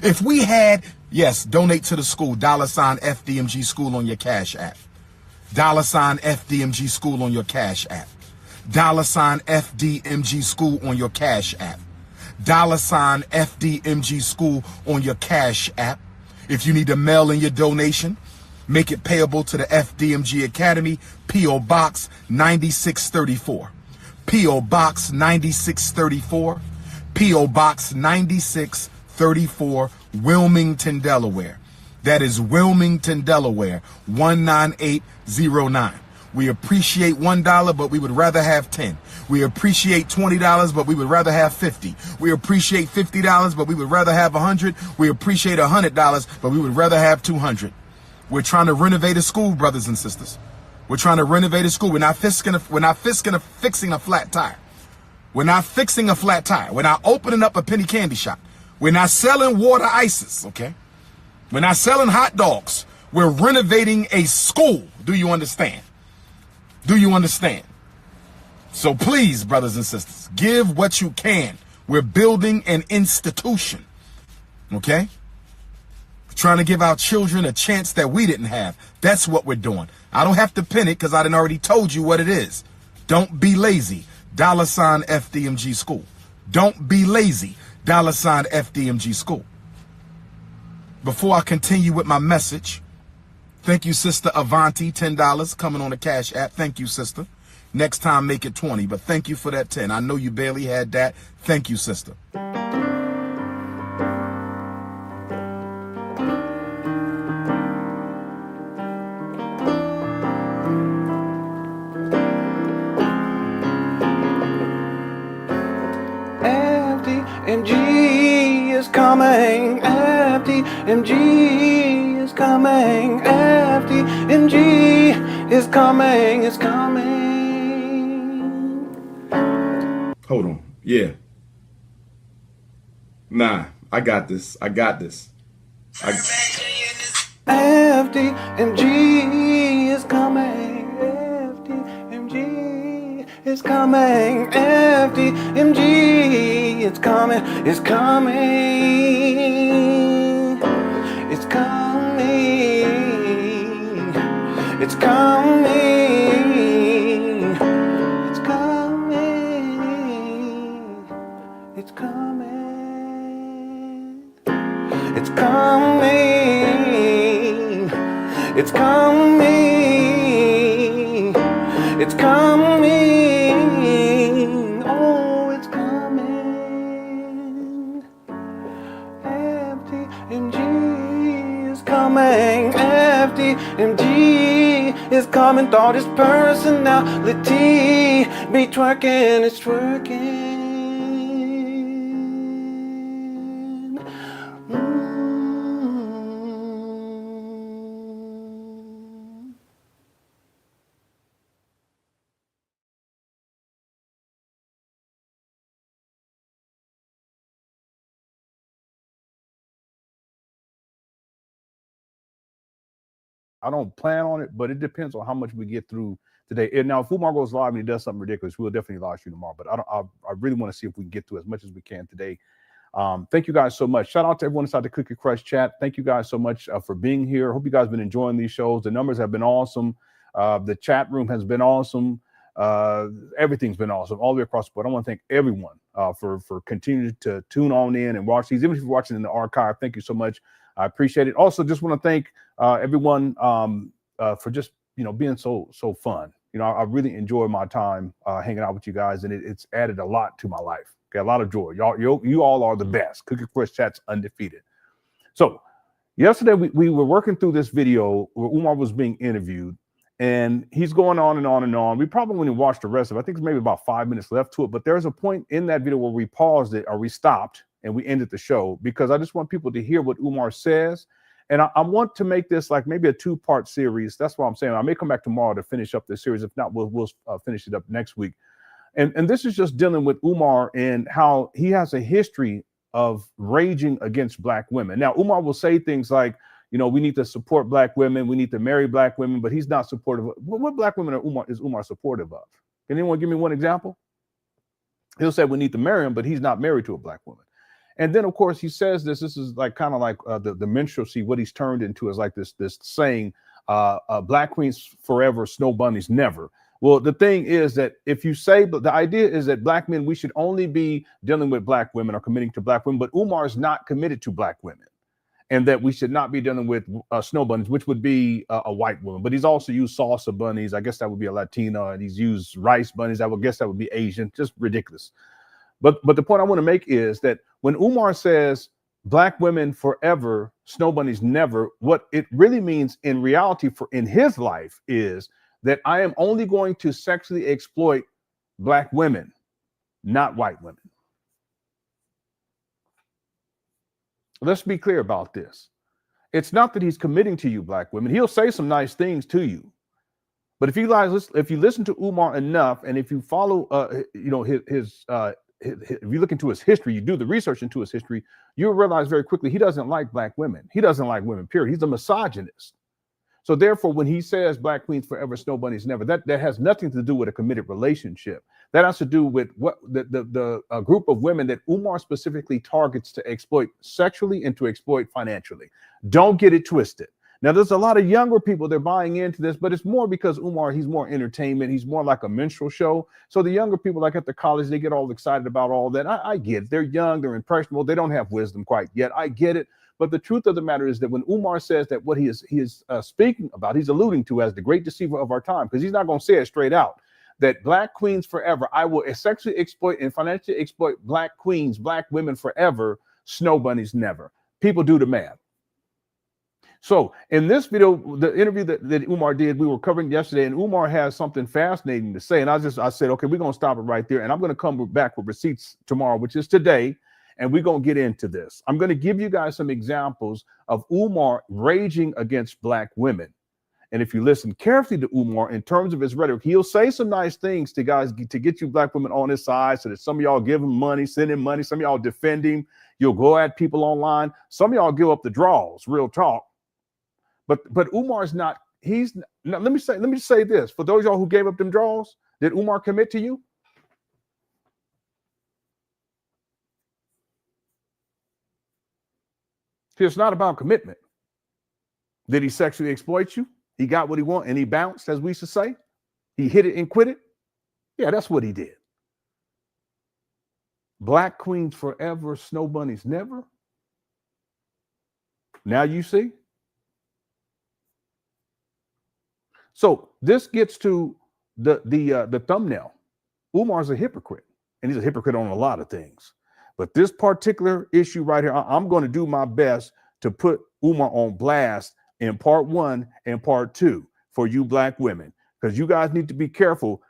If we had, yes, donate to the school, $ FDMG school on your Cash App. $ FDMG school on your Cash App. $ FDMG school on your Cash App. $ FDMG school on your Cash App. If you need to mail in your donation, make it payable to the FDMG Academy, P.O. Box 9634. P.O. Box 9634. P.O. Box 9634, Wilmington, Delaware. That is Wilmington, Delaware, 19809. We appreciate $1, but we would rather have 10. We appreciate $20, but we would rather have 50. We appreciate $50, but we would rather have 100. We appreciate $100, but we would rather have 200. We're trying to renovate a school, brothers and sisters. We're trying to renovate a school. We're not fixing a flat tire. We're not fixing a flat tire. We're not opening up a penny candy shop. We're not selling water ices, okay? We're not selling hot dogs. We're renovating a school. Do you understand? Do you understand? So please, brothers and sisters, give what you can. We're building an institution, okay? We're trying to give our children a chance that we didn't have. That's what we're doing. I don't have to pin it because I done already told you what it is. Don't be lazy. $ FDMG school. Don't be lazy. $ FDMG school. Before I continue with my message, thank you, Sister Avanti, $10 coming on the Cash App. Thank you, sister. Next time, make it 20, but thank you for that 10. I know you barely had that. Thank you, sister. FDMG is coming. FDMG is coming. FDMG is coming. It's coming. Hold on. Yeah. Nah, I got this. I got this. FDMG is coming. FDMG is coming. FDMG, it's coming. It's coming. It's coming. It's coming. It's coming. It's coming. It's coming. It's coming. It's coming. Oh, it's coming. FDMG is coming. FDMG is coming. Thought his personality be twerking. It's twerking. I don't plan on it, but it depends on how much we get through today. And now, if Umar goes live and he does something ridiculous, we'll definitely live stream tomorrow. But I really want to see if we can get through as much as we can today. Thank you guys so much. Shout out to everyone inside the Cookie Crush chat. Thank you guys so much for being here. Hope you guys have been enjoying these shows. The numbers have been awesome. The chat room has been awesome. Everything's been awesome all the way across the board. I want to thank everyone for continuing to tune on in and watch these. Even if you're watching in the archive, thank you so much. I appreciate it. Also, just want to thank everyone for just being so fun. I really enjoy my time hanging out with you guys, and it's added a lot to my life. Okay, a lot of joy. You all are the best. Cookie Crush chat's undefeated. So yesterday we were working through this video where Umar was being interviewed, and he's going on and on and on. We probably wouldn't watch the rest of it. I think there's maybe about 5 minutes left to it, but there's a point in that video where we paused it or we stopped and we ended the show because I just want people to hear what Umar says. And I want to make this like maybe a 2-part series. That's what I'm saying. I may come back tomorrow to finish up this series. If not, we'll finish it up next week. And this is just dealing with Umar and how he has a history of raging against Black women. Now, Umar will say things like, we need to support Black women. We need to marry Black women, but he's not supportive of what Black women is Umar supportive of? Can anyone give me one example? He'll say we need to marry him, but he's not married to a Black woman. And then, of course, he says this is like kind of like the minstrelsy. What he's turned into is like this saying, black queens forever, snow bunnies never. Well, the thing is that if you say, but the idea is that black men, we should only be dealing with black women or committing to black women, but Umar is not committed to black women, and that we should not be dealing with snow bunnies, which would be a white woman. But he's also used salsa bunnies. I guess that would be a Latina, and he's used rice bunnies. I would guess that would be Asian. Just ridiculous. But the point I want to make is that when Umar says black women forever, snow bunnies never, what it really means in reality in his life is that I am only going to sexually exploit black women, not white women. Let's be clear about this. It's not that he's committing to you, black women. He'll say some nice things to you. But if you listen to Umar enough, and if you follow, if you look into his history, you do the research into his history, you'll realize very quickly he doesn't like black women. He doesn't like women, period. He's a misogynist. So therefore, when he says black queens forever, snow bunnies never, that has nothing to do with a committed relationship. That has to do with what the group of women that Umar specifically targets to exploit sexually and to exploit financially. Don't get it twisted. Now, there's a lot of younger people that are buying into this, but it's more because Umar, he's more entertainment. He's more like a minstrel show. So the younger people, like at the college, they get all excited about all that. I get it. They're young. They're impressionable. They don't have wisdom quite yet. I get it. But the truth of the matter is that when Umar says that what he is speaking about, he's alluding to as the great deceiver of our time, because he's not going to say it straight out, that black queens forever, I will sexually exploit and financially exploit black queens, black women forever, snow bunnies never. People do the math. So in this video, the interview that Umar did, we were covering yesterday, and Umar has something fascinating to say. And I said, okay, we're going to stop it right there. And I'm going to come back with receipts tomorrow, which is today. And we're going to get into this. I'm going to give you guys some examples of Umar raging against black women. And if you listen carefully to Umar in terms of his rhetoric, he'll say some nice things to guys to get you black women on his side, so that some of y'all give him money, send him money. Some of y'all defend him. You'll go at people online. Some of y'all give up the draws, real talk. But Umar's not, let me say this. For those of y'all who gave up them draws, did Umar commit to you? It's not about commitment. Did he sexually exploit you? He got what he wanted and he bounced, as we used to say. He hit it and quit it. Yeah, that's what he did. Black queens forever, snow bunnies never. Now you see. So this gets to the thumbnail. Umar's a hypocrite, and he's a hypocrite on a lot of things. But this particular issue right here, I'm going to do my best to put Umar on blast in part 1 and part 2 for you black women, because you guys need to be careful.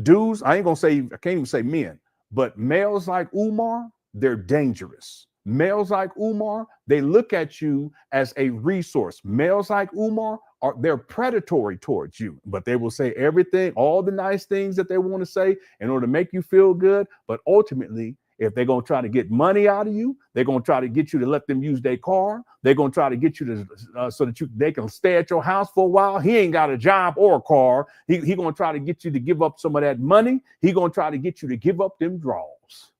Dudes, I can't even say men, but males like Umar, they're dangerous. Males like Umar, they look at you as a resource. Males like Umar, they're predatory towards you, but they will say everything, all the nice things that they want to say in order to make you feel good. But ultimately, if they're going to try to get money out of you, they're going to try to get you to let them use their car. They're going to try to get you to so that they can stay at your house for a while. He ain't got a job or a car. He going to try to get you to give up some of that money. He going to try to get you to give up them draws.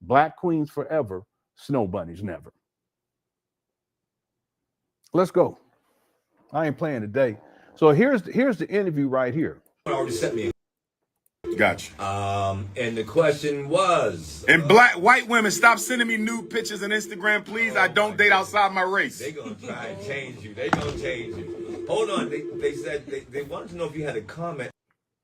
Black queens forever, snow bunnies never. Let's go. I ain't playing today. So here's the interview right here. Already sent me. Gotcha. And the question was, And white women, stop sending me nude pictures on Instagram, please. I don't date outside my race. they gonna try and change you. They gonna change you. Hold on. They said they wanted to know if you had a comment.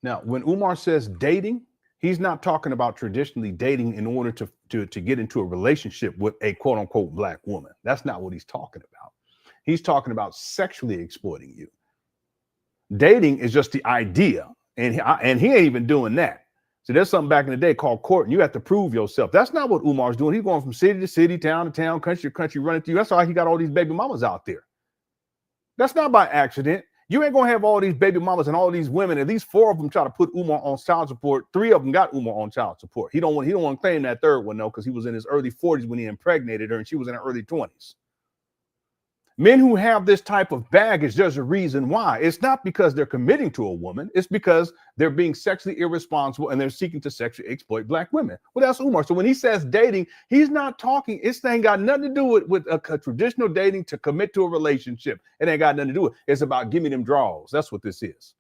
Now, when Umar says dating, he's not talking about traditionally dating in order to get into a relationship with a quote unquote black woman. That's not what he's talking about. He's talking about sexually exploiting you. Dating is just the idea. And he ain't even doing that. So there's something back in the day called courting. You have to prove yourself. That's not what Umar's doing. He's going from city to city, town to town, country to country, running through. That's why he got all these baby mamas out there. That's not by accident. You ain't gonna have all these baby mamas and all these women. At least 4 of them try to put Umar on child support. 3 of them got Umar on child support. He don't want to claim that third one though, because he was in his early 40s when he impregnated her, and she was in her early 20s. Men who have this type of baggage, there's a reason why. It's not because they're committing to a woman. It's because they're being sexually irresponsible and they're seeking to sexually exploit black women. Well, that's Umar. So when he says dating, he's not talking. It's ain't got nothing to do with a traditional dating to commit to a relationship. It ain't got nothing to do with it. It's about give me them draws. That's what this is.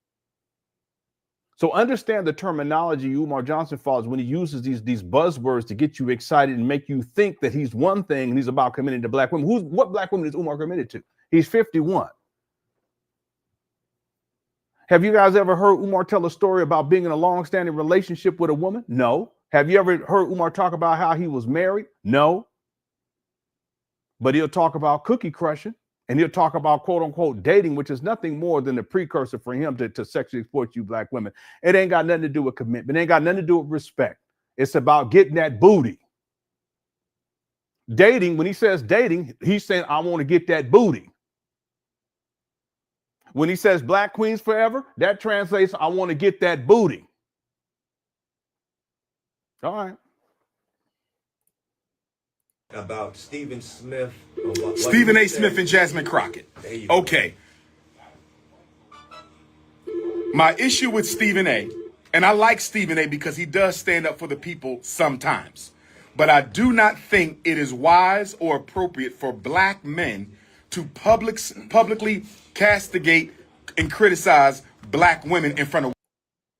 So understand the terminology Umar Johnson follows when he uses these buzzwords to get you excited and make you think that he's one thing and he's about committing to black women. What black women is Umar committed to? He's 51. Have you guys ever heard Umar tell a story about being in a long-standing relationship with a woman? No. Have you ever heard Umar talk about how he was married? No. But he'll talk about cookie crushing. And he'll talk about quote unquote dating, which is nothing more than a precursor for him to sexually exploit you black women. It ain't got nothing to do with commitment. It ain't got nothing to do with respect. It's about getting that booty. Dating, when he says dating, he's saying, I want to get that booty. When he says black queens forever, that translates, I want to get that booty. All right. About Stephen Smith. Stephen A. Smith and Jasmine Crockett. Okay. My issue with Stephen A., and I like Stephen A. because he does stand up for the people sometimes, but I do not think it is wise or appropriate for black men to publicly castigate and criticize black women in front of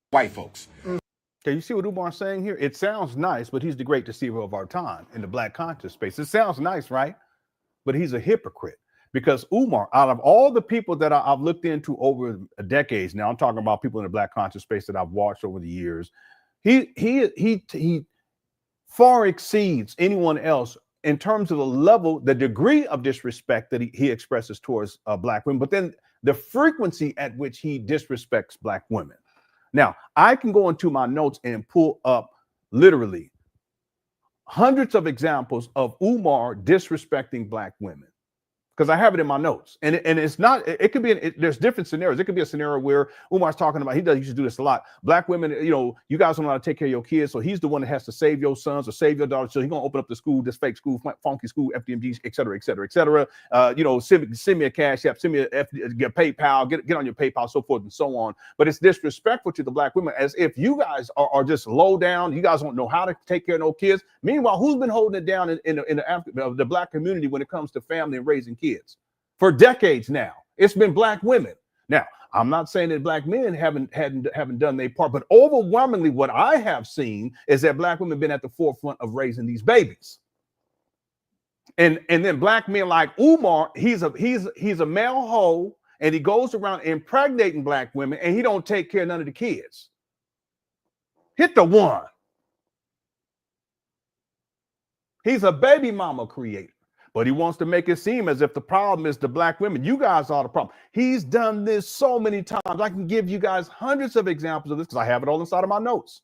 white folks. Okay, you see what Umar's saying here? It sounds nice, but he's the great deceiver of our time in the black conscious space. It sounds nice, right? But he's a hypocrite because Umar, out of all the people that I've looked into over decades now, I'm talking about people in the black conscious space that I've watched over the years, he far exceeds anyone else in terms of the level, the degree of disrespect that he expresses towards black women, but then the frequency at which he disrespects black women. Now, I can go into my notes and pull up literally hundreds of examples of Umar disrespecting black women because I have it in my notes. And it's not, it could be, there's different scenarios. It could be a scenario where Umar's talking about, he used to do this a lot. Black women, you guys don't know how to take care of your kids. So he's the one that has to save your sons or save your daughters. So he's going to open up the school, this fake school, funky school, FDMG, et cetera, et cetera, et cetera. Send me a CashApp, send me a PayPal, get on your PayPal, so forth and so on. But it's disrespectful to the black women as if you guys are just low down. You guys don't know how to take care of no kids. Meanwhile, who's been holding it down in the black community when it comes to family and raising kids? For decades now, it's been black women. Now, I'm not saying that black men haven't done their part, but overwhelmingly what I have seen is that black women have been at the forefront of raising these babies. And then black men like Umar, he's a male hoe, and he goes around impregnating black women, and he don't take care of none of the kids. Hit the one. He's a baby mama creator. But he wants to make it seem as if the problem is the black women. You guys are the problem. He's done this so many times. I can give you guys hundreds of examples of this because I have it all inside of my notes.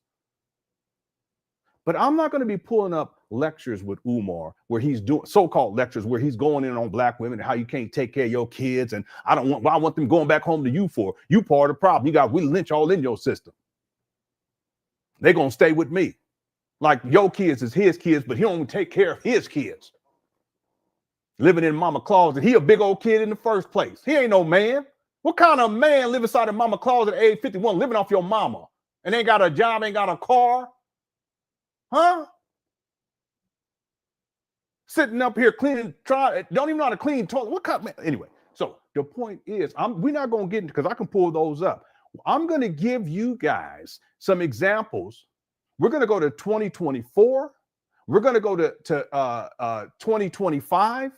But I'm not going to be pulling up lectures with Umar where he's doing so-called lectures where he's going in on black women and how you can't take care of your kids. And I want them going back home to you for. You part of the problem. You guys, we lynch all in your system. They're going to stay with me. Like your kids is his kids, but he don't take care of his kids. Living in mama closet. He a big old kid in the first place. He ain't no man. What kind of man live inside a mama closet at age 51 living off your mama and ain't got a job, ain't got a car? Huh? Sitting up here cleaning, don't even know how to clean toilet. What kind of man? Anyway, so the point is, we're not going to get into, because I can pull those up. I'm going to give you guys some examples. We're going to go to 2024. We're going to go to 2025.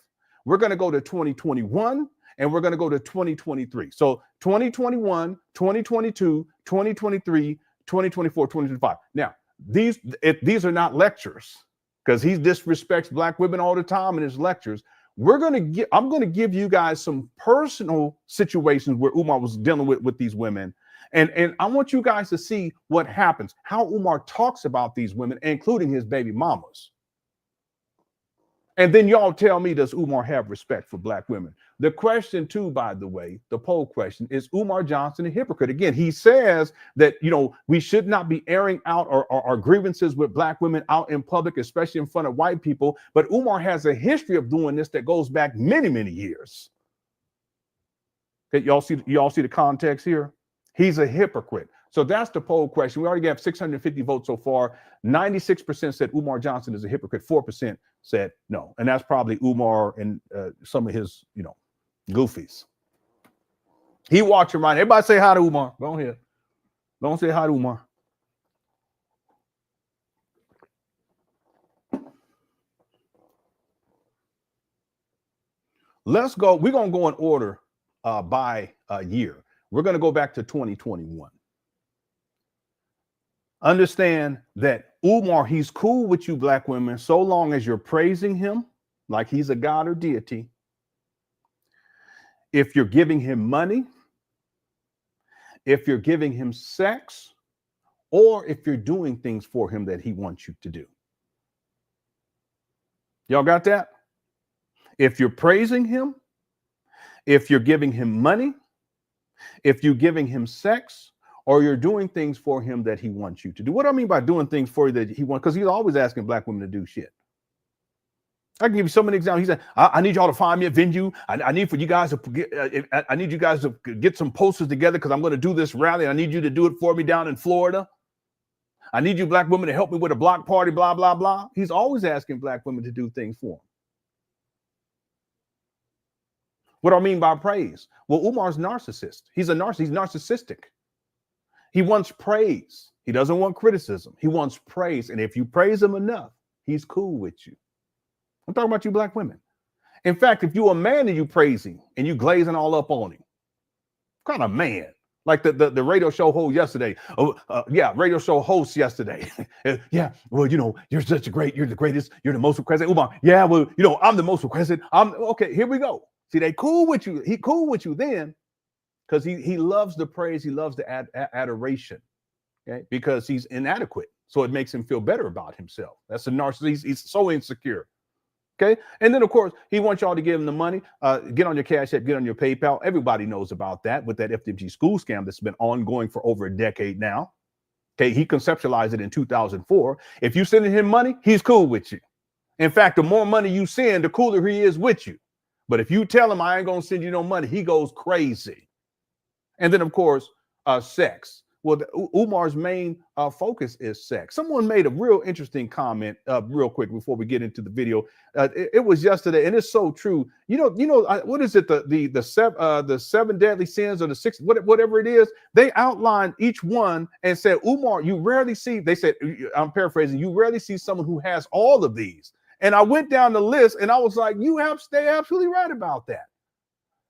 We're going to go to 2021, and we're going to go to 2023. So 2021, 2022, 2023, 2024, 2025. Now, these are not lectures because he disrespects black women all the time in his lectures. I'm going to give you guys some personal situations where Umar was dealing with these women. And I want you guys to see what happens, how Umar talks about these women, including his baby mamas. And then y'all tell me, does Umar have respect for black women? The question too, by the way, the poll question, is Umar Johnson a hypocrite? Again, he says that, we should not be airing out our grievances with black women out in public, especially in front of white people. But Umar has a history of doing this that goes back many, many years. Okay, y'all see the context here? He's a hypocrite. So that's the poll question. We already got 650 votes so far. 96% said Umar Johnson is a hypocrite. 4% said no. And that's probably Umar and some of his, goofies. He watching right. Everybody say hi to Umar. Go ahead. Don't say hi to Umar. Let's go. We're going to go in order by year. We're going to go back to 2021. Understand that Umar, he's cool with you black women so long as you're praising him like he's a god or deity. If you're giving him money, if you're giving him sex, or if you're doing things for him that he wants you to do. Y'all got that? If you're praising him, if you're giving him money, if you're giving him sex, or you're doing things for him that he wants you to do. What do I mean by doing things for you that he wants? Because he's always asking black women to do shit. I can give you so many examples. He said, I need y'all to find me a venue. I need for you guys to get, I need you guys to get some posters together because I'm going to do this rally. I need you to do it for me down in Florida. I need you black women to help me with a block party, blah, blah, blah. He's always asking black women to do things for him. What do I mean by praise? Well, Umar's narcissist. He's a narcissist. He's narcissistic. He wants praise. He doesn't want criticism. He wants praise. And if you praise him enough, he's cool with you. I'm talking about you black women. In fact, if you're a man and you praise him and you glazing all up on him, what kind of man? Like the radio show host yesterday. Radio show host yesterday. Yeah, well, you're such a great, you're the greatest, you're the most requested. Umar, yeah, well, I'm the most requested. Okay, here we go. See, they cool with you. He cool with you then because he loves the praise. He loves the adoration, okay? Because he's inadequate. So it makes him feel better about himself. That's a narcissist. He's so insecure. Okay. And then, of course, he wants y'all to give him the money. Get on your CashApp, get on your PayPal. Everybody knows about that with that FDMG school scam that's been ongoing for over a decade now. Okay. He conceptualized it in 2004. If you sending him money, he's cool with you. In fact, the more money you send, the cooler he is with you. But if you tell him I ain't going to send you no money, he goes crazy. And then, of course, sex. Well, Umar's main focus is sex. Someone made a real interesting comment real quick before we get into the video. It was yesterday, and it's so true. What is it? The seven deadly sins or the six, whatever it is. They outlined each one and said, Umar, you rarely see. They said, I'm paraphrasing. You rarely see someone who has all of these. And I went down the list, and I was like, they're absolutely right about that.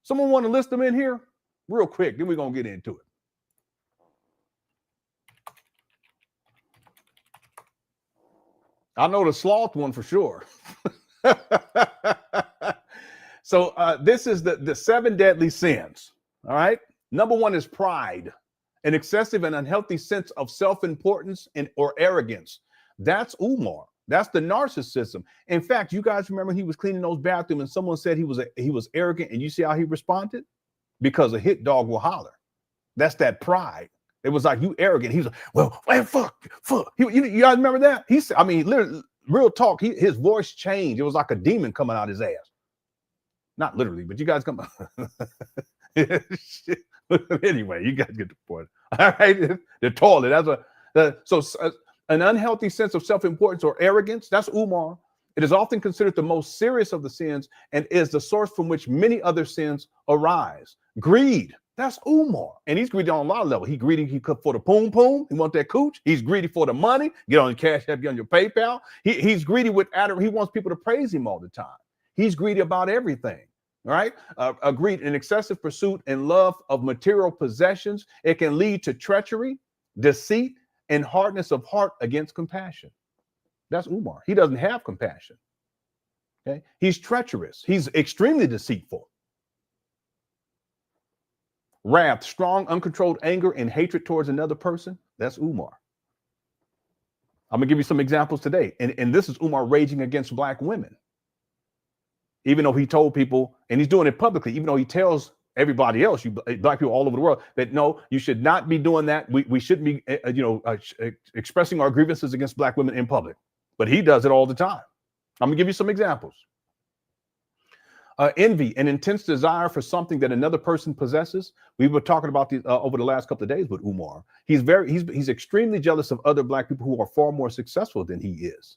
Someone want to list them in here real quick? Then we're gonna get into it. I know the sloth one for sure. So this is the seven deadly sins. All right. Number one is pride, an excessive and unhealthy sense of self-importance or arrogance. That's Umar. That's the narcissism. In fact, you guys remember he was cleaning those bathrooms and someone said he was arrogant, and you see how he responded? Because a hit dog will holler. That's that pride. It was like, you arrogant. He's like, well, man, fuck. You guys remember that? He said, I mean, literally, real talk. His voice changed. It was like a demon coming out his ass. Not literally, but you guys come. Anyway, you guys get the point. All right, the toilet. So an unhealthy sense of self-importance or arrogance. That's Umar. It is often considered the most serious of the sins and is the source from which many other sins arise. Greed. That's Umar. And he's greedy on a lot of levels. He's greedy for the poom poom. He wants that cooch. He's greedy for the money. Get on your CashApp, get on your PayPal. He's greedy with he wants people to praise him all the time. He's greedy about everything. All right. Greed, an excessive pursuit and love of material possessions. It can lead to treachery, deceit, and hardness of heart against compassion. That's Umar. He doesn't have compassion. Okay. He's treacherous. He's extremely deceitful. Wrath, strong, uncontrolled anger and hatred towards another person. That's Umar. I'm going to give you some examples today. And this is Umar raging against black women. Even though he told people, and he's doing it publicly, even though he tells everybody else, you black people all over the world, that no, you should not be doing that. We shouldn't be, expressing our grievances against black women in public. But he does it all the time. I'm going to give you some examples. Envy, an intense desire for something that another person possesses. We were talking about these over the last couple of days with Umar. He's extremely jealous of other Black people who are far more successful than he is.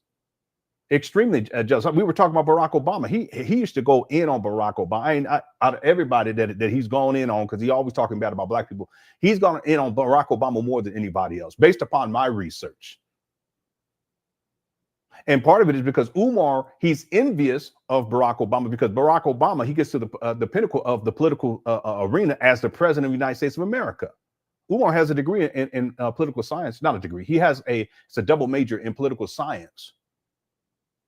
Extremely jealous. We were talking about Barack Obama. He used to go in on Barack Obama. Out of everybody that he's gone in on, because he always talking bad about Black people, he's gone in on Barack Obama more than anybody else, based upon my research. And part of it is because Umar, he's envious of Barack Obama, because Barack Obama, he gets to the pinnacle of the political arena as the president of the United States of America. Umar has a degree in political science, not a degree. It's a double major in political science.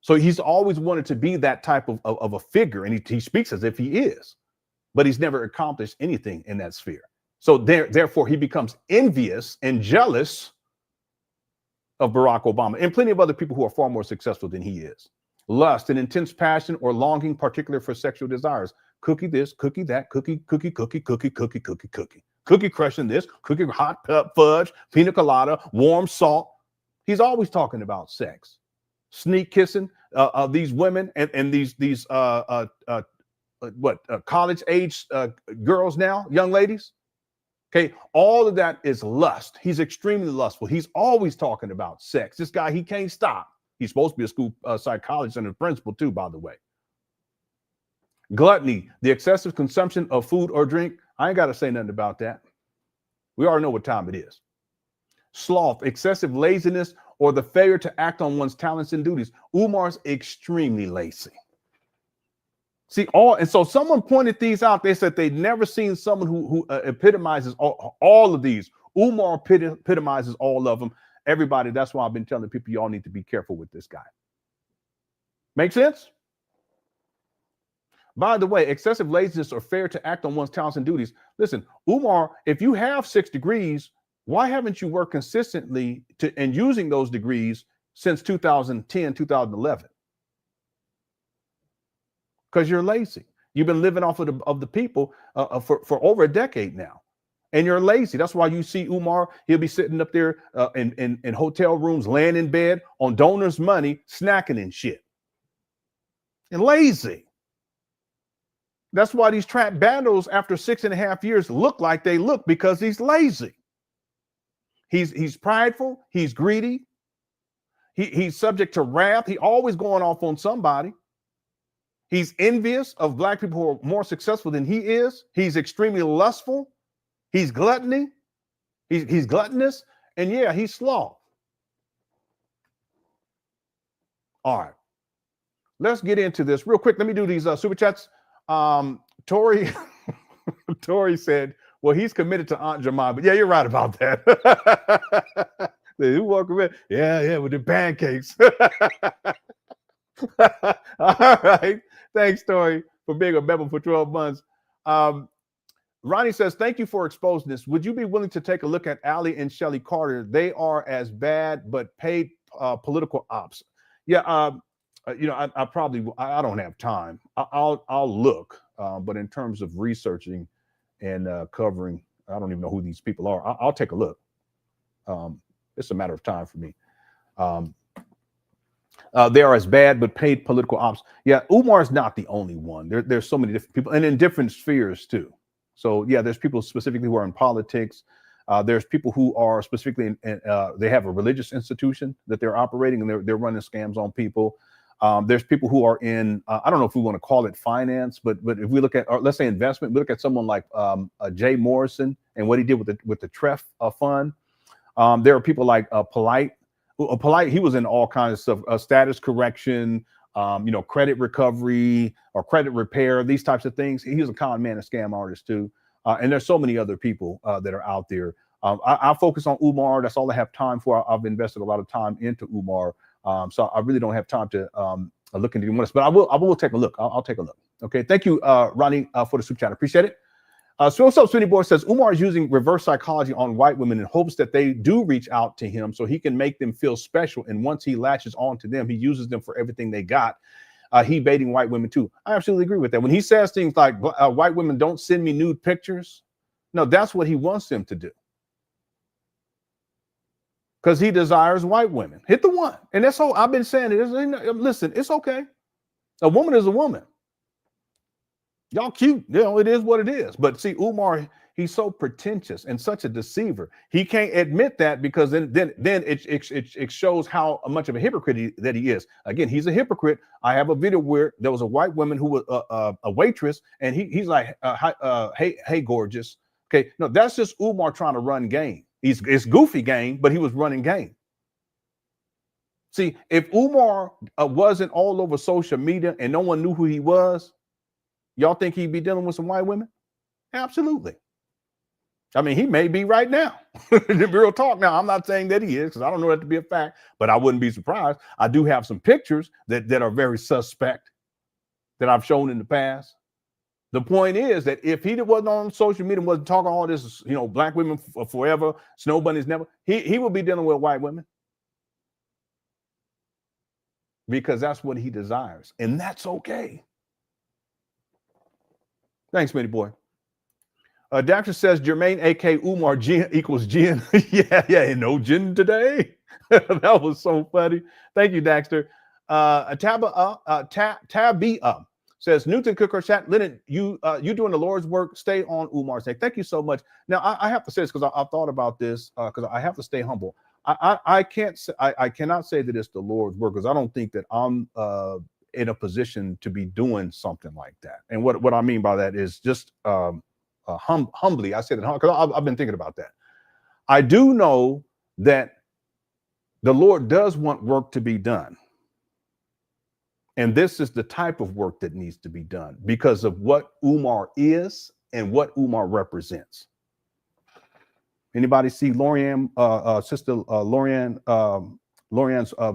So he's always wanted to be that type of a figure, and he speaks as if he is, but he's never accomplished anything in that sphere. So therefore, he becomes envious and jealous of Barack Obama and plenty of other people who are far more successful than he is. Lust, an intense passion or longing, particular for sexual desires. Cookie this, cookie that, cookie, crushing this, cookie hot fudge, pina colada, warm salt. He's always talking about sex, sneak kissing these women and these college age girls now, young ladies. Okay, all of that is lust. He's extremely lustful. He's always talking about sex. This guy, he can't stop. He's supposed to be a school psychologist and a principal too, by the way. Gluttony, the excessive consumption of food or drink. I ain't got to say nothing about that. We already know what time it is. Sloth, excessive laziness, or the failure to act on one's talents and duties. Umar's extremely lazy. See, and so someone pointed these out. They said they'd never seen someone who epitomizes all of these. Umar epitomizes all of them. Everybody, that's why I've been telling people, y'all need to be careful with this guy. Make sense? By the way, excessive laziness or failure to act on one's talents and duties. Listen, Umar, if you have 6 degrees, why haven't you worked consistently and using those degrees since 2010, 2011? Because you're lazy. You've been living off of the people for over a decade now, and you're lazy. That's why you see Umar. He'll be sitting up there in hotel rooms, laying in bed on donors' money, snacking and shit, and lazy. That's why these trap bandos after 6.5 years look like they look, because he's lazy. He's prideful. He's greedy. He's subject to wrath. He always going off on somebody. He's envious of Black people who are more successful than he is. He's extremely lustful. He's gluttony. He's gluttonous. And yeah, he's sloth. All right. Let's get into this real quick. Let me do these super chats. Tori said, well, he's committed to Aunt Jemima. But yeah, you're right about that. Who walk around? Yeah, with the pancakes. All right. Thanks, Tori, for being a member for 12 months. Ronnie says, thank you for exposing this. Would you be willing to take a look at Ali and Shelley Carter? They are as bad, but paid political ops. Yeah, I don't have time. I'll look, but in terms of researching and covering, I don't even know who these people are. I'll take a look. It's a matter of time for me. They are as bad, but paid political ops. Yeah, Umar is not the only one. There's so many different people, and in different spheres too. So yeah, there's people specifically who are in politics. There's people who are specifically they have a religious institution that they're operating, and they're running scams on people. There's people who are in, I don't know if we want to call it finance, but if we look at, or let's say investment, we look at someone like Jay Morrison and what he did with the TREF fund. There are people like Polite. He was in all kinds of stuff, status correction, credit recovery or credit repair, these types of things. He was a con man and scam artist too. And there's so many other people that are out there. I focus on Umar. That's all I have time for. I've invested a lot of time into Umar. So I really don't have time to look into anyone else, but I will take a look. I'll take a look. Okay. Thank you, Ronnie, for the super chat. I appreciate it. So what's up, Sweetie Boy says, Umar is using reverse psychology on white women in hopes that they do reach out to him so he can make them feel special. And once he latches on to them, he uses them for everything they got. He baiting white women too. I absolutely agree with that. When he says things like white women don't send me nude pictures. No, that's what he wants them to do. Because he desires white women. Hit the one. And that's all I've been saying. Listen, it's okay. A woman is a woman. Y'all cute. You know, it is what it is. But see, Umar, he's so pretentious and such a deceiver. He can't admit that because then it shows how much of a hypocrite that he is. Again, he's a hypocrite. I have a video where there was a white woman who was a waitress, and he's like, hey, gorgeous. Okay, no, that's just Umar trying to run game. It's goofy game, but he was running game. See, if Umar wasn't all over social media and no one knew who he was, y'all think he'd be dealing with some white women? Absolutely. I mean, he may be right now. Real talk. Now, I'm not saying that he is because I don't know that to be a fact, but I wouldn't be surprised. I do have some pictures that are very suspect that I've shown in the past. The point is that if he wasn't on social media and wasn't talking all this, you know, black women forever, snow bunnies never, he would be dealing with white women. Because that's what he desires. And that's okay. Thanks, Smitty boy. Daxter says Jermaine, a.k.a. Umar, Gin equals Gin. yeah, no Gin today. That was so funny. Thank you, Daxter. Tabia says, Newton Cooker chat, Lenon, you doing the Lord's work, stay on Umar's neck. Thank you so much. Now, I have to say this because I've thought about this because I have to stay humble. I cannot say that it's the Lord's work because I don't think that I'm in a position to be doing something like that. And what I mean by that is just humbly, I said it because I've been thinking about that. I do know that the Lord does want work to be done. And this is the type of work that needs to be done because of what Umar is and what Umar represents. Anybody see Lorianne, Sister Lorianne's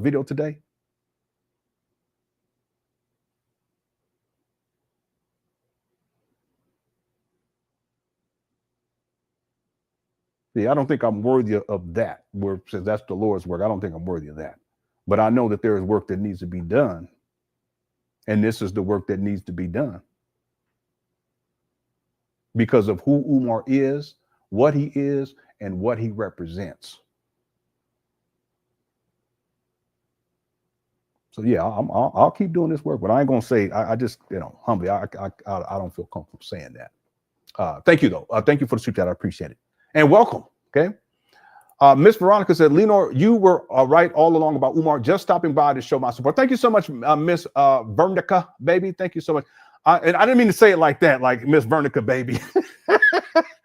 video today? See, I don't think I'm worthy of that. Where says that's the Lord's work. I don't think I'm worthy of that. But I know that there is work that needs to be done. And this is the work that needs to be done. Because of who Umar is, what he is, and what he represents. So yeah, I'll keep doing this work, but I ain't gonna say I just, you know, humbly I don't feel comfortable saying that. Thank you though. Thank you for the super chat. I appreciate it. And welcome. Okay. Miss Veronica said, Lenon, you were right all along about Umar, just stopping by to show my support. Thank you so much, Miss Vernica, baby. Thank you so much. And I didn't mean to say it like that, like Miss Vernica, baby.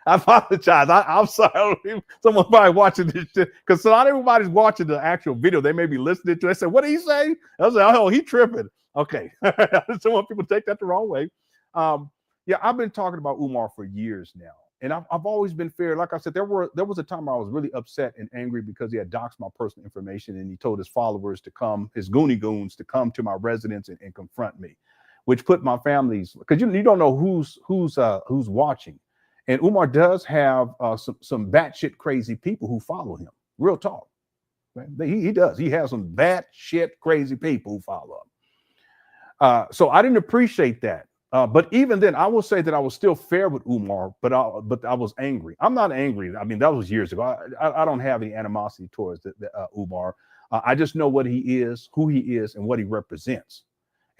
I apologize. I'm sorry. Someone's probably watching this shit because not everybody's watching the actual video. They may be listening to it. I said, what did he say? I was like, oh, he tripping. Okay. I just don't want people to take that the wrong way. Yeah, I've been talking about Umar for years now. And I've always been fair. Like I said, there was a time I was really upset and angry because he had doxed my personal information and he told his followers to come, his Goonie Goons to come to my residence and confront me, which put my family's, because you don't know who's watching. And Umar does have some batshit crazy people who follow him. Real talk. Right? He does. He has some batshit crazy people who follow him. So I didn't appreciate that. But even then, I will say that I was still fair with Umar, but I was angry. I'm not angry. I mean, that was years ago. I don't have any animosity towards Umar. I just know what he is, who he is, and what he represents.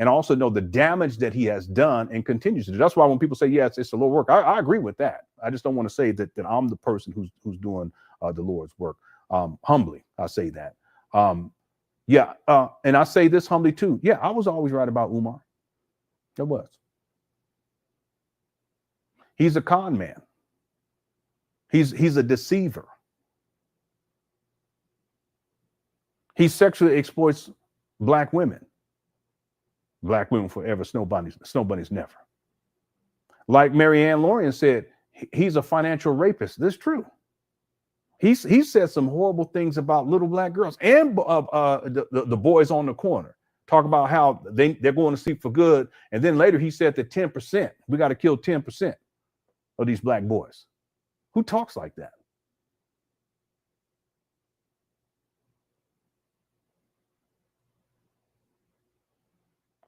And also know the damage that he has done and continues to do. That's why when people say, yes, it's the Lord's work, I agree with that. I just don't want to say that I'm the person who's doing the Lord's work. Humbly, I say that. And I say this humbly too. Yeah, I was always right about Umar. I was. He's a con man. He's a deceiver. He sexually exploits black women. Black women forever, snow bunnies never. Like Marianne Lorian said, he's a financial rapist. This is true. He said some horrible things about little black girls and the boys on the corner. Talk about how they're going to sleep for good. And then later he said that 10%, we got to kill 10% of these black boys. Who talks like that?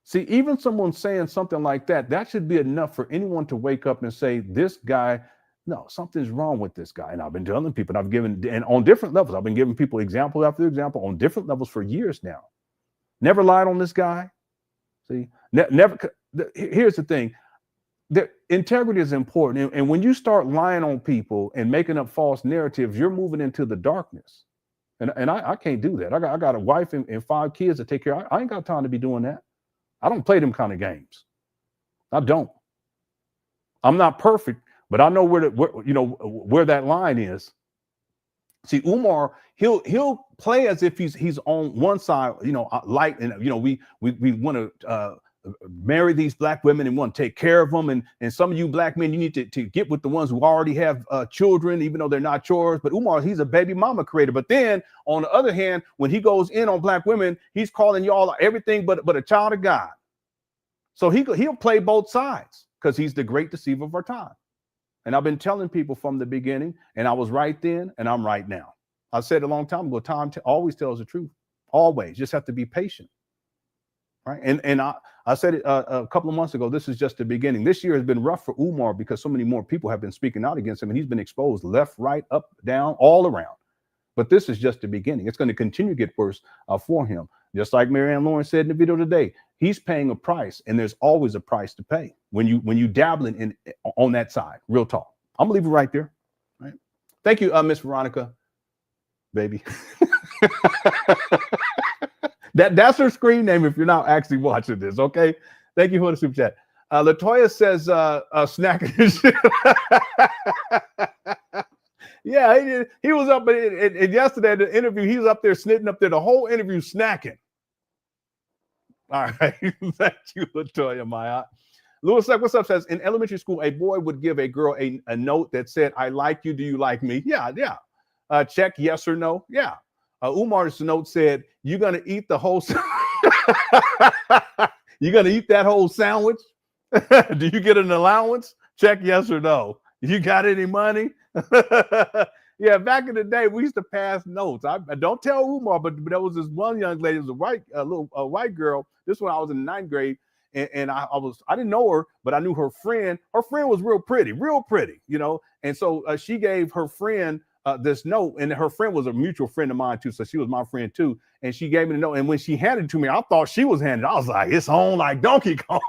See, even someone saying something like that, that should be enough for anyone to wake up and say, this guy, no, something's wrong with this guy. And I've been telling people, and on different levels, I've been giving people example after example on different levels for years now. Never lied on this guy. See, never. Here's the thing. integrity is important. And when you start lying on people and making up false narratives, you're moving into the darkness. And I can't do that. I got a wife and 5 kids to take care of. I ain't got time to be doing that. I don't play them kind of games. I don't. I'm not perfect, but I know where that line is. See, Umar, he'll play as if he's on one side, light, and we want to marry these black women and want to take care of them, and some of you black men, you need to get with the ones who already have children, even though they're not yours. But Umar, he's a baby mama creator. But then on the other hand, when he goes in on black women, he's calling y'all everything but a child of God. So he'll play both sides because he's the great deceiver of our time. And I've been telling people from the beginning, and I was right then, and I'm right now. I said a long time ago, time always tells the truth. Always. Just have to be patient. Right. And I said it a couple of months ago, this is just the beginning. This year has been rough for Umar because so many more people have been speaking out against him, and he's been exposed left, right, up, down, all around. But this is just the beginning. It's going to continue to get worse for him. Just like Marianne Lawrence said in the video today, he's paying a price, and there's always a price to pay when you dabbling on that side. Real talk. I'm gonna leave it right there. Right. Thank you, Miss Veronica, baby. That's her screen name if you're not actually watching this. Okay. Thank you for the super chat. Latoya says snacking and shit. Yeah, he was up and yesterday at the interview, he was up there snitting up there the whole interview snacking. All right. Thank you, Latoya Maya. Lewis, what's up, says, in elementary school, a boy would give a girl a note that said, I like you. Do you like me? Yeah. Check yes or no. Yeah. Umar's note said, you're going to eat the whole you're going to eat that whole sandwich? Do you get an allowance? Check yes or no. You got any money? Yeah, back in the day, we used to pass notes. I don't tell Umar, but there was this one young lady, it was a white girl. This one I was in the 9th grade, and I didn't know her, but I knew her friend. Her friend was real pretty, and so she gave her friend this note, and her friend was a mutual friend of mine too, so she was my friend too, and she gave me the note, and when she handed it to me, I thought she was handed it. I was like, it's on like Donkey Kong.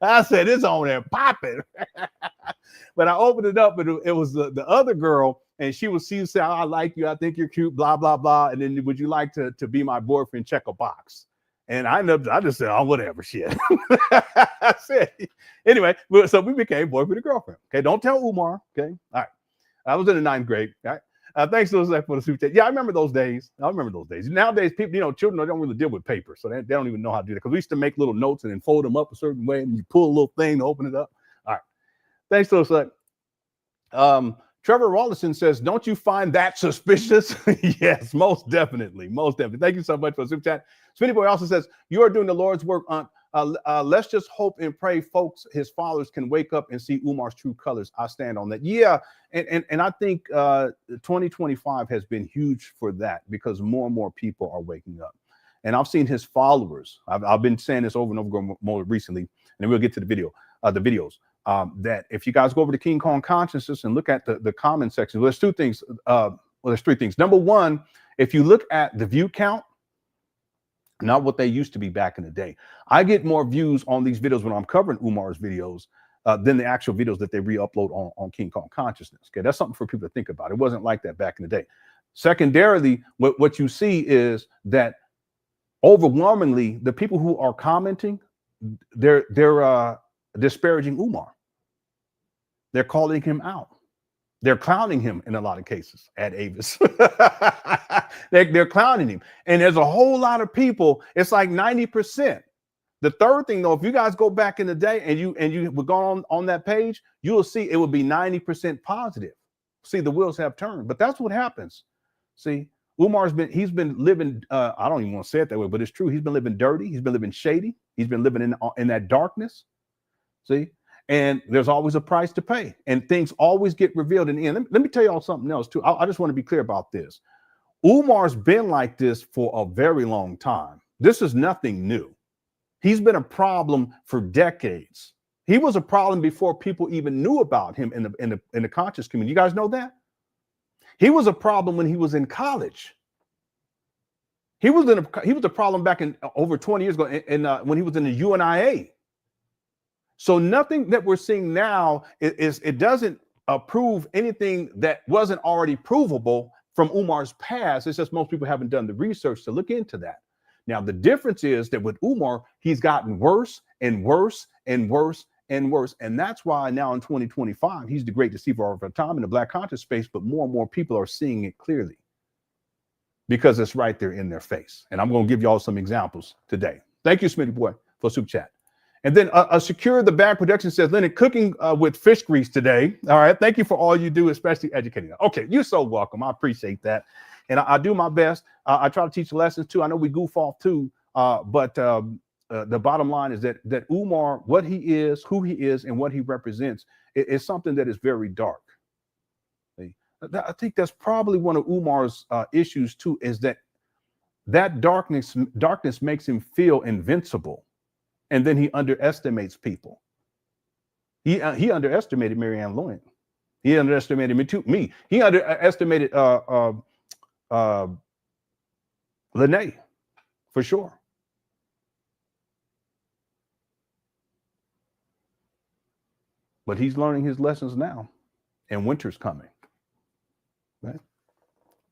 I said, it's on there popping. But I opened it up, and it was the other girl, and she said, I like you, I think you're cute, blah, blah, blah, and then would you like to be my boyfriend? Check a box. And I just said, oh, whatever, shit. I said, anyway, so we became boyfriend and girlfriend. Okay, don't tell Umar, okay? All right. I was in the 9th grade. All right. Thanks for the super chat. Yeah, I remember those days. Nowadays, people, children don't really deal with paper, so they don't even know how to do that. Because we used to make little notes and then fold them up a certain way, and you pull a little thing to open it up. All right. Thanks for the Trevor Rawlinson says, don't you find that suspicious? Yes, most definitely. Most definitely. Thank you so much for the super chat. Spinny Boy also says, you are doing the Lord's work, Aunt. Let's just hope and pray folks, his followers, can wake up and see Umar's true colors. I stand on that. Yeah, and I think 2025 has been huge for that because more and more people are waking up. And I've seen his followers. I've been saying this over and over more recently, and then we'll get to the videos. That if you guys go over to King Kong Consciousness and look at the comment section, there's 2 things. There's 3 things. Number one, if you look at the view count, not what they used to be back in the day. I get more views on these videos when I'm covering Umar's videos than the actual videos that they re-upload on King Kong Consciousness. Okay, that's something for people to think about. It wasn't like that back in the day. Secondarily, what you see is that overwhelmingly, the people who are commenting, they're disparaging Umar. They're calling him out. They're clowning him in a lot of cases at Avis. they're clowning him. And there's a whole lot of people, it's like 90%. The third thing, though, if you guys go back in the day and you would go on that page, you will see it would be 90% positive. See, the wheels have turned, but that's what happens. See, he's been living, I don't even want to say it that way, but it's true. He's been living dirty. He's been living shady. He's been living in that darkness. See? And there's always a price to pay, and things always get revealed in the end. Let me tell y'all something else too. I just want to be clear about this. Umar's been like this for a very long time. This is nothing new. He's been a problem for decades. He was a problem before people even knew about him in the conscious community. You guys know that? He was a problem when he was in college. He was a problem back in over 20 years ago when he was in the UNIA. So nothing that we're seeing now it doesn't prove anything that wasn't already provable from Umar's past. It's just most people haven't done the research to look into that. Now, the difference is that with Umar, he's gotten worse and worse and worse and worse. And that's why now in 2025, he's the great deceiver of our time in the Black conscious space, but more and more people are seeing it clearly because it's right there in their face. And I'm going to give y'all some examples today. Thank you, Smitty Boy, for super chat. And then Secure the Bag Production says, Lenon, cooking with fish grease today. All right. Thank you for all you do, especially educating. Okay. You're so welcome. I appreciate that. And I do my best. I try to teach lessons too. I know we goof off too. But the bottom line is that Umar, what he is, who he is, and what he represents is something that is very dark. I think that's probably one of Umar's issues too, is that darkness makes him feel invincible. And then he underestimates people. He underestimated Marianne Lloyd. He underestimated me. He underestimated Lene, for sure. But he's learning his lessons now, and winter's coming. Right?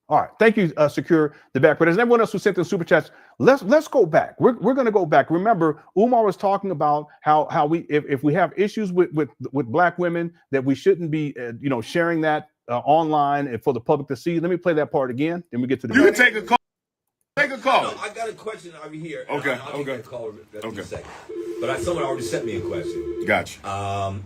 All right, thank you, Secure the Back Production. Everyone else who sent the super chats, let's go back. We're going to go back. Remember, Umar was talking about how we if we have issues with Black women, that we shouldn't be sharing that online and for the public to see. Let me play that part again. Then we get to the. You can take a call. Take a call. No, I got a question over here. Okay. I'll take a call in a second. But someone already sent me a question. Gotcha.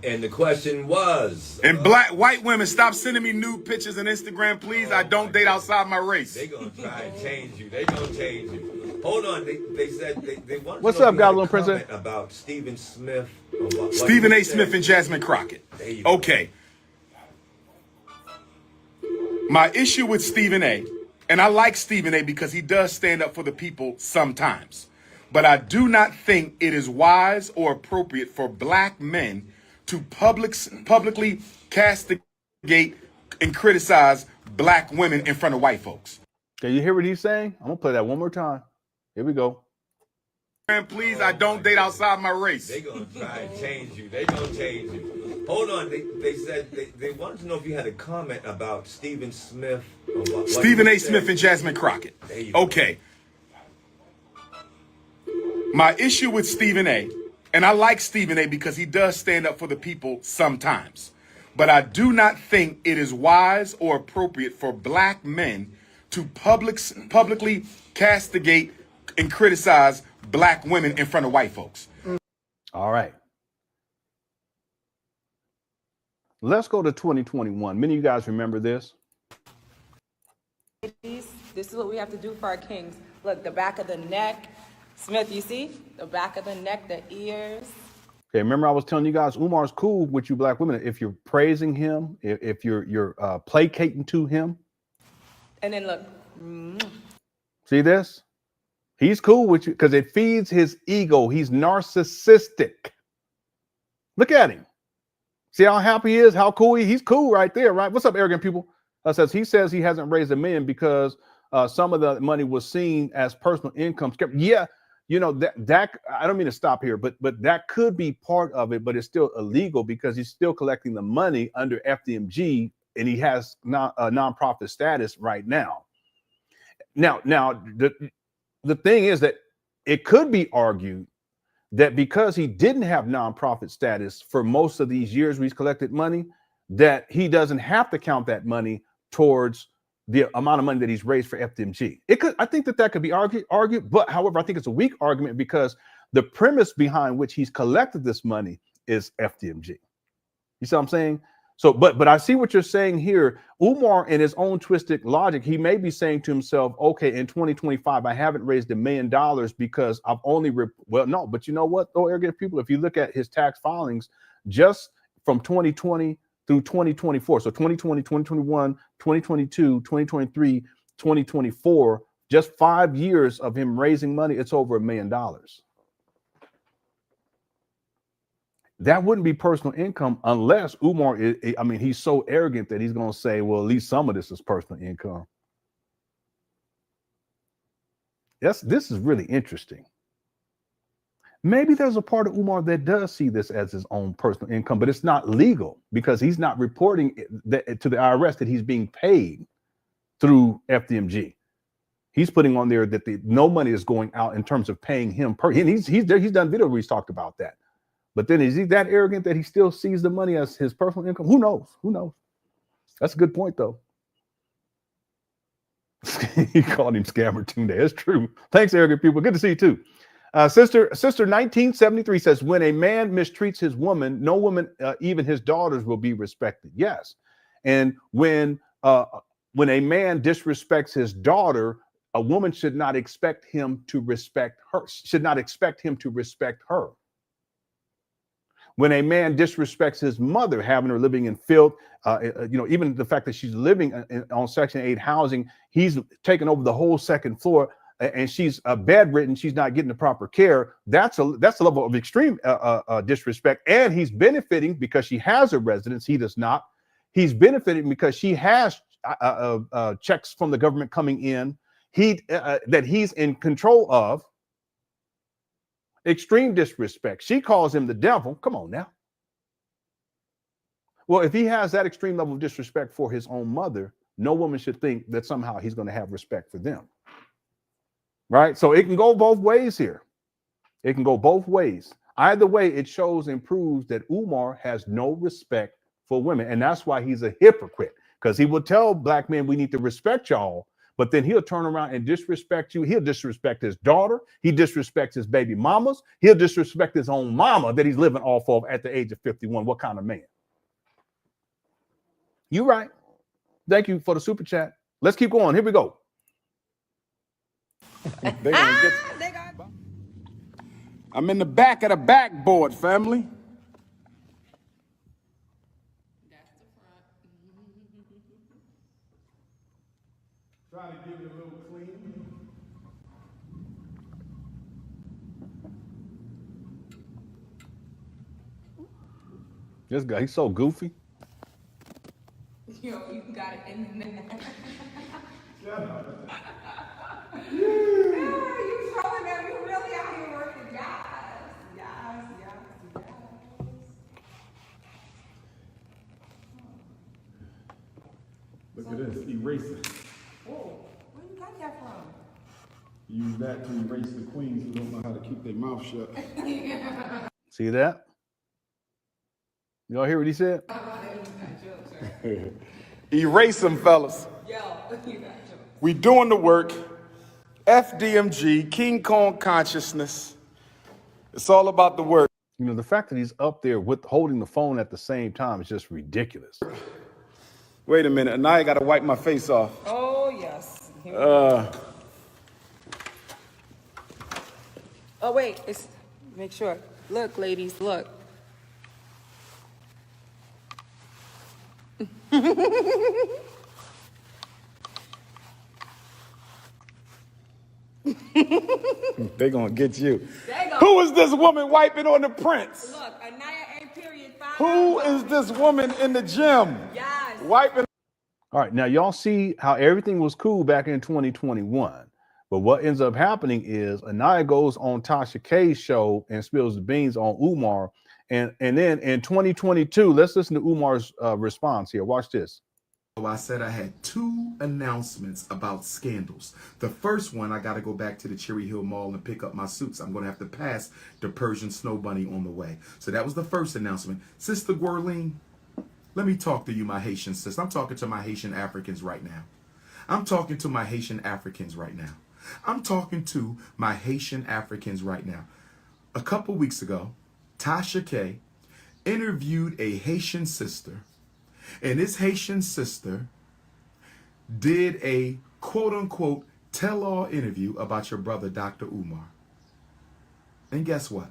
And the question was... And white women, stop sending me nude pictures on Instagram, please. I don't date outside my race. They're going to try and change you. They're going to change you. Hold on. They said they wanted What's to know up, if you had Godlone a President? comment about Stephen Smith. Stephen A. Smith and Jasmine Crockett. Okay. My issue with Stephen A., and I like Stephen A. because he does stand up for the people sometimes. But I do not think it is wise or appropriate for Black men to publicly castigate and criticize Black women in front of white folks. Can you hear what he's saying? I'm going to play that one more time. Here we go. Please, I don't date outside my race. They're going to try and change you. They're going to change you. Hold on. They said they wanted to know if you had a comment about Stephen Smith. Stephen A. Smith and Jasmine Crockett. Okay. My issue with Stephen A., and I like Stephen A. because he does stand up for the people sometimes. But I do not think it is wise or appropriate for Black men to publicly castigate and criticize Black women in front of white folks. All right. Let's go to 2021. Many of you guys remember this. This is what we have to do for our kings. Look, the back of the neck. Smith, you see? The back of the neck, the ears. Okay, remember I was telling you guys, Umar's cool with you Black women. If you're praising him, if you're placating to him. And then look. See this? He's cool with you because it feeds his ego. He's narcissistic. Look at him. See how happy he is, how cool he's cool right there, right? What's up, arrogant people? He says he hasn't raised $1 million because some of the money was seen as personal income. Yeah, that I don't mean to stop here, but that could be part of it, but it's still illegal because he's still collecting the money under FDMG and he has nonprofit status right now. Now the thing is that it could be argued that because he didn't have nonprofit status for most of these years where he's collected money, that he doesn't have to count that money towards the amount of money that he's raised for FDMG. I think that could be argued, but however, I think it's a weak argument because the premise behind which he's collected this money is FDMG. You see what I'm saying? So, but I see what you're saying here. Umar, in his own twisted logic, he may be saying to himself, okay, in 2025, I haven't raised $1 million because I've only, well, no, but you know what, though, arrogant people, if you look at his tax filings, just from 2020 through 2024, so 2020, 2021, 2022, 2023, 2024, just 5 years of him raising money, it's over $1 million. That wouldn't be personal income unless Umar he's so arrogant that he's going to say, well, at least some of this is personal income. This is really interesting. Maybe there's a part of Umar that does see this as his own personal income, but it's not legal because he's not reporting to the IRS that he's being paid through FDMG. He's putting on there that no money is going out in terms of paying him and he's done video where he's talked about that. But then is he that arrogant that he still sees the money as his personal income? Who knows? Who knows? That's a good point, though. He called him Scammer Tunde. That's true. Thanks, arrogant people. Good to see you too. Sister 1973 says, when a man mistreats his woman, no woman, even his daughters, will be respected. Yes. And when a man disrespects his daughter, a woman should not expect him to respect her, should not expect him to respect her. When a man disrespects his mother, having her living in filth, even the fact that she's living on Section 8 housing, he's taken over the whole second floor, and she's bedridden, she's not getting the proper care. That's a level of extreme disrespect. And he's benefiting because she has a residence. He does not. He's benefiting because she has checks from the government coming in. That he's in control of. Extreme disrespect. She calls him the devil. Come on now. Well, if he has that extreme level of disrespect for his own mother, no woman should think that somehow he's going to have respect for them. Right? So it can go both ways here. It can go both ways. Either way, it shows and proves that Umar has no respect for women. And that's why he's a hypocrite, because he will tell black men, we need to respect y'all. But then he'll turn around and disrespect you. He'll disrespect his daughter. He disrespects his baby mamas. He'll disrespect his own mama that he's living off of at the age of 51. What kind of man? You're right. Thank you for the super chat. Let's keep going. Here we go. I'm in the back of the backboard, family. Try to give it a little clean. This guy, he's so goofy. Yo, you got it in there. Shut up. You trolling them. You really out here working. Yes. Look at this, eraser. Oh, where you got that from? Use that to erase the queens who don't know how to keep their mouth shut. See that? Y'all hear what he said? Erase them, fellas. Yo, you got jokes. We doing the work. FDMG, King Kong consciousness. It's all about the work. You know, the fact that he's up there with holding the phone at the same time is just ridiculous. Wait a minute, now I gotta wipe my face off. Oh, yes. Oh, wait. Make sure. Look, ladies, look. They gonna get you. Who is this woman wiping on the prints? Look, Anaya A. period 5. Who is this woman in the gym? Yes. Wiping. All right, now y'all see how everything was cool back in 2021. But what ends up happening is Anaya goes on Tasha K's show and spills the beans on Umar. And then in 2022, let's listen to Umar's response here. Watch this. So I said I had 2 announcements about scandals. The first one, I got to go back to the Cherry Hill Mall and pick up my suits. I'm going to have to pass the Persian Snow Bunny on the way. So that was the first announcement. Sister Guerline, let me talk to you, my Haitian sister. I'm talking to my Haitian Africans right now. I'm talking to my Haitian Africans right now. I'm talking to my Haitian Africans right now. A couple weeks ago, Tasha K interviewed a Haitian sister, and this Haitian sister did a quote-unquote tell-all interview about your brother, Dr. Umar. And guess what?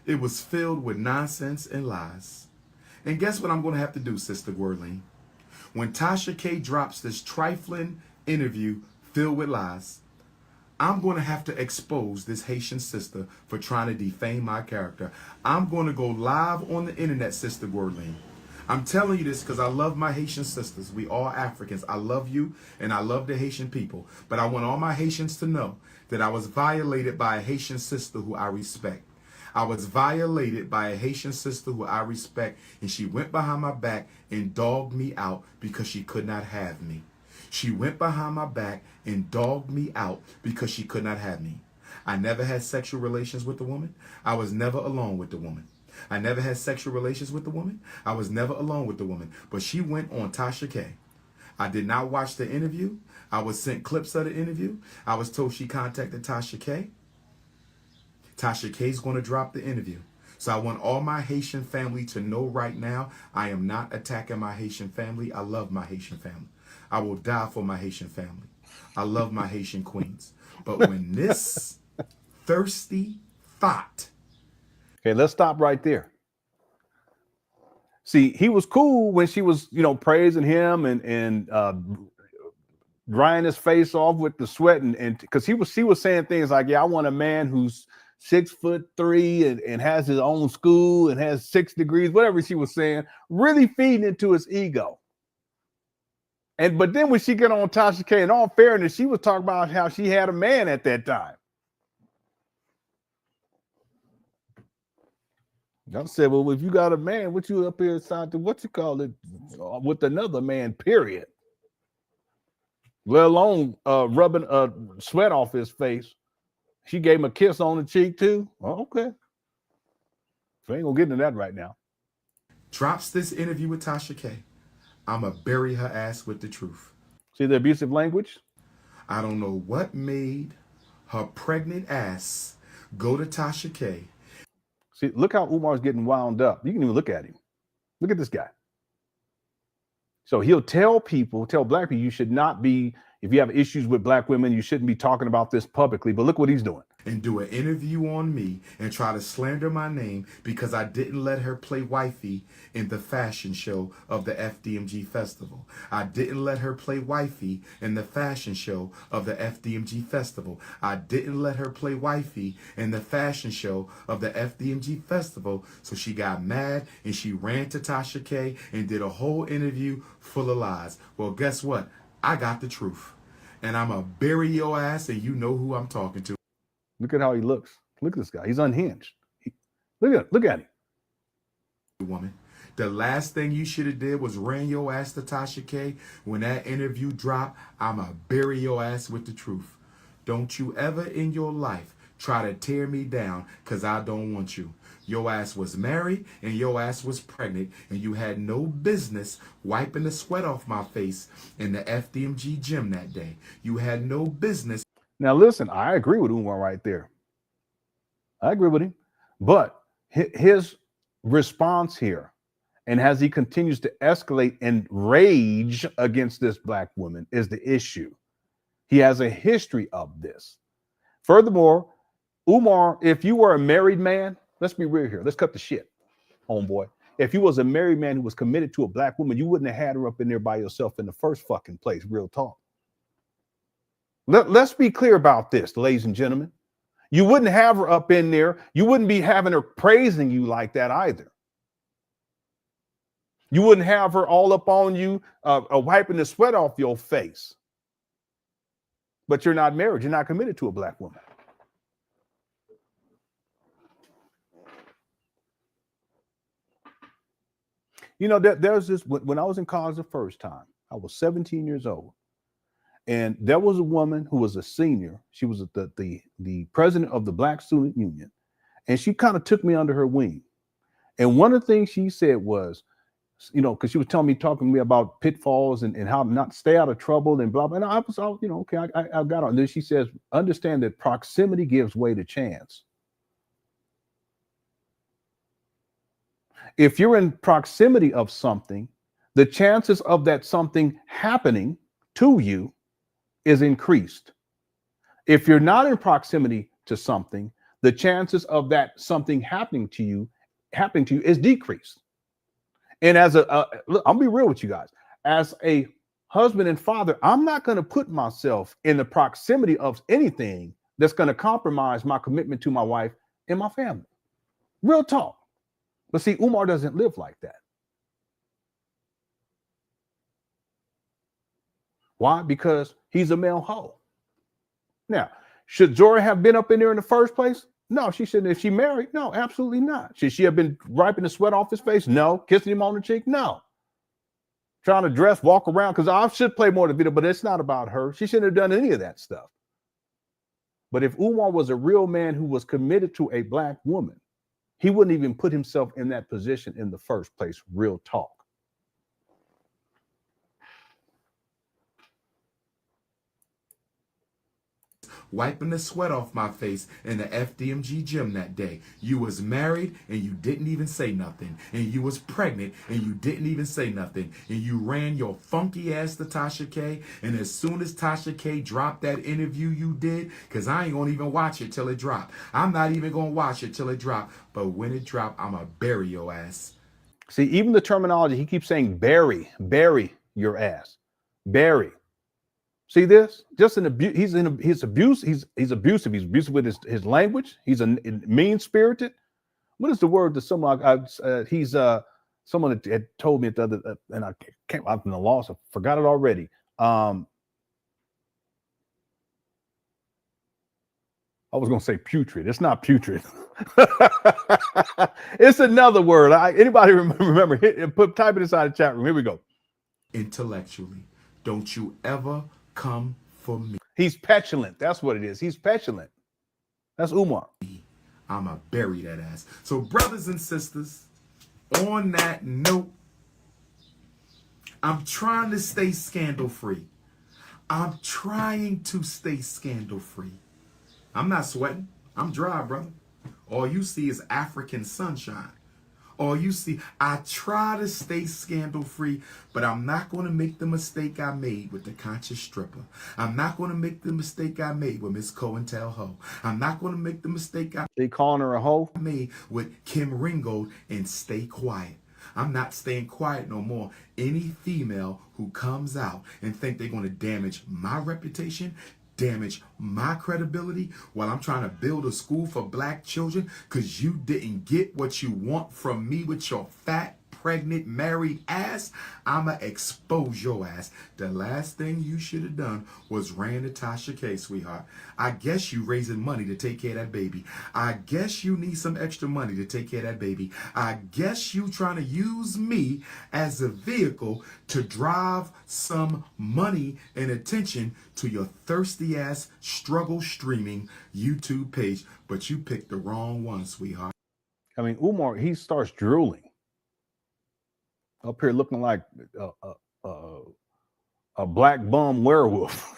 It was filled with nonsense and lies. And guess what I'm going to have to do, Sister Guerline? When Tasha K drops this trifling interview filled with lies, I'm going to have to expose this Haitian sister for trying to defame my character. I'm going to go live on the internet, Sister Guerline. I'm telling you this because I love my Haitian sisters. We all Africans. I love you and I love the Haitian people. But I want all my Haitians to know that I was violated by a Haitian sister who I respect. I was violated by a Haitian sister who I respect, and she went behind my back and dogged me out because she could not have me. She went behind my back and dogged me out because she could not have me. I never had sexual relations with the woman. I was never alone with the woman. I never had sexual relations with the woman. I was never alone with the woman. But she went on Tasha K. I did not watch the interview. I was sent clips of the interview. I was told she contacted Tasha K. Tasha K's going to drop the interview. So I want all my Haitian family to know right now, I am not attacking my Haitian family. I love my Haitian family. I will die for my Haitian family. I love my Haitian queens. But when this thirsty thought. Okay, let's stop right there. See, he was cool when she was, praising him and drying his face off with the sweat, and because she was saying things like, yeah, I want a man who's 6'3" and has his own school and has 6 degrees, whatever she was saying, really feeding into his ego. But then when she got on Tasha K, in all fairness, she was talking about how she had a man at that time. I said, well, if you got a man, what you up here signed to, what you call it, with another man, period. Let alone rubbing sweat off his face. She gave him a kiss on the cheek too. Oh, okay. So ain't gonna get into that right now. Drops this interview with Tasha K. I'ma bury her ass with the truth. See the abusive language? I don't know what made her pregnant ass go to Tasha K. See, look how Umar's getting wound up. You can even look at him. Look at this guy. So he'll tell black people, you should not be, if you have issues with black women, you shouldn't be talking about this publicly. But look what he's doing. And do an interview on me and try to slander my name because I didn't let her play wifey in the fashion show of the FDMG festival. I didn't let her play wifey in the fashion show of the FDMG festival. I didn't let her play wifey in the fashion show of the FDMG festival. So she got mad and she ran to Tasha K and did a whole interview full of lies. Well, guess what? I got the truth. And I'm going to bury your ass and you know who I'm talking to. Look at how he looks. Look at this guy. He's unhinged. Look at him. Woman, the last thing you should have did was ran your ass to Tasha K. When that interview dropped, I'ma bury your ass with the truth. Don't you ever in your life try to tear me down because I don't want you. Your ass was married and your ass was pregnant and you had no business wiping the sweat off my face in the FDMG gym that day. You had no business. Now, listen, I agree with Umar right there. I agree with him. But his response here, and as he continues to escalate and rage against this black woman, is the issue. He has a history of this. Furthermore, Umar, if you were a married man, let's be real here. Let's cut the shit, homeboy. If you was a married man who was committed to a black woman, you wouldn't have had her up in there by yourself in the first fucking place. Real talk. Let's be clear about this, ladies and gentlemen. You wouldn't have her up in there. You wouldn't be having her praising you like that either. You wouldn't have her all up on you, wiping the sweat off your face. But you're not married. You're not committed to a black woman. There's this, when I was in college the first time, I was 17 years old. And there was a woman who was a senior. She was the president of the Black Student Union. And she kind of took me under her wing. And one of the things she said was, because she was talking to me about pitfalls and how not stay out of trouble and blah, blah. And I was all, okay, I got on. And then she says, understand that proximity gives way to chance. If you're in proximity of something, the chances of that something happening to you is increased. If you're not in proximity to something, the chances of that something happening to you is decreased. And as I'll be real with you guys, as a husband and father, I'm not going to put myself in the proximity of anything that's going to compromise my commitment to my wife and my family. Real talk. But see, Umar doesn't live like that. Why? Because he's a male hoe. Now, should Zora have been up in there in the first place? No, she shouldn't. If she married, no, absolutely not. Should she have been wiping the sweat off his face? No. Kissing him on the cheek? No. Trying to dress, walk around, because I should play more of the video, but it's not about her. She shouldn't have done any of that stuff. But if Umar was a real man who was committed to a black woman, he wouldn't even put himself in that position in the first place. Real talk. Wiping the sweat off my face in the FDMG gym that day. You was married and you didn't even say nothing. And you was pregnant and you didn't even say nothing. And you ran your funky ass to Tasha K. And as soon as Tasha K dropped that interview you did, because I ain't going to even watch it till it dropped. I'm not even going to watch it till it dropped. But when it dropped, I'm going to bury your ass. See, even the terminology, he keeps saying bury your ass. Bury. See this? Just an abuse. He's abusive. He's abusive. He's abusive with his language. He's a mean-spirited. What is the word that someone someone had told me the other, and I can't. I'm in the loss. I forgot it already. I was going to say putrid. It's not putrid. It's another word. Anybody remember? Type it inside the chat room. Here we go. Intellectually, don't you ever come for me. He's petulant. That's what it is. He's petulant. That's Umar. I'ma bury that ass. So brothers and sisters, on that note, I'm trying to stay scandal free. I'm trying to stay scandal free. I'm not sweating. I'm dry, brother. All you see is African sunshine. All you see, I try to stay scandal free, but I'm not going to make the mistake I made with the conscious stripper. I'm not going to make the mistake I made with Miss COINTELHO. I'm not going to make the mistake They calling her a hoe? made with Kim Ringold and stay quiet. I'm not staying quiet no more. Any female who comes out and think they're going to damage my reputation, damage my credibility while I'm trying to build a school for black children because you didn't get what you want from me with your fat, pregnant, married ass, I'ma expose your ass. The last thing you should have done was ran to Tasha K, sweetheart. I guess you raising money to take care of that baby. I guess you need some extra money to take care of that baby. I guess you trying to use me as a vehicle to drive some money and attention to your thirsty ass struggle streaming YouTube page, but you picked the wrong one, sweetheart. I mean, Umar, he starts drooling. Up here looking like a black bum werewolf.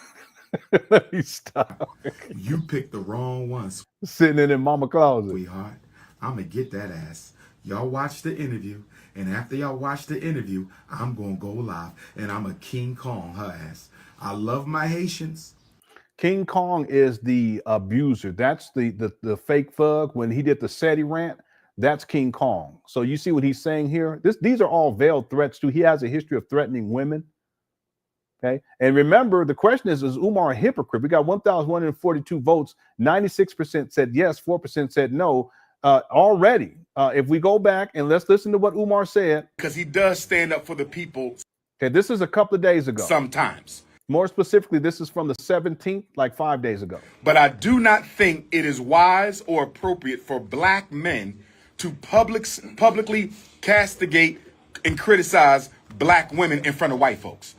You picked the wrong ones. Sitting in mama closet. Sweetheart, I'm going to get that ass. Y'all watch the interview, and after y'all watch the interview, I'm going to go live, and I'm a King Kong her ass. I love my Haitians. King Kong is the abuser. That's the fake thug. When he did the SETI rant, that's King Kong. So you see what he's saying here? These are all veiled threats too. He has a history of threatening women. Okay. And remember, the question is Umar a hypocrite? We got 1,142 votes. 96% said yes, 4% said no already. If we go back and let's listen to what Umar said. Because he does stand up for the people. Okay, this is a couple of days ago. Sometimes. More specifically, this is from the 17th, like 5 days ago. But I do not think it is wise or appropriate for black men to publicly castigate and criticize black women in front of white folks.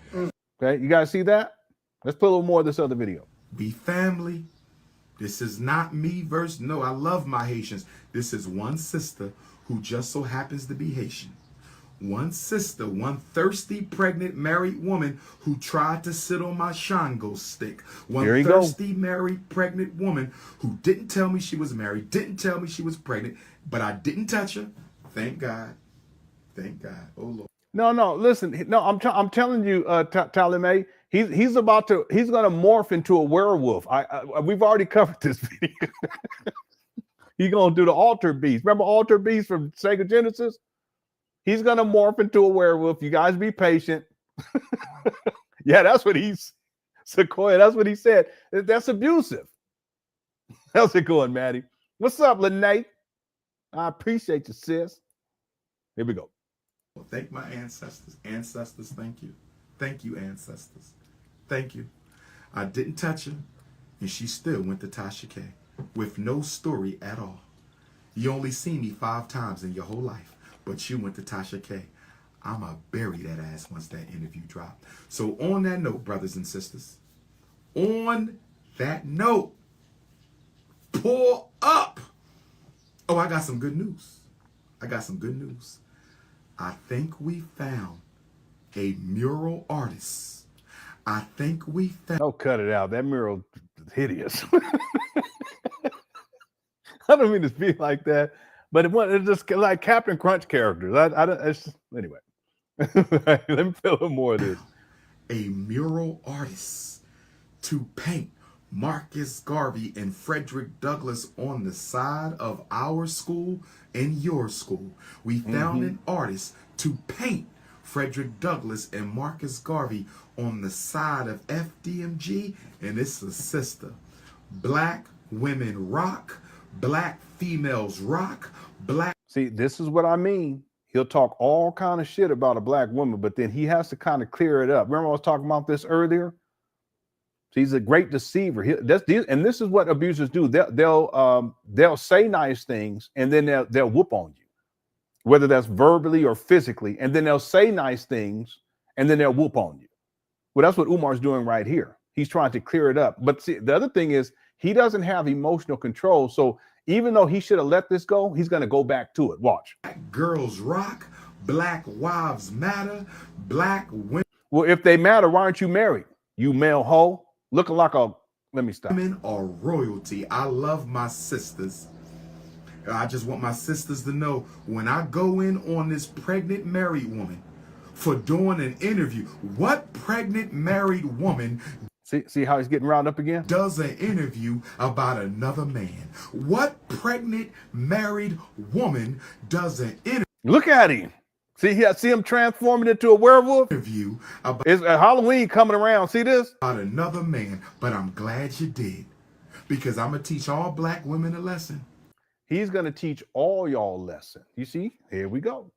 Okay, you guys see that? Let's put a little more of this other video. Be family. This is not me versus no. I love my Haitians. This is one sister who just so happens to be Haitian. One sister, one thirsty, pregnant, married woman who tried to sit on my Shango stick. One thirsty, married, pregnant woman who didn't tell me she was married, didn't tell me she was pregnant, but I didn't touch her. Thank God. Thank God. Oh, Lord. No, listen. No, I'm telling you, Talime, he's going to morph into a werewolf. We've already covered this video. He's going to do the alter beast. Remember alter beast from Sega Genesis? He's going to morph into a werewolf. You guys be patient. Yeah, that's what Sequoia, that's what he said. That's abusive. How's it going, Maddie? What's up, Lene? I appreciate you, sis. Here we go. Thank my ancestors. Ancestors, thank you. Thank you, ancestors. Thank you. I didn't touch her, and she still went to Tasha K with no story at all. You only seen me 5 times in your whole life, but you went to Tasha K. I'ma bury that ass once that interview dropped. So on that note, brothers and sisters, on that note, pull up. Oh, I got some good news. I think we found a mural artist. I think we found... Oh, cut it out. That mural is hideous. I don't mean to speak like that, but it's just like Captain Crunch characters. It's just, anyway. Let me feel a little more of this. A mural artist to paint Marcus Garvey and Frederick Douglass on the side of our school and your school. We found an artist to paint Frederick Douglass and Marcus Garvey on the side of FDMG, and it's a sister. Black women rock, black females rock, black... See, this is what I mean. He'll talk all kind of shit about a black woman, but then he has to kind of clear it up. Remember I was talking about this earlier? He's a great deceiver. And this is what abusers do. They'll say nice things, and then they'll whoop on you, whether that's verbally or physically. And then they'll say nice things, and then they'll whoop on you. Well, that's what Umar's doing right here. He's trying to clear it up. But see, the other thing is he doesn't have emotional control. So even though he should have let this go, he's going to go back to it. Watch. Black girls rock, black wives matter, black women... Well, if they matter, why aren't you married? You male hoe. Looking like a... Let me stop. Women are royalty. I love my sisters. I just want my sisters to know when I go in on this pregnant married woman for doing an interview, what pregnant married woman... See how he's getting round up again? Does an interview about another man? What pregnant married woman does an interview... Look at him. See him transforming into a werewolf? Interview about... It's Halloween coming around. See this? About another man, but I'm glad you did. Because I'm going to teach all black women a lesson. He's going to teach all y'all a lesson. You see? Here we go.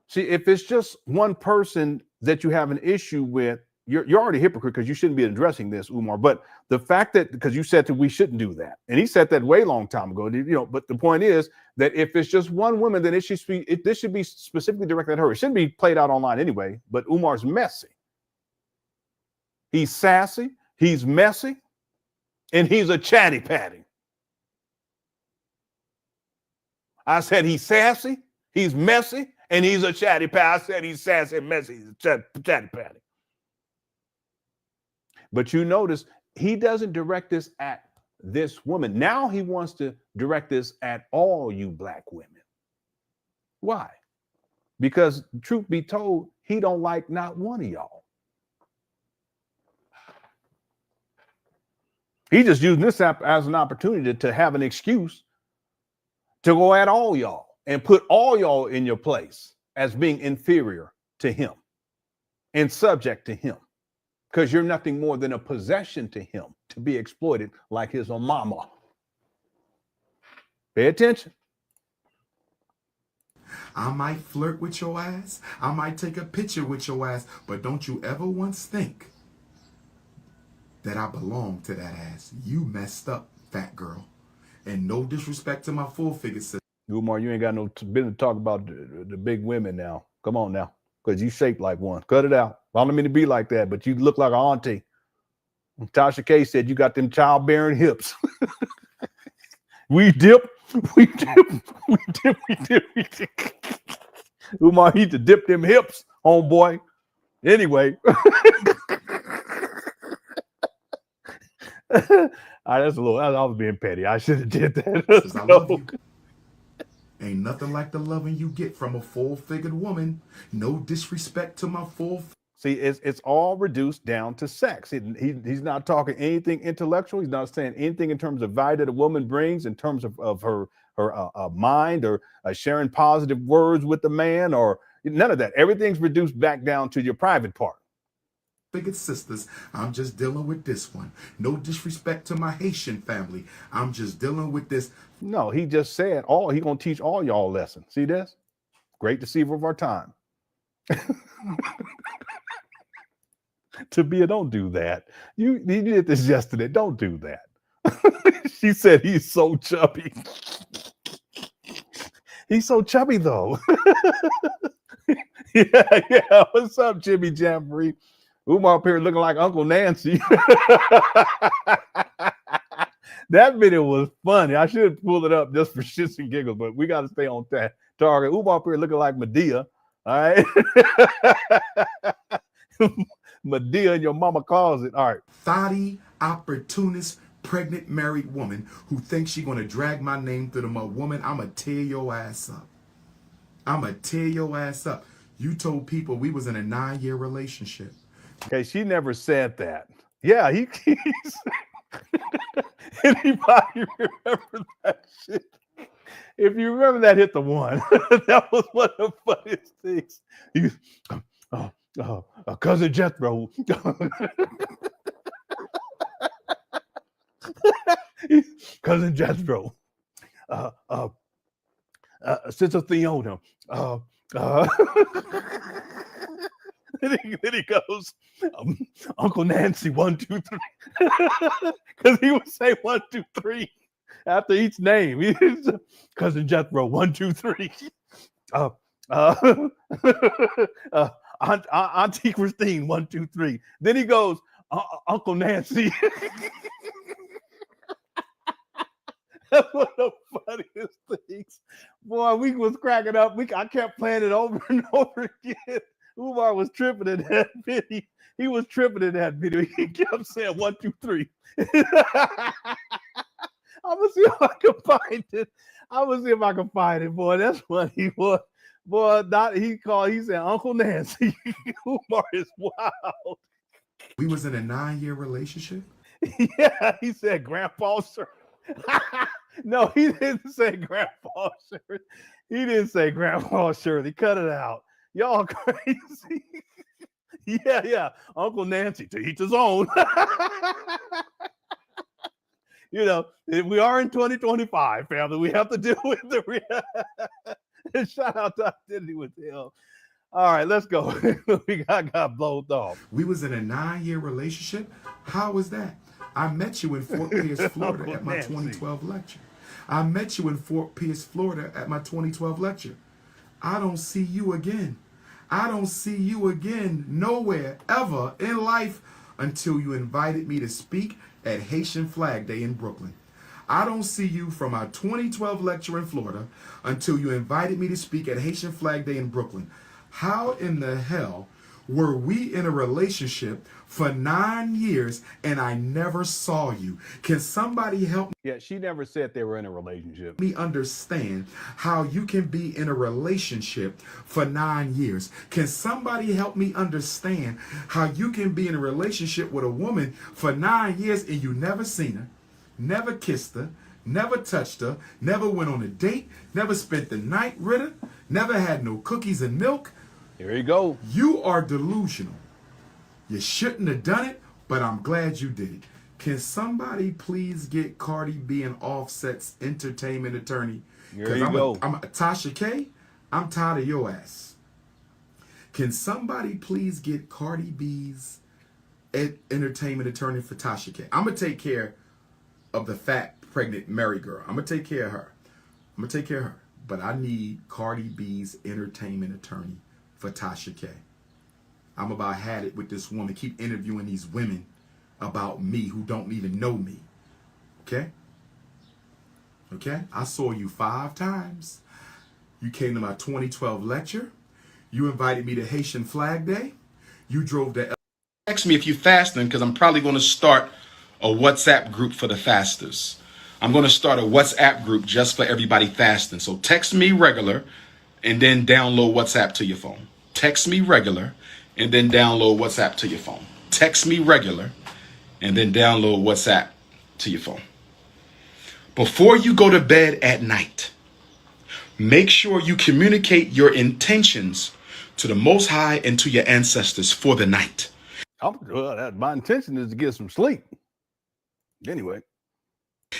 See, if it's just one person that you have an issue with, you're already a hypocrite because you shouldn't be addressing this, Umar. But the fact that, because you said that we shouldn't do that, and he said that way long time ago, but the point is that if it's just one woman, then this should be specifically directed at her. It shouldn't be played out online anyway, but Umar's messy. He's sassy, he's messy, and he's a chatty patty. I said he's sassy, he's messy, and he's a chatty patty. I said he's sassy and messy, he's a chatty patty. But you notice he doesn't direct this at this woman. Now he wants to direct this at all you black women. Why? Because truth be told, he don't like not one of y'all. He just using this app as an opportunity to have an excuse to go at all y'all and put all y'all in your place as being inferior to him and subject to him. Because you're nothing more than a possession to him to be exploited like his own mama. Pay attention. I might flirt with your ass. I might take a picture with your ass. But don't you ever once think that I belong to that ass. You messed up, fat girl. And no disrespect to my full figure sister. Umar, you ain't got no business to talk about the big women now. Come on now. Because you shaped like one. Cut it out. I don't mean to be like that, but you look like an auntie. Tasha K said you got them childbearing hips. we dip. Umar need to dip them hips, homeboy. Anyway. That's a little, I was being petty. I should have did that. I love you. Ain't nothing like the loving you get from a full-figured woman. No disrespect to my See, it's all reduced down to sex. He's not talking anything intellectual. He's not saying anything in terms of value that a woman brings in terms of her mind or sharing positive words with the man or none of that. Everything's reduced back down to your private part. Figured sisters, I'm just dealing with this one. No disrespect to my Haitian family. I'm just dealing with this. No, he just said he gonna teach all y'all a lesson. See this? Great deceiver of our time. Tabia, don't do that. You did this yesterday. Don't do that. She said he's so chubby. He's so chubby though. Yeah. What's up, Jimmy Jamboree? Umar up here looking like Uncle Nancy. That video was funny. I should pull it up just for shits and giggles, but we got to stay on target. Umar up here looking like Medea. All right. Medea, and your mama calls it. All right. Thotty, opportunist, pregnant, married woman who thinks she's going to drag my name through the mud. Woman, I'm going to tear your ass up. I'm going to tear your ass up. You told people we was in a 9-year relationship. Okay, she never said that. Yeah, he's anybody remember that shit? If you remember that, hit the one. That was one of the funniest things. Cousin Jethro. Cousin Jethro. Sister Theona. Then he goes, Uncle Nancy, 1, 2, 3. Because he would say 1, 2, 3 after each name. He's Cousin Jethro, 1, 2, 3. Auntie Christine, 1, 2, 3. Then he goes, Uncle Nancy. That's one of the funniest things. Boy, we was cracking up. I kept playing it over and over again. Umar was tripping in that video. He was tripping in that video. He kept saying 1, 2, 3. I'm gonna see if I can find it. Boy, that's what he was. Boy, he said Uncle Nancy. Umar is wild. We was in a 9-year relationship? Yeah, he said Grandpa Sir. No, he didn't say Grandpa Shirley. He didn't say Grandpa Shirley. Cut it out. Y'all crazy. Yeah. Uncle Nancy, to each his own. You know, we are in 2025, family. We have to deal with the shout out to Identity with him. All right, let's go. We got blown off. We was in a 9-year relationship? How was that? I met you in Fort Pierce, Florida at my 2012 lecture. I met you in Fort Pierce, Florida at my 2012 lecture. I don't see you again. I don't see you again nowhere ever in life until you invited me to speak at Haitian Flag Day in Brooklyn. I don't see you from our 2012 lecture in Florida until you invited me to speak at Haitian Flag Day in Brooklyn. How in the hell were we in a relationship for 9 years and I never saw you? Can somebody help me? Yeah, she never said they were in a relationship. Me understand how you can be in a relationship for 9 years. Can somebody help me understand how you can be in a relationship with a woman for 9 years and you never seen her, never kissed her, never touched her, never went on a date, never spent the night with her, never had no cookies and milk? Here you go. You are delusional. You shouldn't have done it, but I'm glad you did it. Can somebody please get Cardi B and Offset's entertainment attorney? Here you go. I'm Tasha K. I'm tired of your ass. Can somebody please get Cardi B's entertainment attorney for Tasha K? I'm gonna take care of the fat, pregnant, married girl. I'm gonna take care of her. But I need Cardi B's entertainment attorney for Tasha K. I'm about had it with this woman. Keep interviewing these women about me who don't even know me. Okay? I saw you 5 times. You came to my 2012 lecture. You invited me to Haitian Flag Day. You drove to... Text me if you're fasting, because I'm probably going to start a WhatsApp group for the fasters. I'm going to start a WhatsApp group just for everybody fasting. So text me regular and then download WhatsApp to your phone. Text me regular and then download WhatsApp to your phone. Text me regular and then download WhatsApp to your phone. Before you go to bed at night, make sure you communicate your intentions to the Most High and to your ancestors for the night. My intention is to get some sleep. Anyway.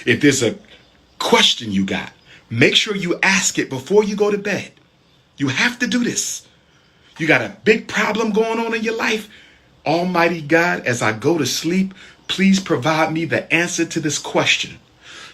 If there's a question you got, make sure you ask it before you go to bed. You have to do this. You got a big problem going on in your life? Almighty God, as I go to sleep, please provide me the answer to this question.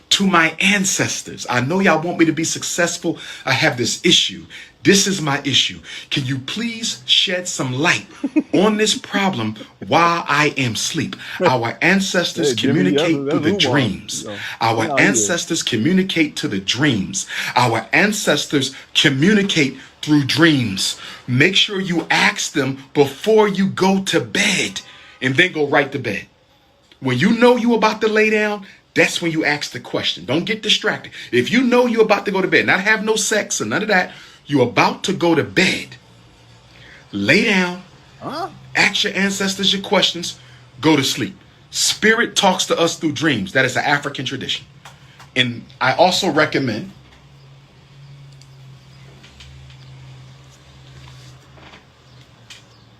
To my ancestors, I know y'all want me to be successful. I have this issue. This is my issue. Can you please shed some light on this problem while I am asleep? Our ancestors communicate through the dreams. Our ancestors communicate to the dreams. Our ancestors communicate through dreams. Make sure you ask them before you go to bed, and then go right to bed. When you know you're about to lay down, that's when you ask the question. Don't get distracted. If you know you're about to go to bed, not have no sex or none of that, you're about to go to bed, lay down, ask your ancestors your questions, go to sleep. Spirit talks to us through dreams. That is an African tradition. And I also recommend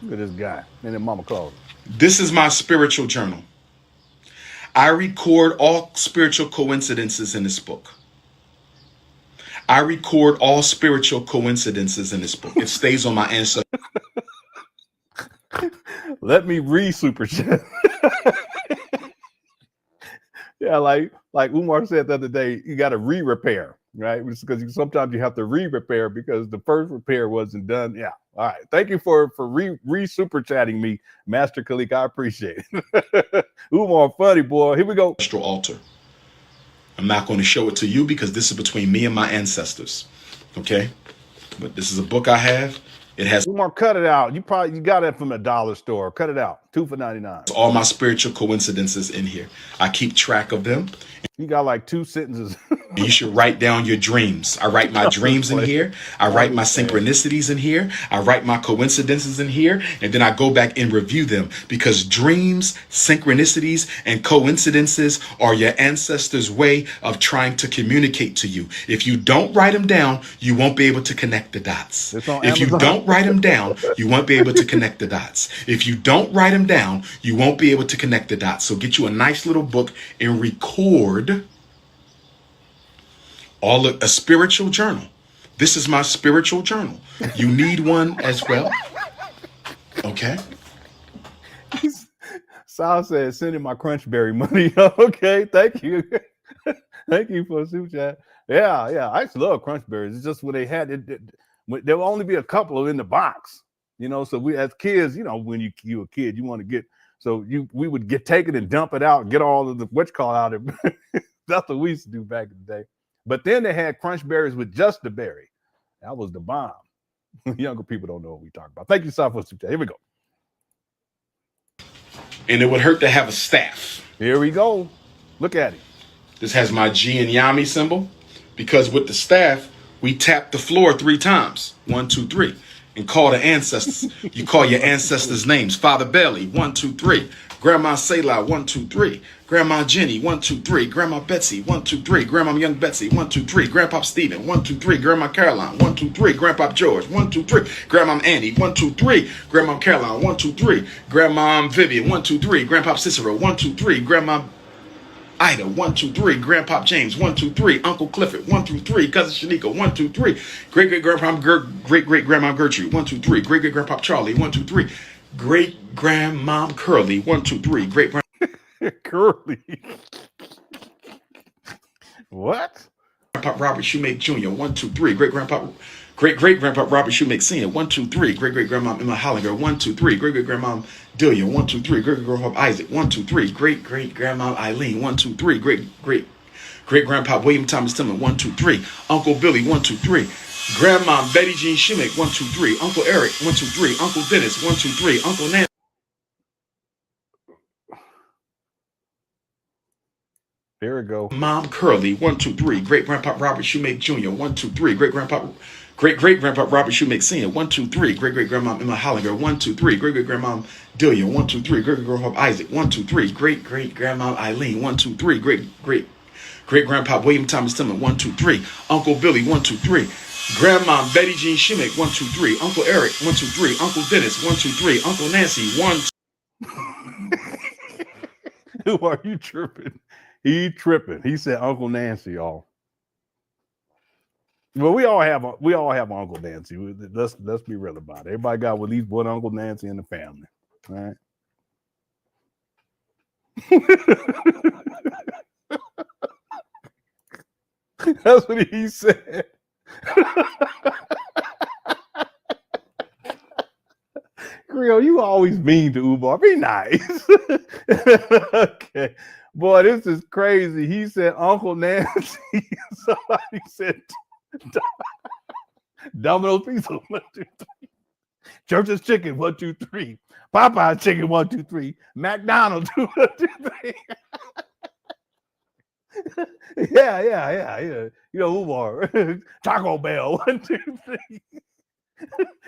Look at this guy and then Mama Claus. This is my spiritual journal. I record all spiritual coincidences in this book. I record all spiritual coincidences in this book. It stays on my ancestor. Let me read super chat. Yeah, like Umar said the other day, you got to re-repair, right? Because sometimes you have to re-repair because the first repair wasn't done. Yeah. All right. Thank you for re-super chatting me, Master Khalik. I appreciate it. Umar, funny boy. Here we go. Altar. I'm not going to show it to you because this is between me and my ancestors. Okay? But this is a book I have. It has Umar, cut it out. You got it from a dollar store. Cut it out. 2 for $99. all my spiritual coincidences in here. I keep track of them. You got like 2 sentences. And you should write down your dreams. I write my dreams in here. I write my synchronicities in here. I write my coincidences in here. And then I go back and review them because dreams, synchronicities, and coincidences are your ancestors' way of trying to communicate to you. If you don't write them down, you won't be able to connect the dots. If you don't write them down, you won't be able to connect the dots. If you don't write them down, you won't be able to connect the dots. So get you a nice little book and record a spiritual journal. This is my spiritual journal. You need one as well. Okay. Sal said, send in my Crunchberry money. Okay, thank you. Thank you for the super chat. Yeah. I used to love Crunchberries. It's just when they had it, there will only be a couple in the box. So we as kids, when you a kid, you want to get, we would take it and dump it out and get all of the whatchamacallit out of it. That's what we used to do back in the day. But then they had Crunchberries with just the berry. That was the bomb. Younger people don't know what we talk about. Thank you, Sal, for the super chat. Here we go. And it would hurt to have a staff. Here we go. Look at it. This has my G and Yami symbol because with the staff, we tap the floor 3 times. 1, 2, 3. And call the ancestors. You call your ancestors' names. Father Bailey, 1, 2, 3. Grandma Selah, 1, 2, 3. Grandma Jenny, 1, 2, 3. Grandma Betsy, 1, 2, 3. Grandma Young Betsy, 1, 2, 3. Grandpa Stephen, 1, 2, 3. Grandma Caroline, 1, 2, 3. Grandpa George, 1, 2, 3. Grandma Annie, 1, 2, 3. Grandma Caroline, 1, 2, 3. Grandma Vivian, 1, 2, 3. Grandpa Cicero, 1, 2, 3. Grandma Ida, 1, 2, 3. Grandpa James, 1, 2, 3. Uncle Clifford, 1, 2, 3. Cousin Shanika, 1, 2, 3. Great-great-grandpa Gertrude, 1, 2, 3. Great-great-grandpa Charlie, 1, 2, 3. Great-grandmom Curly, 1, 2, 3. Great-grand Curly. What? Grandpa Robert Shoemake Jr., 1, 2, 3. Great-great-grandpa Robert Shoemake Sr., 1, 2, 3. Great-great-grandma Emma Hollinger, 1, 2, 3. Great-great-grandma Delia, 1, 2, 3. Great-great-grandpa Isaac, 1, 2, 3. Great-great-grandma Eileen, 1, 2, 3. Great-grandpa William Thomas Tillman, 1, 2, 3. Uncle Billy, 1, 2, 3. Grandma Betty Jean Shoemake, 1, 2, 3. Uncle Eric, 1, 2, 3. Uncle Dennis, 1, 2, 3. Uncle Nancy. Here we go. Mom Curly, 1, 2, 3. Great-grandpa Robert Shoemake Jr., 1, 2, 3. Great-great-grandpa Robert Shoemake Sr., 1, 2, 3. Great-great-grandma Emma Hollinger, 1, 2, 3. Great-great-grandma Delia, 1, 2, 3. Great-great-grandpa Isaac, 1, 2, 3. Great-great-grandma Eileen, 1, 2, 3. Great-grandpa William Thomas Tillman, 1, 2, 3. Uncle Billy, 1, 2, 3. Grandma Betty Jean Shoemake, 1, 2, 3. Uncle Eric, 1, 2, 3. Uncle Dennis, 1, 2, 3. Uncle Nancy, 1, 2. Who are you tripping? He tripping. He said Uncle Nancy, y'all. Well, we all have Uncle Nancy. Let's be real about it. Everybody got at least one Uncle Nancy in the family. All right. That's what he said. Creole, you always mean to Umar. Be nice. Okay. Boy, this is crazy. He said Uncle Nancy. Somebody said Domino's Pizza, 1, 2, 3. Church's Chicken, 1, 2, 3. Popeye's Chicken, 1, 2, 3. McDonald's, 1, 2, 3. Yeah. You know, Umar. Taco Bell, 1, 2, 3.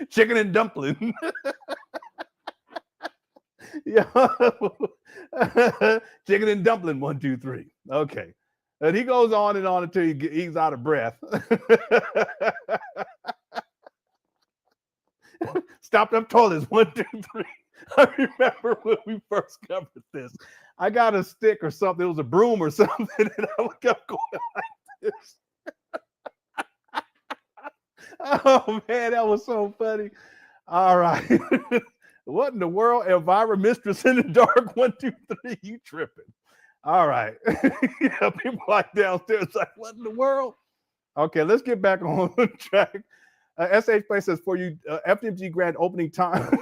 Chicken and dumpling. Yeah. Chicken and dumpling, 1, 2, 3. Okay. And he goes on and on until he's out of breath. Stopped up toilets, 1, 2, 3. I remember when we first covered this. I got a stick or something. It was a broom or something, and I kept going like this. Oh man, that was so funny. All right. What in the world? Elvira, Mistress in the Dark, 1, 2, 3. You tripping. All right. Yeah, people like downstairs like, what in the world? Okay, let's get back on track. SH Play says for you, FDMG grand opening time.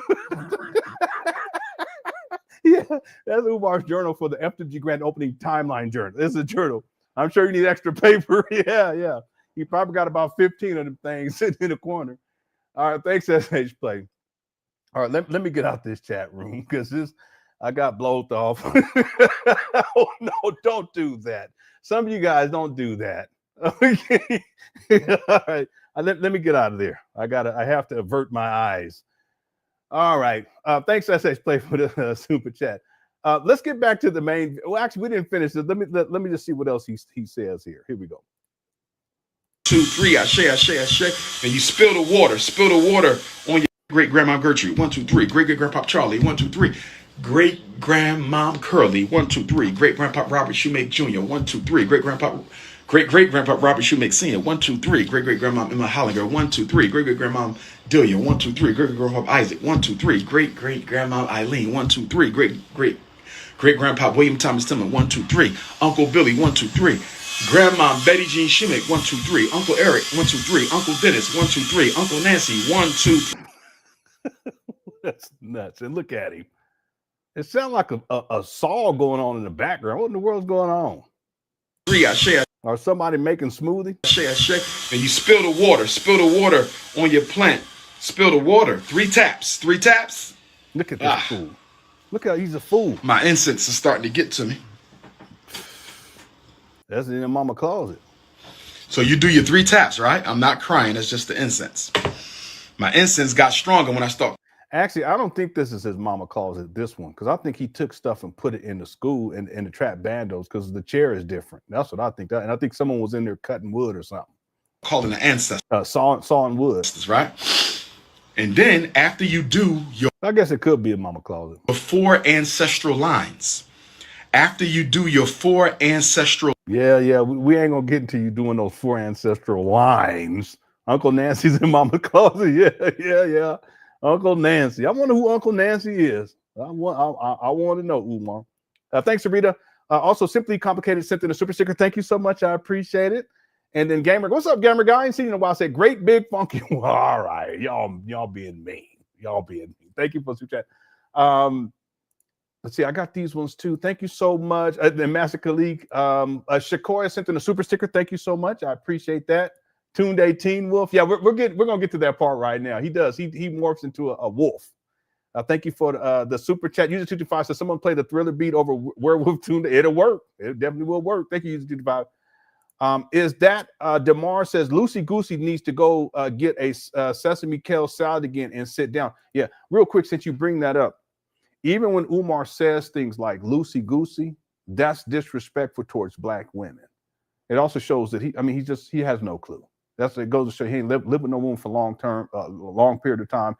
Yeah, that's Umar's journal for the FDMG grand opening timeline journal. This is a journal. I'm sure you need extra paper. Yeah. He probably got about 15 of them things sitting in the corner. All right, thanks, SH Play. All right, let me get out this chat room because I got blowed off. Oh no, don't do that. Some of you guys don't do that. Okay. All right. Let me get out of there. I have to avert my eyes. All right. Thanks, SH Play, for the super chat. Let's get back to the main. Well, actually, we didn't finish this. Let me just see what else he says here. Here we go. 2, 3, I share, and you spill the water on your great grandma Gertrude. 1, 2, 3. Great grandpa Charlie. 1, 2, 3. Great grandmom Curly. 1, 2, 3. Great grandpa Robert Shoemake Jr. 1, 2, 3. Great grandpa Robert Shoemake Sr. 1, 2, 3. Great grandma Emma Hollinger. 1, 2, 3. Great grandma Delia. 1, 2, 3. Great grandpa Isaac. 1, 2, 3. Great grandma Eileen. 1, 2, 3. Great grandpa William Thomas Tillman. 1, 2, 3. Uncle Billy. 1, 2, 3. Grandma Betty Jean Shoemake. 1, 2, 3. Uncle Eric. 1, 2, 3. Uncle Dennis. 1, 2, 3. Uncle Nancy. 1, 2, 3. That's nuts. And look at him. It sounds like a saw going on in the background. What in the world's going on? 3, I share. Or somebody making smoothie? Shake, and you spill the water on your plant. Spill the water. 3 taps. Look at this fool. Look how he's a fool. My incense is starting to get to me. That's in your mama closet. So you do your 3 taps, right? I'm not crying. That's just the incense. My incense got stronger when I stopped. Actually, I don't think this is his mama closet, this one, because I think he took stuff and put it in the school and the trap bandos because the chair is different. That's what I think. And I think someone was in there cutting wood or something. Calling the ancestors. Sawing wood. Right? And then after you do your... I guess it could be a mama closet. 4 ancestral lines. After you do your 4 ancestral... Yeah. We ain't going to get into you doing those 4 ancestral lines. Uncle Nancy's in mama closet. Yeah. Uncle Nancy. I wonder who Uncle Nancy is. I want to know, Umar. Thanks, Sarita. Also, Simply Complicated sent in a super sticker. Thank you so much. I appreciate it. And then Gamer, what's up, Gamer guy? I ain't seen you in a while. Say, great big funky. Well, all right, y'all being mean. Thank you for super chat. Let's see. I got these ones too. Thank you so much. Then Massacre League. Shakoya sent in a super sticker. Thank you so much. I appreciate that. Tunde Teen Wolf. Yeah, we're gonna get to that part right now. He does. He morphs into a wolf. Thank you for the super chat. User 225 says someone play the Thriller beat over Werewolf Tunde. It'll work. It definitely will work. Thank you, User 225. Is that Demar says Loosey Goosey needs to go get a sesame kale salad again and sit down. Yeah, real quick, since you bring that up, even when Umar says things like loosey goosey, that's disrespectful towards black women. It also shows that he has no clue. It goes to show he ain't lived with no woman for long period of time.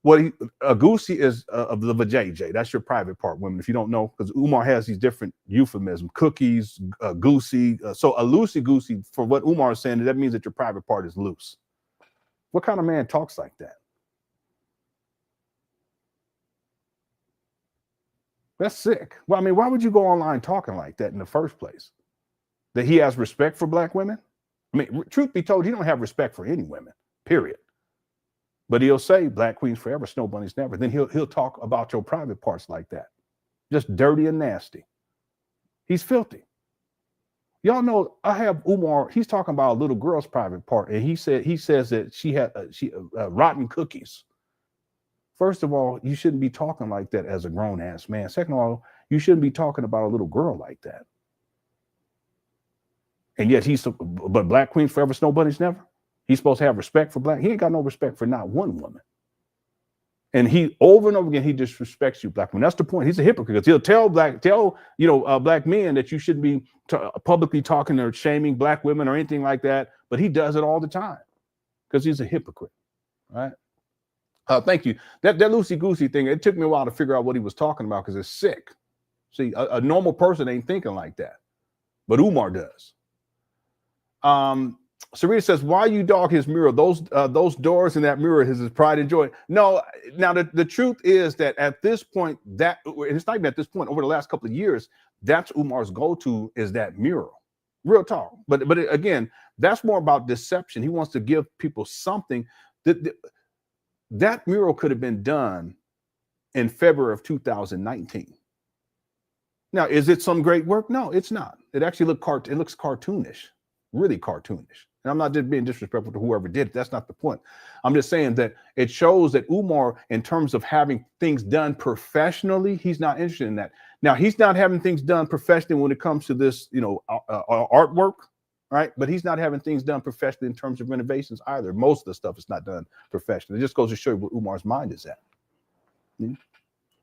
What a goosey is of the vajayjay. That's your private part, women. If you don't know, because Umar has these different euphemisms, cookies, goosey. So a loosey goosey, for what Umar is saying, that means that your private part is loose. What kind of man talks like that? That's sick. Well, I mean, why would you go online talking like that in the first place? That he has respect for black women? I mean, truth be told, he don't have respect for any women, period. But he'll say black queens forever, snow bunnies never. Then he'll talk about your private parts like that. Just dirty and nasty. He's filthy. Y'all know I have Umar, he's talking about a little girl's private part, and he says that she had rotten cookies. First of all, you shouldn't be talking like that as a grown-ass man. Second of all, you shouldn't be talking about a little girl like that. And yet but black queens forever, snow bunnies never. He's supposed to have respect for black. He ain't got no respect for not one woman. And he over and over again, he disrespects you, black women. That's the point. He's a hypocrite, because he'll tell black men that you shouldn't be publicly talking or shaming black women or anything like that. But he does it all the time because he's a hypocrite. Right? Thank you. That loosey goosey thing, it took me a while to figure out what he was talking about, because it's sick. See, a normal person ain't thinking like that, but Umar does. Sarita says, why you dog his mirror? Those doors in that mirror is his pride and joy. No, now the truth is that at this point, it's not even at this point, over the last couple of years, that's Umar's go-to, is that mural. Real talk. But again, that's more about deception. He wants to give people something. That mural could have been done in February of 2019. Now, is it some great work? No, it's not. It actually looks cartoonish, really cartoonish. And I'm not just being disrespectful to whoever did it. That's not the point. I'm just saying that it shows that Umar, in terms of having things done professionally, he's not interested in that. Now, he's not having things done professionally when it comes to this, artwork, right? But he's not having things done professionally in terms of renovations either. Most of the stuff is not done professionally. It just goes to show you where Umar's mind is at.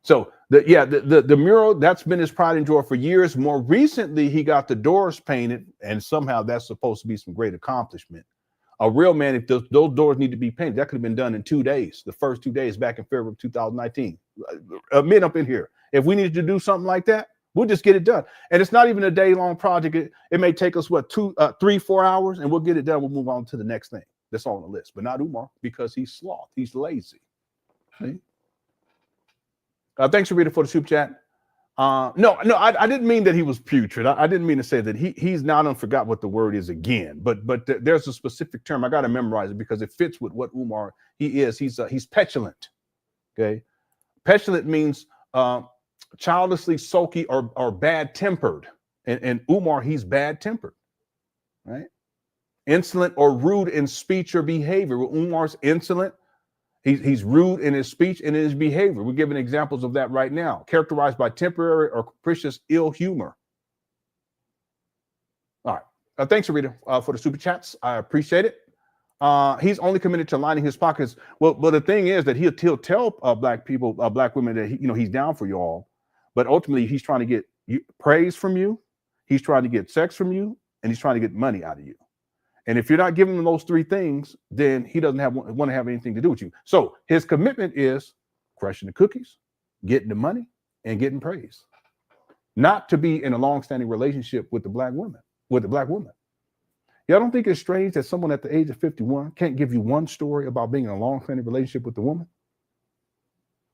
So the mural, that's been his pride and joy for years. More recently, he got the doors painted, and somehow that's supposed to be some great accomplishment. A real man, if those doors need to be painted, that could have been done in 2 days, the first 2 days back in February of 2019. Men up in here, if we needed to do something like that, we'll just get it done. And it's not even a day-long project. It may take us, 3, 4 hours, and we'll get it done. We'll move on to the next thing that's on the list. But not Umar, because he's sloth. He's lazy. See? Thanks, Rita, for the super chat. No, I didn't mean that he was putrid. I didn't mean to say that he's not. I forgot what the word is again. But there's a specific term. I got to memorize it because it fits with what Umar he is. He's petulant. Okay, petulant means childishly sulky or bad tempered. And Umar, he's bad tempered. Right? Insolent or rude in speech or behavior. Well, Umar's insolent. He's rude in his speech and in his behavior. We're giving examples of that right now. Characterized by temporary or capricious ill humor. All right. Thanks, Rita, for the super chats. I appreciate it. He's only committed to lining his pockets. Well, the thing is that he'll tell black people, black women that he's down for you all, but ultimately he's trying to get praise from you. He's trying to get sex from you, and he's trying to get money out of you. And if you're not giving him those three things, then he doesn't want to have anything to do with you. So his commitment is crushing the cookies, getting the money, and getting praise. Not to be in a long-standing relationship with the black woman. Y'all don't think it's strange that someone at the age of 51 can't give you one story about being in a long-standing relationship with the woman?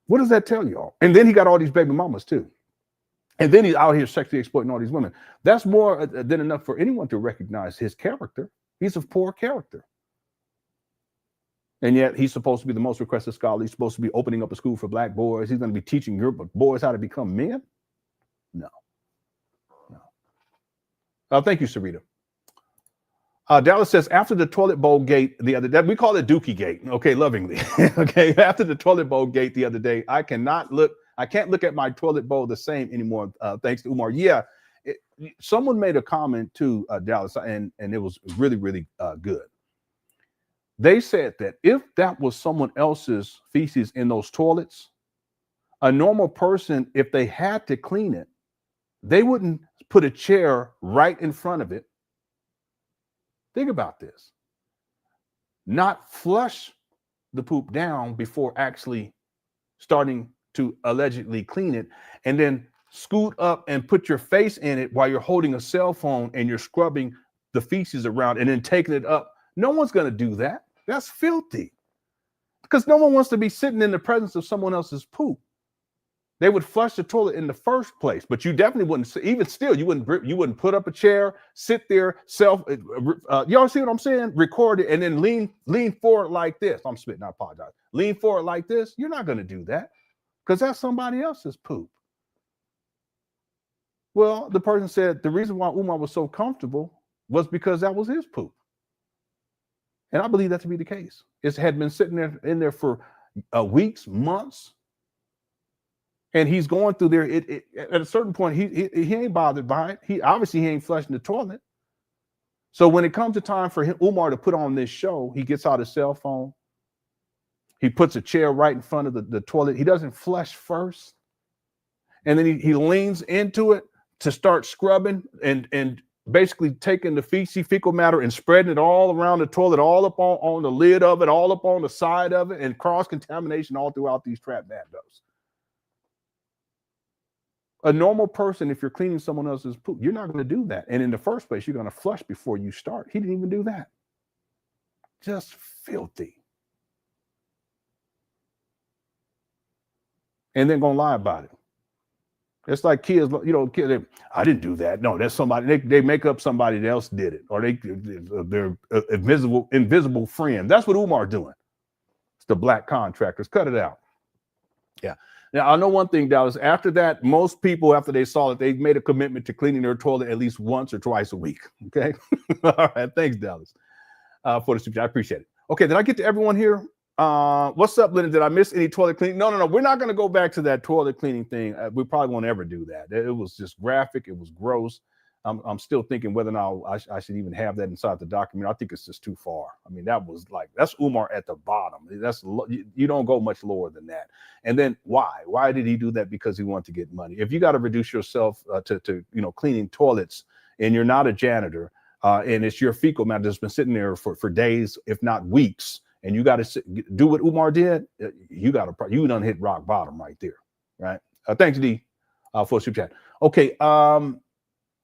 What does that tell y'all? And then he got all these baby mamas too. And then he's out here sexually exploiting all these women. That's more than enough for anyone to recognize his character. He's of poor character. And yet he's supposed to be the most requested scholar. He's supposed to be opening up a school for black boys. He's going to be teaching your boys how to become men. No. Thank you, Sarita. Dallas says, after the toilet bowl gate the other day, we call it Dookie Gate, okay, lovingly. Okay, after the toilet bowl gate the other day, I can't look at my toilet bowl the same anymore, thanks to Umar. Yeah, someone made a comment to Dallas, and it was really, really good. They said that if that was someone else's feces in those toilets, a normal person, if they had to clean it, they wouldn't put a chair right in front of it. Think about this. Not flush the poop down before actually starting to allegedly clean it, and then scoot up and put your face in it while you're holding a cell phone and you're scrubbing the feces around and then taking it up. No one's going to do that. That's filthy. Because no one wants to be sitting in the presence of someone else's poop. They would flush the toilet in the first place, but you definitely wouldn't. Even still, you wouldn't put up a chair, sit there, y'all see what I'm saying? Record it and then lean forward like this. I'm spitting. I apologize. Lean forward like this. You're not going to do that because that's somebody else's poop. Well, the person said the reason why Umar was so comfortable was because that was his poop. And I believe that to be the case. It had been sitting there in there for weeks, months. And he's going through there. At a certain point, he ain't bothered by it. He ain't flushing the toilet. So when it comes to time for Umar to put on this show, he gets out his cell phone. He puts a chair right in front of the toilet. He doesn't flush first. And then he leans into it to start scrubbing and basically taking the fecal matter and spreading it all around the toilet, all up on the lid of it, all up on the side of it, and cross-contamination all throughout these trap bandos. A normal person, if you're cleaning someone else's poop, you're not going to do that. And in the first place, you're going to flush before you start. He didn't even do that. Just filthy. And then going to lie about it. It's like kids, kids, I didn't do that. No, that's somebody, they make up somebody else did it. Or they're invisible friend. That's what Umar doing. It's the black contractors. Cut it out. Yeah. Now, I know one thing, Dallas. After that, most people, after they saw it, they made a commitment to cleaning their toilet at least once or twice a week. Okay. All right. Thanks, Dallas, for the super chat. I appreciate it. Okay. Did I get to everyone here? What's up, Lenon? Did I miss any toilet cleaning? No. We're not going to go back to that toilet cleaning thing. We probably won't ever do that. It was just graphic. It was gross. I'm still thinking whether or not I should even have that inside the document. I think it's just too far. I mean, that's Umar at the bottom. You don't go much lower than that. And then why did he do that? Because he wanted to get money. If you got to reduce yourself to cleaning toilets and you're not a janitor and it's your fecal matter that's been sitting there for days, if not weeks, and you got to do what Umar did, you done hit rock bottom right there, right? Thanks, D, for super chat. Okay.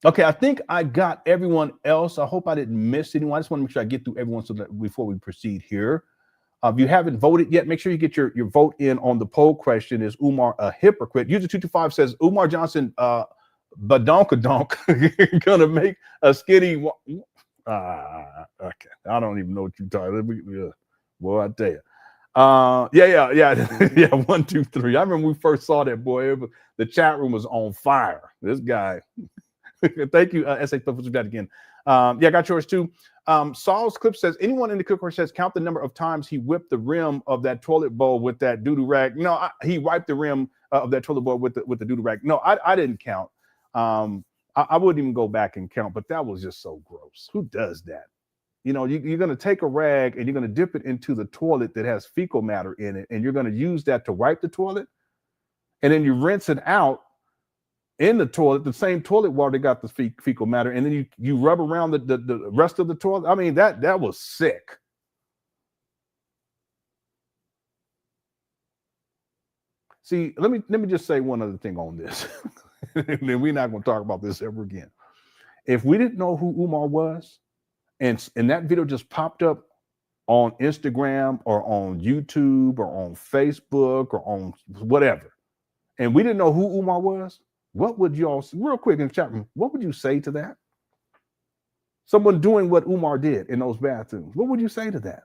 Okay, I think I got everyone else. I hope I didn't miss anyone. I just want to make sure I get through everyone so that before we proceed here. If you haven't voted yet, make sure you get your vote in on the poll question. Is Umar a hypocrite? User 225 says Umar Johnson, badonkadonk, gonna make a skinny. Okay, I don't even know what you're talking about. Boy, I tell you. Yeah. 1, 2, 3. I remember we first saw that, boy. The chat room was on fire. This guy. Thank you, SA for that again. I got yours too. Saul's clip says, anyone in the cookware says count the number of times he whipped the rim of that toilet bowl with that doo-doo rag. No, he wiped the rim of that toilet bowl with the doo-doo rag. No, I didn't count. I wouldn't even go back and count, but that was just so gross. Who does that? You're going to take a rag and you're going to dip it into the toilet that has fecal matter in it, and you're going to use that to wipe the toilet, and then you rinse it out in the toilet, the same toilet water that got the fecal matter, and then you rub around the rest of the toilet. I mean, that was sick. See, let me just say one other thing on this, and then we're not going to talk about this ever again. If we didn't know who Umar was, and that video just popped up on Instagram or on YouTube or on Facebook or on whatever, and we didn't know who Umar was, what would y'all, real quick in the chat room, what would you say to that? Someone doing what Umar did in those bathrooms, what would you say to that?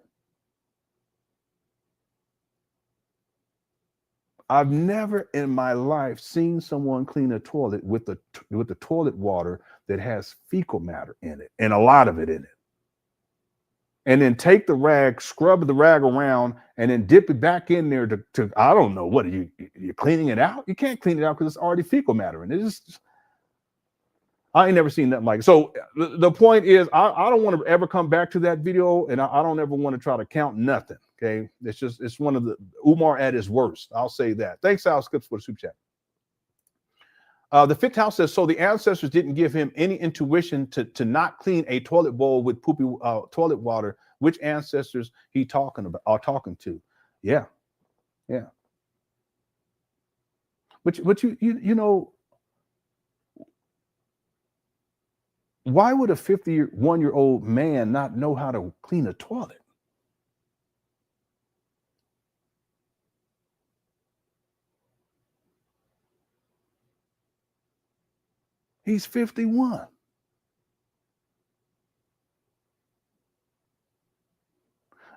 I've never in my life seen someone clean a toilet with the toilet water that has fecal matter in it, and a lot of it in it. And then take the rag, scrub the rag around, and then dip it back in there to I don't know, what are you're cleaning it out? You can't clean it out because it's already fecal matter. And I ain't never seen nothing like it. So the point is, I don't want to ever come back to that video, and I don't ever want to try to count nothing. Okay. It's one of the Umar at his worst. I'll say that. Thanks, Al Skips, for the super chat. The fifth house says, so the ancestors didn't give him any intuition to not clean a toilet bowl with poopy toilet water. Which ancestors are talking to? Yeah. But you know, why would a 51-year-old man not know how to clean a toilet? He's 51.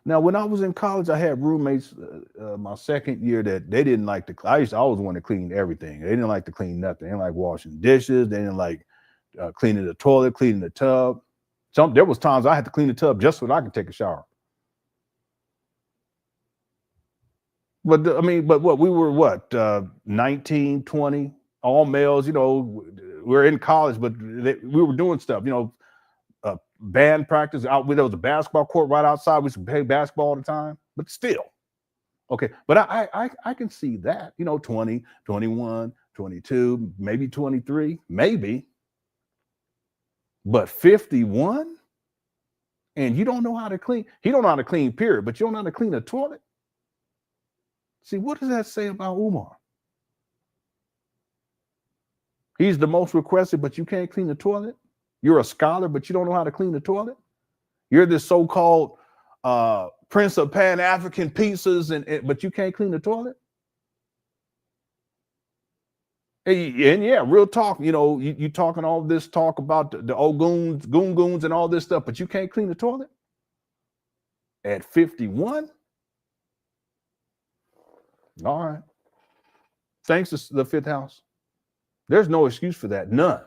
Now, when I was in college, I had roommates my second year that they didn't like to. I always want to clean everything. They didn't like to clean nothing. They didn't like washing dishes. They didn't like cleaning the toilet, cleaning the tub. There was times I had to clean the tub just so that I could take a shower. But what we were 19, 20, all males. You know, we're in college, but we were doing stuff. You know. Band practice out. There was a basketball court right outside. We used to play basketball all the time, but still. Okay. But I can see that, you know, 20, 21, 22, maybe 23, maybe. But 51? And you don't know how to clean. He don't know how to clean, period. But you don't know how to clean a toilet? See, what does that say about Umar? He's the most requested, but you can't clean the toilet? You're a scholar, but you don't know how to clean the toilet? You're this so-called prince of Pan African pieces, but you can't clean the toilet? And yeah, real talk, you know, you talking all this talk about the old goons and all this stuff, but you can't clean the toilet? At 51? All right. Thanks to the Fifth House. There's no excuse for that. None.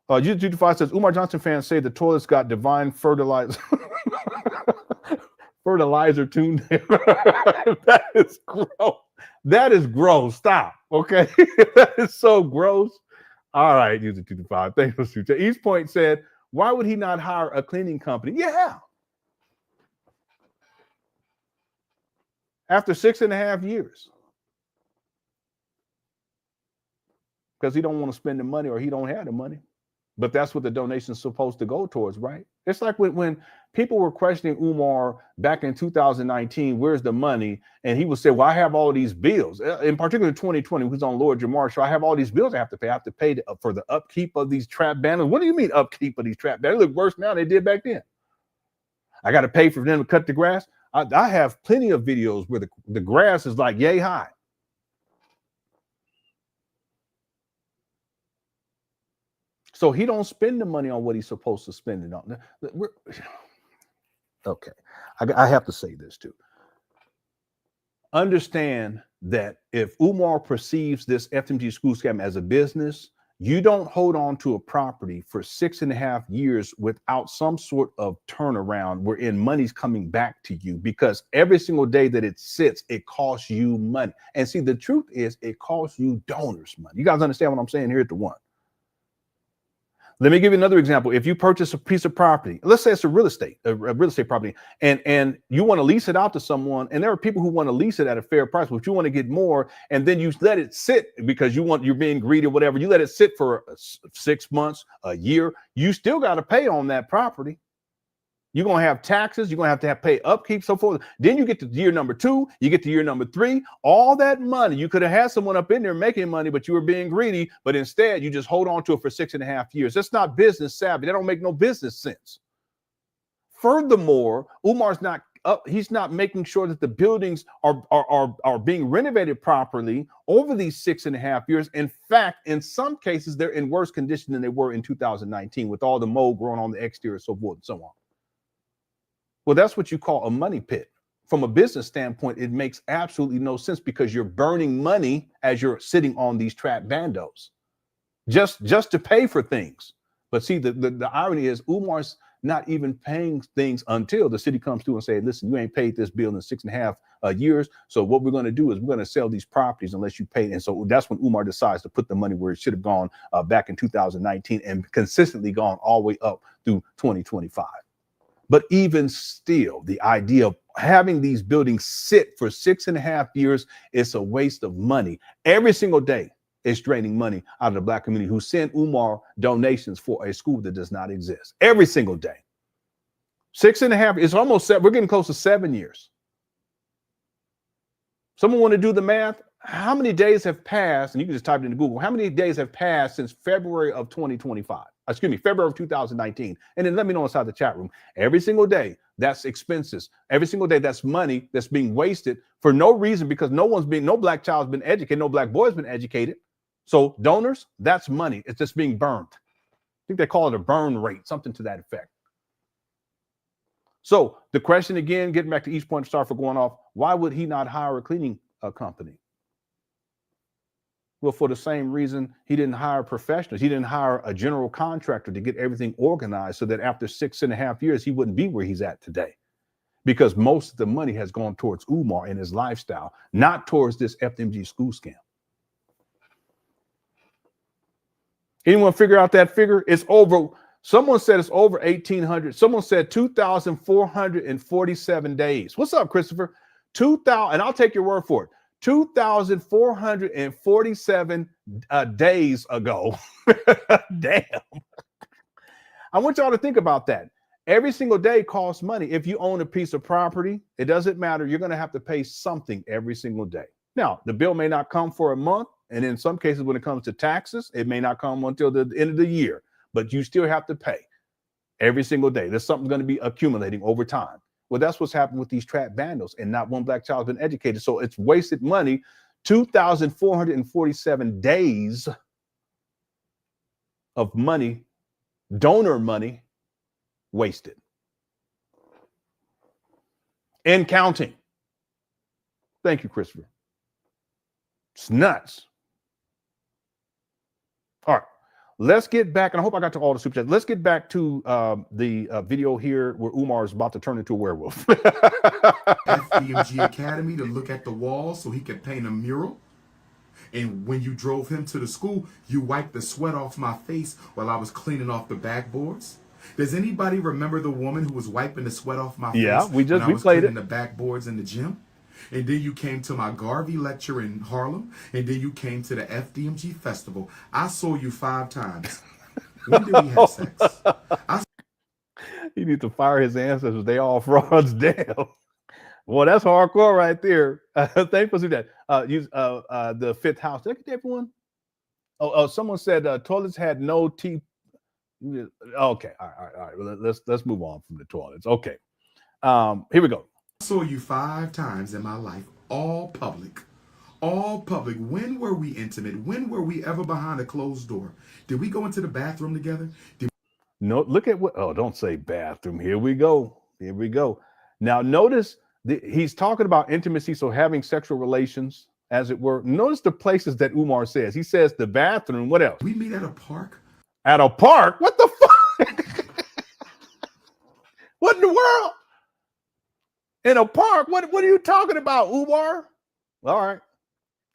YouTube5 says, Umar Johnson fans say the toilets got divine fertilizer tuned in. That is gross. That is gross. Stop. Okay. That is so gross. All right, YouTube5. Thank you. East Point said, why would he not hire a cleaning company? Yeah. After 6.5 years. Because he don't want to spend the money or he don't have the money. But that's what the donation is supposed to go towards, right? It's like when people were questioning Umar back in 2019, where's the money? And he would say, well, I have all of these bills. In particular, 2020, who's on Lord Jamar show, I have all these bills I have to pay. I have to pay for the upkeep of these trap banners. What do you mean upkeep of these trap banners? They look worse now than they did back then. I got to pay for them to cut the grass. I have plenty of videos where the grass is like yay high. So he don't spend the money on what he's supposed to spend it on. Okay, I have to say this too. Understand that if Umar perceives this FDMG school scam as a business, you don't hold on to a property for 6.5 years without some sort of turnaround wherein money's coming back to you, because every single day that it sits, it costs you money. And see, the truth is it costs you donors money. You guys understand what I'm saying here at the one? Let me give you another example. If you purchase a piece of property, let's say it's a real estate property, and you want to lease it out to someone, and there are people who want to lease it at a fair price, but you want to get more, and then you let it sit because you're being greedy or whatever. You let it sit for 6 months, a year. You still got to pay on that property. You're going to have taxes. You're going to have pay upkeep, so forth. Then you get to year number 2. You get to year number 3. All that money, you could have had someone up in there making money, but you were being greedy. But instead, you just hold on to it for 6.5 years. That's not business savvy. That don't make no business sense. Furthermore, Umar's not up. He's not making sure that the buildings are being renovated properly over these 6.5 years. In fact, in some cases, they're in worse condition than they were in 2019 with all the mold growing on the exterior, so forth and so on. Well, that's what you call a money pit. From a business standpoint, it makes absolutely no sense because you're burning money as you're sitting on these trap bandos just to pay for things. But see, the irony is Umar's not even paying things until the city comes through and say, listen, you ain't paid this bill in 6.5 years. So what we're going to do is we're going to sell these properties unless you pay. And so that's when Umar decides to put the money where it should have gone back in 2019 and consistently gone all the way up through 2025. But even still, the idea of having these buildings sit for 6.5 years is a waste of money. Every single day, it's draining money out of the Black community who send Umar donations for a school that does not exist. Every single day. 6.5, it's almost, we're getting close to 7 years. Someone want to do the math? How many days have passed? And you can just type it into Google. How many days have passed since February of 2025? Excuse me, February of 2019. And then let me know inside the chat room. Every single day, that's expenses. Every single day, that's money that's being wasted for no reason, because no black child's been educated, no black boy's been educated. So donors, that's money. It's just being burned. I think they call it a burn rate, something to that effect. So the question again, getting back to each point, start for going off, why would he not hire a cleaning company? Well, for the same reason he didn't hire professionals. He didn't hire a general contractor to get everything organized so that after 6.5 years, he wouldn't be where he's at today. Because most of the money has gone towards Umar and his lifestyle, not towards this FDMG school scam. Anyone figure out that figure? It's over. Someone said it's over 1,800. Someone said 2,447 days. What's up, Christopher? 2,000, and I'll take your word for it. 2,447 days ago. Damn. I want y'all to think about that. Every single day costs money. If you own a piece of property, it doesn't matter. You're going to have to pay something every single day. Now, the bill may not come for a month. And in some cases, when it comes to taxes, it may not come until the end of the year. But you still have to pay every single day. There's something going to be accumulating over time. Well, that's what's happened with these trap vandals, and not one black child has been educated. So it's wasted money. 2,447 days of money, donor money, wasted. And counting. Thank you, Christopher. It's nuts. All right. Let's get back, and I hope I got to all the super chats. Let's get back to the video here where Umar is about to turn into a werewolf. FDMG Academy to look at the wall so he could paint a mural. And when you drove him to the school, you wiped the sweat off my face while I was cleaning off the backboards. Does anybody remember the woman who was wiping the sweat off my face? Yeah, we was played it. The backboards in the gym? And then you came to my Garvey lecture in Harlem. And then you came to the FDMG festival. I saw you 5 times. When did we have sex? He needs to fire his ancestors. They all frauds. Damn. Well, that's hardcore right there. Thanks for that. Use the fifth house. Did I get everyone? Oh, someone said toilets had no teeth. Okay. All right. Well, let's move on from the toilets. Okay. Here we go. I saw you 5 times in my life, all public. All public. When were we intimate? When were we ever behind a closed door? Did we go into the bathroom together? No, look at what, oh, don't say bathroom. Here we go. Here we go. Now, notice he's talking about intimacy, so having sexual relations, as it were. Notice the places that Umar says. He says the bathroom. What else? We meet at a park. At a park? What the fuck? What in the world? In a park? What are you talking about, Umar? All right.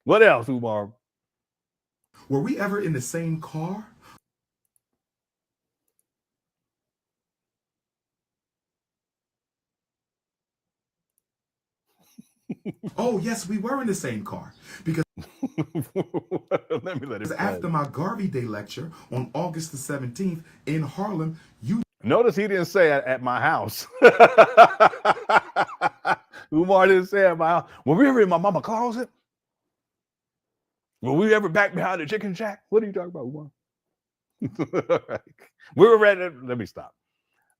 What else, Umar? Were we ever in the same car? Oh, yes, we were in the same car. Because let it after my Garvey Day lecture on August the 17th in Harlem, you... Notice he didn't say at my house. Umar didn't say at my house. Were we ever in my mama closet? Were we ever back behind the chicken shack? What are you talking about, Umar? We were ready. Let me stop.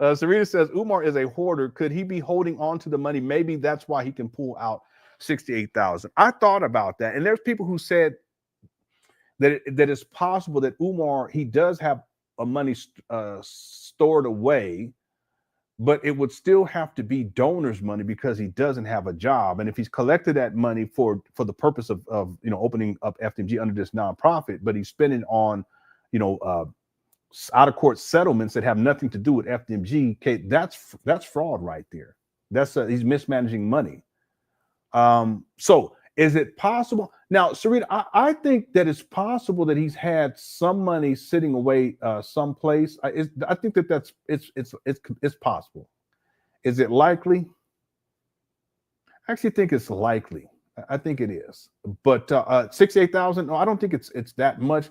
Sarita says, Umar is a hoarder. Could he be holding on to the money? Maybe that's why he can pull out 68,000. I thought about that. And there's people who said that it's possible that Umar, he does have a money stored away, but it would still have to be donors' money because he doesn't have a job. And if he's collected that money for the purpose of opening up FDMG under this nonprofit, but he's spending on, out of court settlements that have nothing to do with FDMG, okay, that's fraud right there. That's he's mismanaging money. So is it possible? Now, Sarita, I think that it's possible that he's had some money sitting away someplace. I think that it's possible. Is it likely? I actually think it's likely. I think it is. But 68,000, no, I don't think it's that much.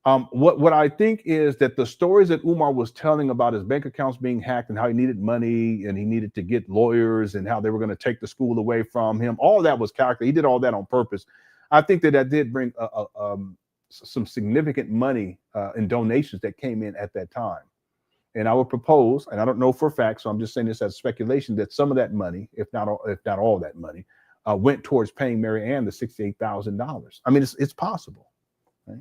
What I think is that the stories that Umar was telling about his bank accounts being hacked and how he needed money and he needed to get lawyers and how they were going to take the school away from him, all that was calculated. He did all that on purpose. I think that did bring some significant money in donations that came in at that time. And I would propose, and I don't know for a fact, so I'm just saying this as speculation, that some of that money, if not all that money, went towards paying Mary Ann the $68,000. I mean, it's possible. Right?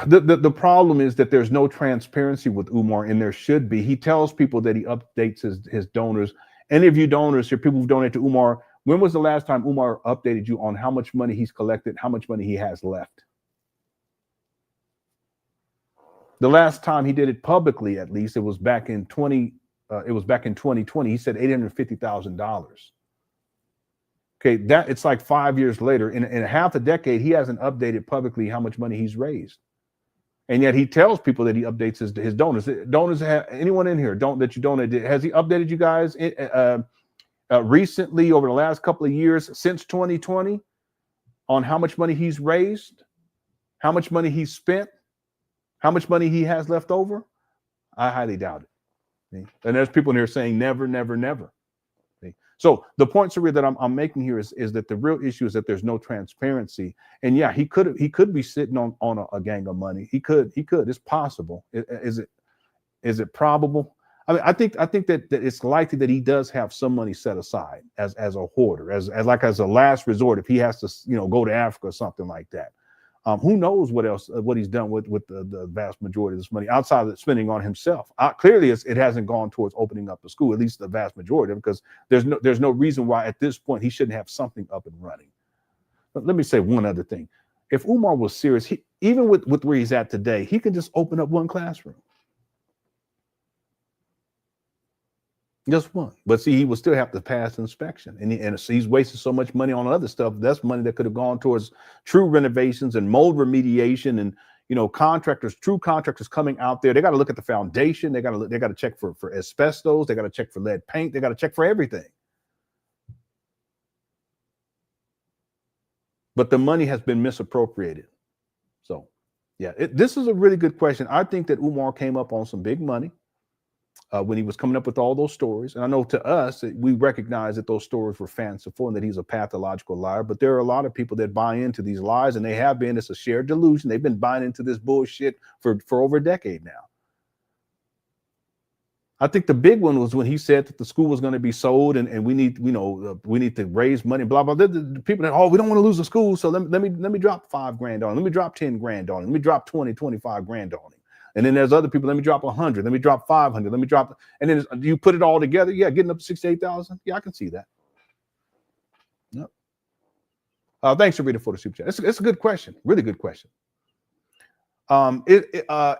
The problem is that there's no transparency with Umar, and there should be. He tells people that he updates his donors. Any of you donors here, people who donate to Umar, when was the last time Umar updated you on how much money he's collected, how much money he has left? The last time he did it publicly, at least, it was back in 2020. He said $850,000. Okay, that it's like 5 years later. In half a decade, he hasn't updated publicly how much money he's raised, and yet he tells people that he updates his donors. Donors, anyone in here that you donated, has he updated you guys recently over the last couple of years since 2020 on how much money he's raised, how much money he's spent? How much money he has left over? I highly doubt it. See? And there's people in here saying never, never, never. See? So the point, Saria, that I'm making here is that the real issue is that there's no transparency. And yeah, he could be sitting on a gang of money. He could. It's possible. Is it probable? I mean, I think that it's likely that he does have some money set aside as a hoarder, as a last resort if he has to go to Africa or something like that. Who knows what he's done with the vast majority of this money outside of spending on himself. Clearly, it hasn't gone towards opening up a school, at least the vast majority, because there's no reason why at this point he shouldn't have something up and running. But let me say one other thing. If Umar was serious, even with where he's at today, he can just open up one classroom. Just one. But see, he would still have to pass inspection. And he's wasting so much money on other stuff. That's money that could have gone towards true renovations and mold remediation and, true contractors coming out there. They got to look at the foundation. They got to check for asbestos. They got to check for lead paint. They got to check for everything. But the money has been misappropriated. So, yeah, this is a really good question. I think that Umar came up on some big money. When he was coming up with all those stories. And I know to us, we recognize that those stories were fanciful and that he's a pathological liar, but there are a lot of people that buy into these lies, and they have been. It's a shared delusion. They've been buying into this bullshit for over a decade now. I think the big one was when he said that the school was going to be sold and we need to raise money, blah, blah. The people that, we don't want to lose the school, so let me drop $5 grand on it. Let me drop 10 grand on it. Let me drop 20, 25 grand on it. And then there's other people, let me drop 100, let me drop 500, let me drop, and then you put it all together, yeah, getting up to 68,000. Yeah, I can see that. Yep. Thanks, Rita, for the super chat. It's a good question, really good question.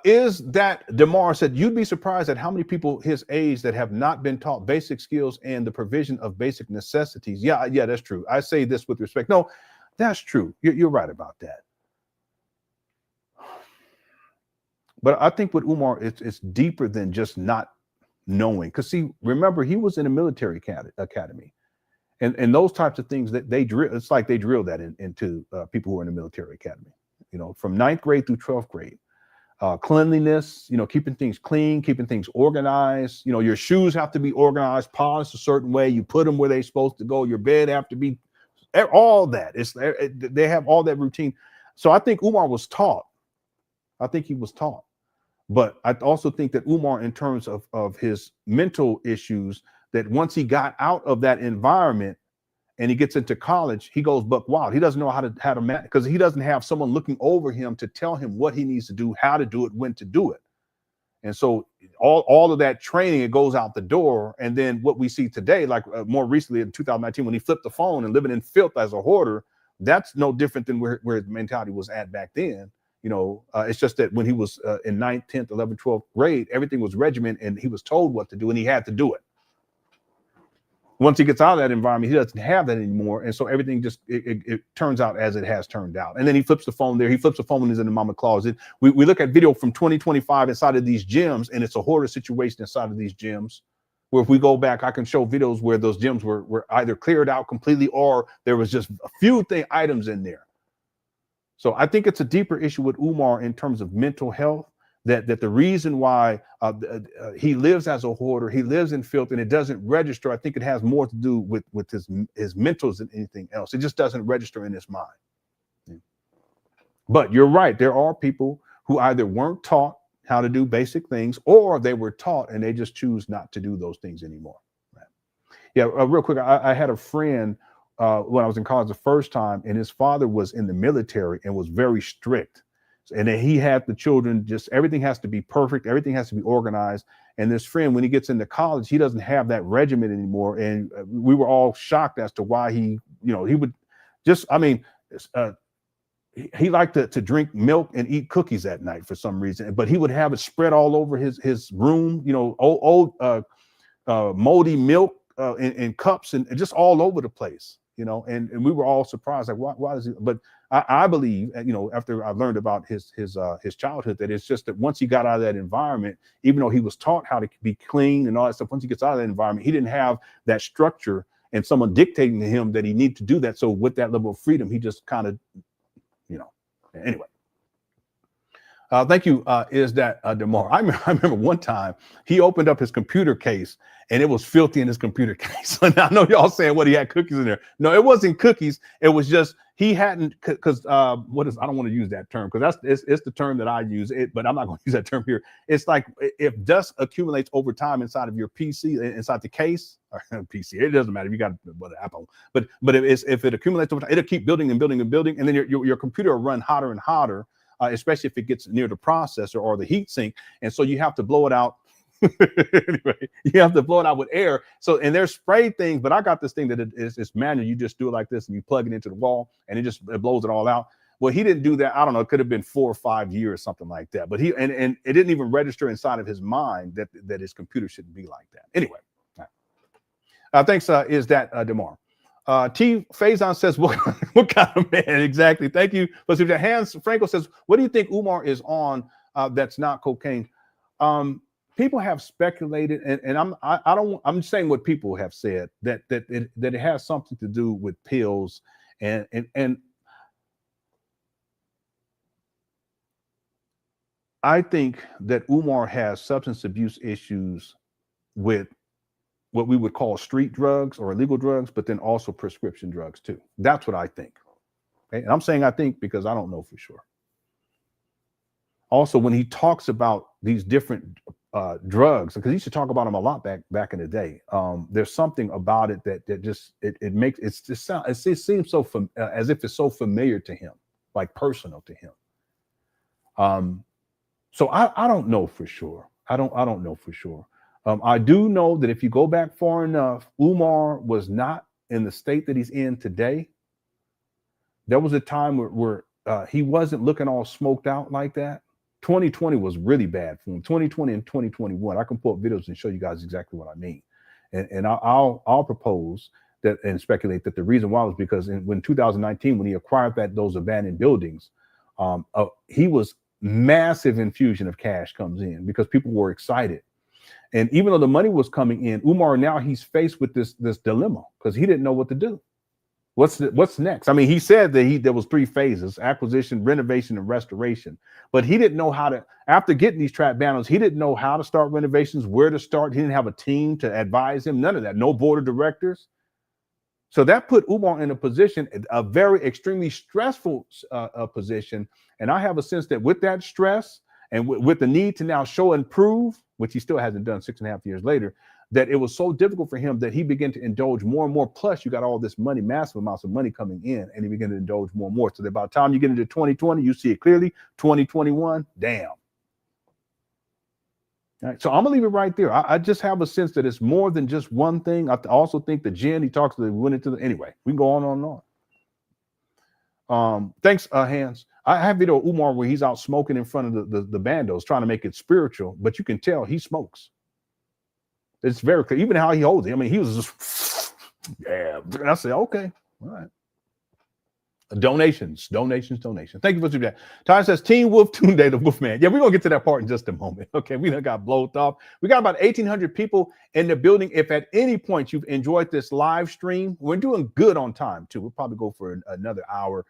Is that DeMar said, you'd be surprised at how many people his age that have not been taught basic skills and the provision of basic necessities. Yeah, that's true. I say this with respect. No, that's true. You're right about that. But I think with Umar, it's deeper than just not knowing. Because see, remember, he was in a military academy. And those types of things that they drill, it's like they drill that into people who are in the military academy, from 9th grade through 12th grade. Cleanliness, keeping things clean, keeping things organized. Your shoes have to be organized, polished a certain way. You put them where they're supposed to go. Your bed have to be, all that. They have all that routine. So I think Umar was taught. I think he was taught. But I also think that Umar, in terms of his mental issues, that once he got out of that environment and he gets into college, he goes buck wild. He doesn't know how to manage, because he doesn't have someone looking over him to tell him what he needs to do, how to do it, when to do it. And so all of that training, it goes out the door. And then what we see today, like more recently in 2019, when he flipped the phone and living in filth as a hoarder, that's no different than where his mentality was at back then. It's just that when he was in 9th, 10th, 11th, 12th grade, everything was regimented and he was told what to do and he had to do it. Once he gets out of that environment, he doesn't have that anymore. And so everything just, it turns out as it has turned out. And then he flips the phone there. He flips the phone when he's in the mama closet. We look at video from 2025 inside of these gyms, and it's a hoarder situation inside of these gyms, where if we go back, I can show videos where those gyms were either cleared out completely or there was just a few items in there. So I think it's a deeper issue with Umar in terms of mental health, that the reason why he lives as a hoarder, he lives in filth, and it doesn't register. I think it has more to do with his mentals than anything else. It just doesn't register in his mind. Yeah. But you're right. There are people who either weren't taught how to do basic things, or they were taught and they just choose not to do those things anymore. Right. Yeah, real quick, I had a friend when I was in college the first time, and his father was in the military and was very strict. And then he had the children, just everything has to be perfect. Everything has to be organized. And this friend, when he gets into college, he doesn't have that regimen anymore. And we were all shocked as to why he would just, he liked to drink milk and eat cookies at night for some reason, but he would have it spread all over his room, old moldy milk in cups and just all over the place, and we were all surprised, like, why does he? But I believe, after I learned about his childhood, that it's just that once he got out of that environment, even though he was taught how to be clean and all that stuff, once he gets out of that environment, he didn't have that structure and someone dictating to him that he needed to do that. So with that level of freedom, he just kind of, anyway. Thank you. Is that DeMar? I remember one time he opened up his computer case and it was filthy in his computer case. And I know y'all saying, what, he had cookies in there? No, it wasn't cookies. It was just he hadn't, because I don't want to use that term because it's the term that I use it, but I'm not going to use that term here. It's like if dust accumulates over time inside of your PC, inside the case or PC, it doesn't matter if you got Apple, but if it accumulates over time, it'll keep building and building and building, and then your computer will run hotter and hotter. Especially if it gets near the processor or the heat sink. And so you have to blow it out. Anyway, you have to blow it out with air. So, and there's spray things, but I got this thing that it's manual. You just do it like this and you plug it into the wall and it blows it all out. Well, he didn't do that. I don't know. It could have been 4 or 5 years, something like that. But and it didn't even register inside of his mind that his computer shouldn't be like that. Anyway, thanks. Is that DeMar? T. Faison says, what kind of man? Exactly. Thank you. But Hans Franco says, what do you think Umar is on that's not cocaine? People have speculated, and I'm saying what people have said, that it has something to do with pills, and I think that Umar has substance abuse issues with what we would call street drugs or illegal drugs, but then also prescription drugs too. That's what I think. Okay? And I'm saying I think because I don't know for sure. Also, when he talks about these different drugs, because he used to talk about them a lot back in the day, there's something about it that just it makes it seems so as if it's so familiar to him, like personal to him. So I don't know for sure. I don't know for sure. I do know that if you go back far enough, Umar was not in the state that he's in today. There was a time where he wasn't looking all smoked out like that. 2020 was really bad for him. 2020 and 2021. I can pull up videos and show you guys exactly what I mean. And I'll propose that and speculate that the reason why was because when 2019, when he acquired those abandoned buildings, he was massive infusion of cash comes in because people were excited. And even though the money was coming in, Umar, now he's faced with this dilemma because he didn't know what to do. What's next? I mean, he said that there was 3 phases: acquisition, renovation, and restoration. But he didn't know how to, after getting these trap banners, he didn't know how to start renovations, where to start. He didn't have a team to advise him, none of that, no board of directors. So that put Umar in a position, a very extremely stressful position. And I have a sense that with that stress and with the need to now show and prove, which he still hasn't done 6.5 years later, that it was so difficult for him that he began to indulge more and more. Plus, you got all this money, massive amounts of money coming in, and he began to indulge more and more. So that by the time you get into 2020, you see it clearly. 2021, damn. All right, so I'm gonna leave it right there. I just have a sense that it's more than just one thing. I also think the gin he talks to went into anyway. We can go on and on. Thanks, Hans. I have video of Umar where he's out smoking in front of the bandos, trying to make it spiritual, but you can tell he smokes. It's very clear, even how he holds it. I mean, he was just, yeah. And I said, okay, all right. Donations. Thank you for that. Ty says, Teen Wolf Tunde, the Wolfman. Yeah, we're going to get to that part in just a moment. Okay, we done got blowed off. We got about 1,800 people in the building. If at any point you've enjoyed this live stream, we're doing good on time, too. We'll probably go for another hour.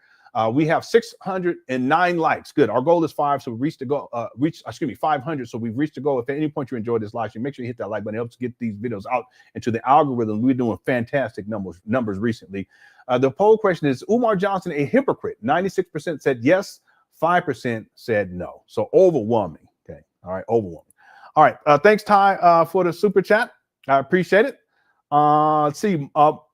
We have 609 likes. Good. Our goal is 5, so we reached the goal. 500. So we've reached the goal. If at any point you enjoyed this live stream, make sure you hit that like button. It helps get these videos out into the algorithm. We're doing fantastic numbers recently. The poll question is: Umar Johnson a hypocrite? 96% said yes. 5% said no. So overwhelming. Okay. All right. Overwhelming. All right. Thanks, Ty, for the super chat. I appreciate it. Let's see.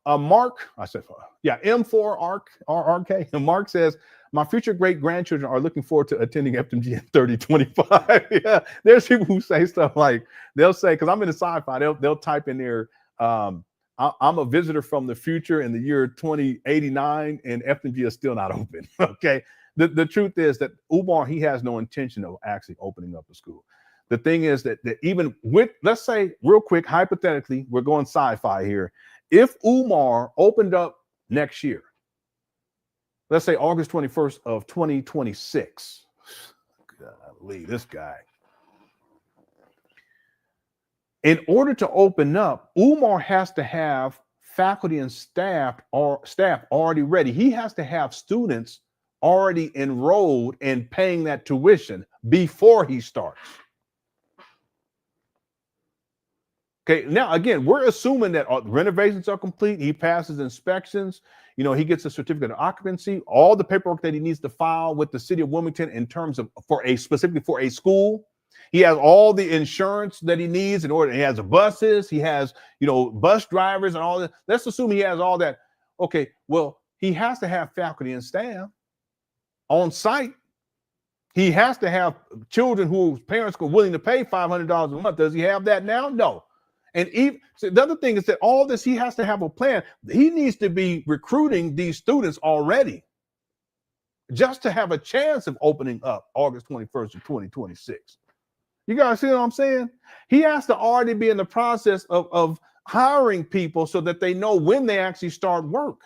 Mark, I said, yeah, M4RK. And Mark says, my future great grandchildren are looking forward to attending FDMG in 3025. Yeah, there's people who say stuff like, they'll say, because I'm in the sci-fi, they'll type in there, I'm a visitor from the future in the year 2089, and FDMG is still not open. Okay. The truth is that Umar, he has no intention of actually opening up a school. The thing is that even with, let's say real quick, hypothetically, we're going sci-fi here. If Umar opened up next year, let's say August 21st of 2026, golly, this guy. In order to open up, Umar has to have faculty and staff already ready. He has to have students already enrolled and paying that tuition before he starts. Okay, now again, we're assuming that renovations are complete. He passes inspections. You know, he gets a certificate of occupancy, all the paperwork that he needs to file with the city of Wilmington in terms of specifically for a school. He has all the insurance that he needs in order. He has the buses. He has, bus drivers and all that. Let's assume he has all that. Okay, well, he has to have faculty and staff on site. He has to have children whose parents are willing to pay $500 a month. Does he have that now? No. And even so, the other thing is that all this, he has to have a plan. He needs to be recruiting these students already just to have a chance of opening up August 21st of 2026. You guys see what I'm saying? He has to already be in the process of hiring people so that they know when they actually start work.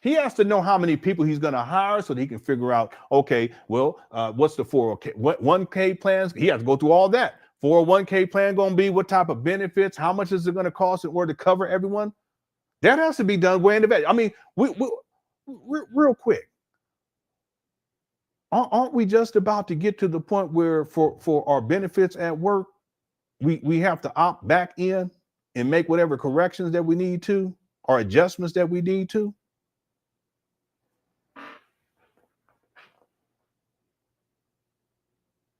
He has to know how many people he's going to hire so that he can figure out, okay, well, what's the 401k, what 1K plans? He has to go through all that. 401k plan going to be, what type of benefits, how much is it going to cost in order to cover everyone? That has to be done way in advance. I mean, we're real quick. Aren't we just about to get to the point where for our benefits at work, we have to opt back in and make whatever corrections that we need to or adjustments that we need to?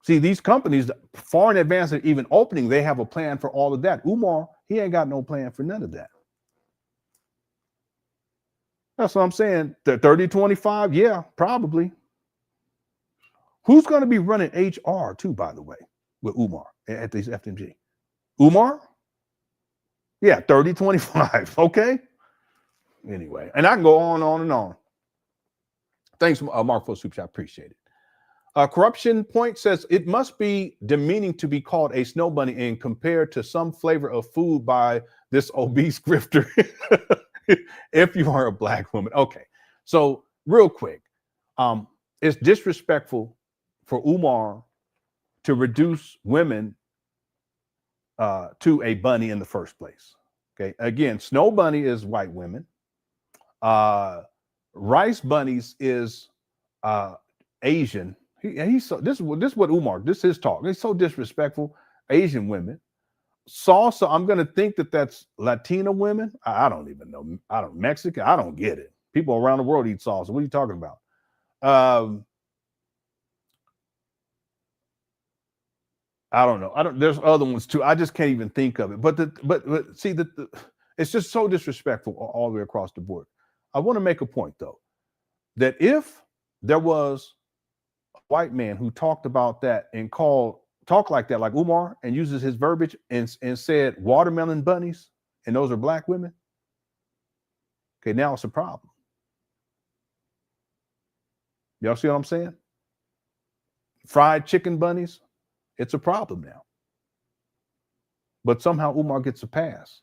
See, these companies, far in advance of even opening, they have a plan for all of that. Umar, he ain't got no plan for none of that. That's what I'm saying. The 3025, yeah, probably. Who's going to be running HR too, by the way, with Umar at these FDMG? Umar? Yeah, 3025. Okay. Anyway, and I can go on and on. Thanks, Mark, for the super chat. Appreciate it. Corruption Point says it must be demeaning to be called a snow bunny and compared to some flavor of food by this obese grifter. If you are a black woman. Okay. So real quick, it's disrespectful for Umar to reduce women to a bunny in the first place. Okay. Again, snow bunny is white women. Rice bunnies is Asian. He's so this is what Umar, this is his talk. It's so disrespectful. Asian women. Salsa, I'm gonna think that's Latina women. I don't even know. Mexican. I don't get it. People around the world eat salsa. What are you talking about? I don't know. There's other ones too. I just can't even think of it. But see it's just so disrespectful all the way across the board. I want to make a point though, that if there was a white man who talked about that and talk like that, like Umar, and uses his verbiage and said watermelon bunnies, and those are black women, okay, now it's a problem. Y'all see what I'm saying? Fried chicken bunnies, it's a problem now. But somehow Umar gets a pass.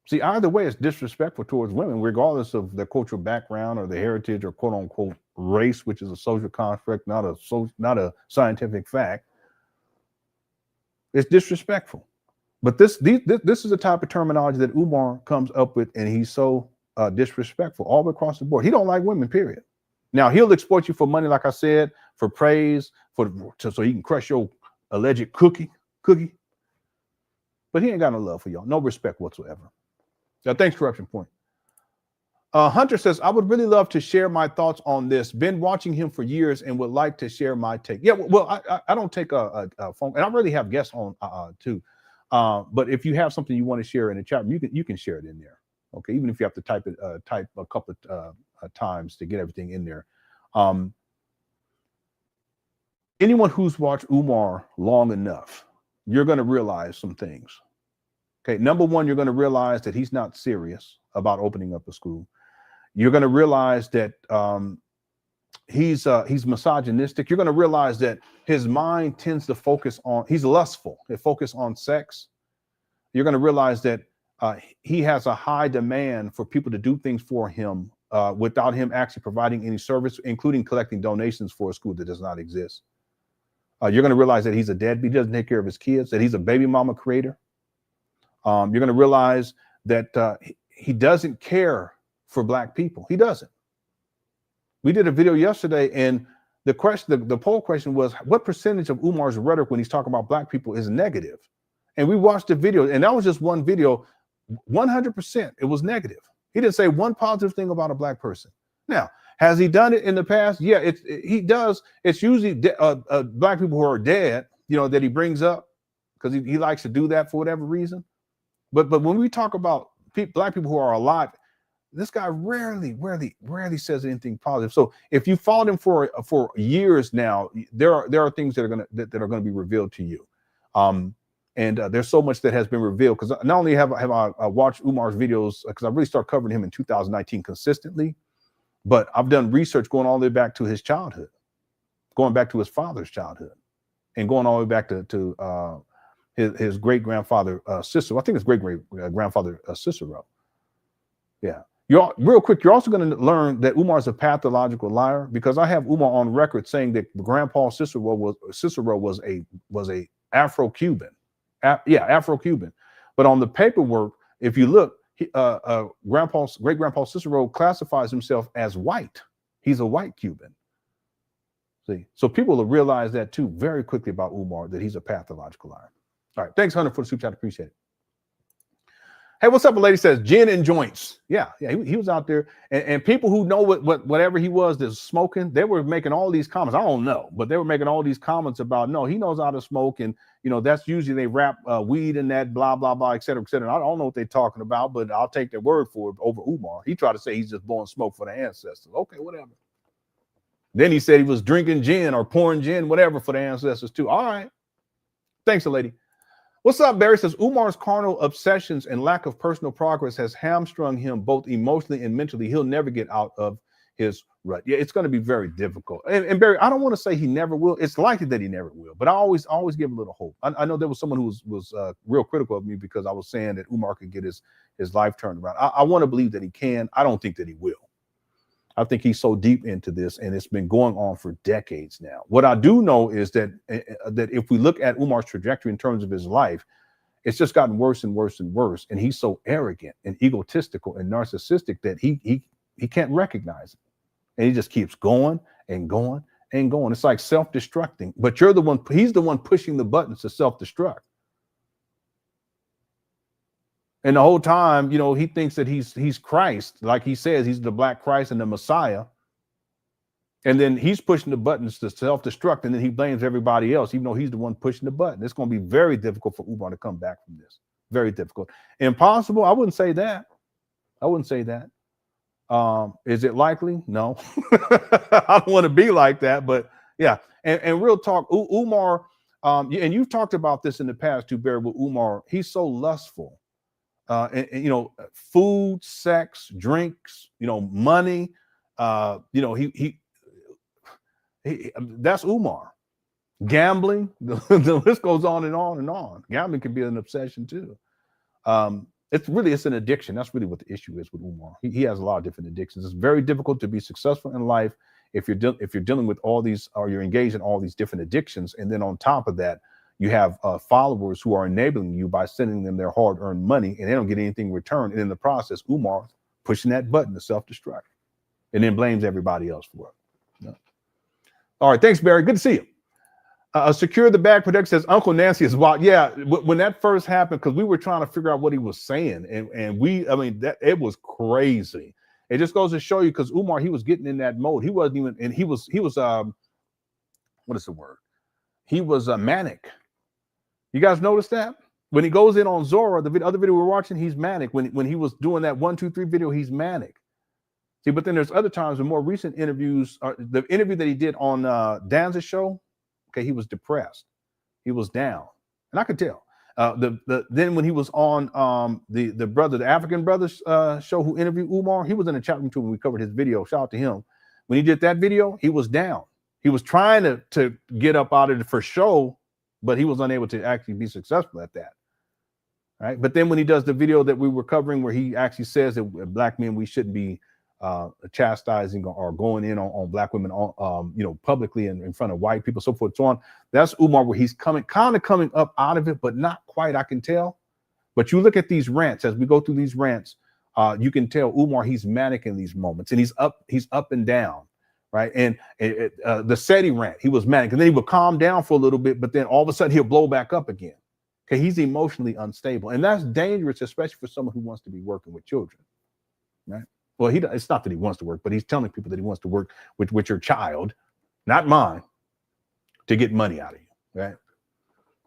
See, either way, it's disrespectful towards women, regardless of their cultural background or their heritage or quote unquote race, which is a social construct, not a scientific fact. It's disrespectful. But this is the type of terminology that Umar comes up with, and he's so disrespectful all across the board. He don't like women, period. Now, he'll exploit you for money, like I said, for praise, so he can crush your alleged cookie. But he ain't got no love for y'all, no respect whatsoever. Now, thanks, Corruption Point. Hunter says, I would really love to share my thoughts on this. Been watching him for years and would like to share my take. Yeah, well, I don't take a phone, and I really have guests on too. But if you have something you want to share in the chat, you can share it in there. Okay, even if you have to type a couple of times to get everything in there. Anyone who's watched Umar long enough, you're going to realize some things. Okay, number one, you're going to realize that he's not serious about opening up a school. You're going to realize that he's misogynistic. You're going to realize that his mind tends to focus on, he's lustful. It focuses on sex. You're going to realize that he has a high demand for people to do things for him without him actually providing any service, including collecting donations for a school that does not exist. You're going to realize that he's a deadbeat. He doesn't take care of his kids, that he's a baby mama creator. You're going to realize that he doesn't care for Black people. He doesn't. We did a video yesterday, and the poll question was, what percentage of Umar's rhetoric when he's talking about Black people is negative? And we watched the video, and that was just one video. 100%, it was negative. He didn't say one positive thing about a Black person. Now, has he done it in the past? Yeah, he does. It's usually Black people who are dead, that he brings up because he likes to do that for whatever reason. But when we talk about Black people who are alive, this guy rarely says anything positive. So if you followed him for years now, there are things that are gonna be revealed to you. And there's so much that has been revealed, because not only have I watched Umar's videos, because I really started covering him in 2019 consistently, but I've done research going all the way back to his childhood, going back to his father's childhood, and going all the way back to his great grandfather Cicero. I think his great grandfather Cicero. Yeah. Real quick, you're also going to learn that Umar is a pathological liar, because I have Umar on record saying that Grandpa Cicero was a Afro-Cuban. Afro-Cuban. But on the paperwork, if you look, great grandpa Cicero classifies himself as white. He's a white Cuban. See, so people will realize that too very quickly about Umar, that he's a pathological liar. All right, thanks, Hunter, for the super chat. Appreciate it. Hey, what's up? A lady says gin and joints. Yeah, he was out there, and people who know whatever he was that's smoking, they were making all these comments. I don't know, but they were making all these comments about, no, he knows how to smoke, and that's usually they wrap weed in that, blah blah blah, et cetera, et cetera. I don't know what they're talking about, but I'll take their word for it over Umar. He tried to say he's just blowing smoke for the ancestors. Okay, whatever. Then he said he was drinking gin or pouring gin, whatever, for the ancestors too. All right, thanks, a lady. What's up, Barry? Says Umar's carnal obsessions and lack of personal progress has hamstrung him both emotionally and mentally. He'll never get out of his rut. Yeah, it's going to be very difficult. And Barry, I don't want to say he never will. It's likely that he never will, but I always give a little hope. I know there was someone who was real critical of me because I was saying that Umar could get his life turned around. I want to believe that he can. I don't think that he will. I think he's so deep into this, and it's been going on for decades now. What I do know is that if we look at Umar's trajectory in terms of his life, it's just gotten worse and worse and worse. And he's so arrogant and egotistical and narcissistic that he can't recognize it. And he just keeps going and going and going. It's like self-destructing, but he's the one pushing the buttons to self-destruct. And the whole time, he thinks that he's Christ, like he says he's the Black Christ and the Messiah. And then he's pushing the buttons to self-destruct, and then he blames everybody else, even though he's the one pushing the button. It's going to be very difficult for Umar to come back from this. Very difficult. Impossible? I wouldn't say that. Is it likely? No. I don't want to be like that, but yeah. And real talk, Umar, and you've talked about this in the past too, Barry, with Umar. He's so lustful. Food, sex, drinks, money, that's Umar. Gambling, the list goes on and on and on. Gambling can be an obsession too. It's an addiction. That's really what the issue is with Umar. He has a lot of different addictions. It's very difficult to be successful in life if you're dealing with all these, or you're engaged in all these different addictions, and then on top of that, You have followers who are enabling you by sending them their hard-earned money, and they don't get anything in return. And in the process, Umar pushing that button to self-destruct, and then blames everybody else for it. Yeah. All right, thanks, Barry. Good to see you. Secure the Bag Protect says Uncle Nancy is wild. Yeah, when that first happened, because we were trying to figure out what he was saying, and I mean, that it was crazy. It just goes to show you, because Umar, he was getting in that mode. He wasn't even, and he was what is the word? He was manic. You guys notice that? When he goes in on Zora, the other video we're watching, he's manic. When he was doing that 1, 2, 3 video, he's manic. See, but then there's other times in more recent interviews, the interview that he did on Danza's show, okay, he was depressed. He was down. And I could tell. Then when he was on the African Brothers show who interviewed Umar, he was in the chat room too when we covered his video. Shout out to him. When he did that video, he was down. He was trying to get up out of it for show, but he was unable to actually be successful at that. Right. But then when he does the video that we were covering, where he actually says that black men, we shouldn't be chastising or going in on black women, publicly and in front of white people, so forth and so on. That's Umar, where he's kind of coming up out of it, but not quite, I can tell. But you look at these rants, as we go through these rants, you can tell Umar, he's manic in these moments, and he's up and down. Right. And the SETI rant, he was manic, and then he would calm down for a little bit, but then all of a sudden he'll blow back up again. Okay, he's emotionally unstable, and that's dangerous, especially for someone who wants to be working with children. Right. Well, it's not that he wants to work, but he's telling people that he wants to work with your child, not mine, to get money out of you. Right.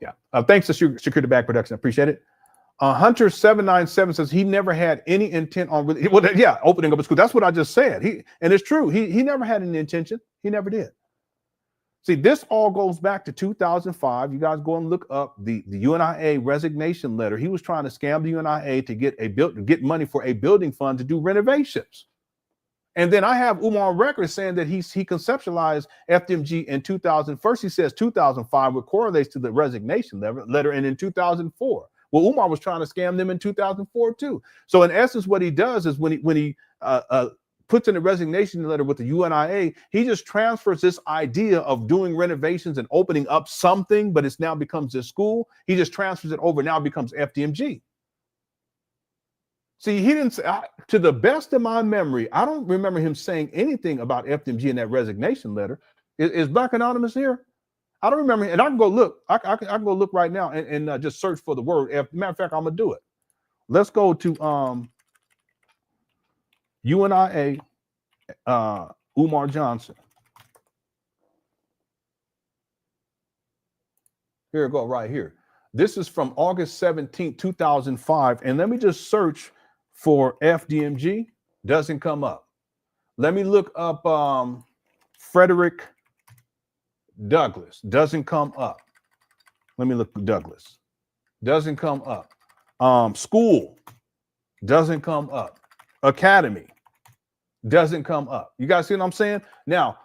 Yeah. Thanks to Secure the Bag Production. I appreciate it. Hunter 797 says he never had any intent on opening up a school. That's what I just said. And it's true. He never had any intention. He never did. See, this all goes back to 2005. You guys go and look up the UNIA resignation letter. He was trying to scam the UNIA to get money for a building fund to do renovations. And then I have Umar on record saying that he conceptualized FDMG in 2000. First, he says 2005, which correlates to the resignation letter, and in 2004. Well, Umar was trying to scam them in 2004 too. So in essence, what he does is when he puts in a resignation letter with the UNIA, he just transfers this idea of doing renovations and opening up something, but it's now becomes a school. He just transfers it over. Now it becomes FDMG. See, he didn't say, to the best of my memory, I don't remember him saying anything about FDMG in that resignation letter. Is Black Anonymous here? I don't remember, and I can go look. I can go look right now and just search for the word. Matter of fact, I'm gonna do it. Let's go to UNIA Umar Johnson. Here we go, right here. This is from August 17, 2005, and let me just search for FDMG. Doesn't come up. Let me look up Frederick Douglass. Doesn't come up. Let me look for Douglass. Doesn't come up. School. Doesn't come up. Academy. Doesn't come up. You guys see what I'm saying? Now,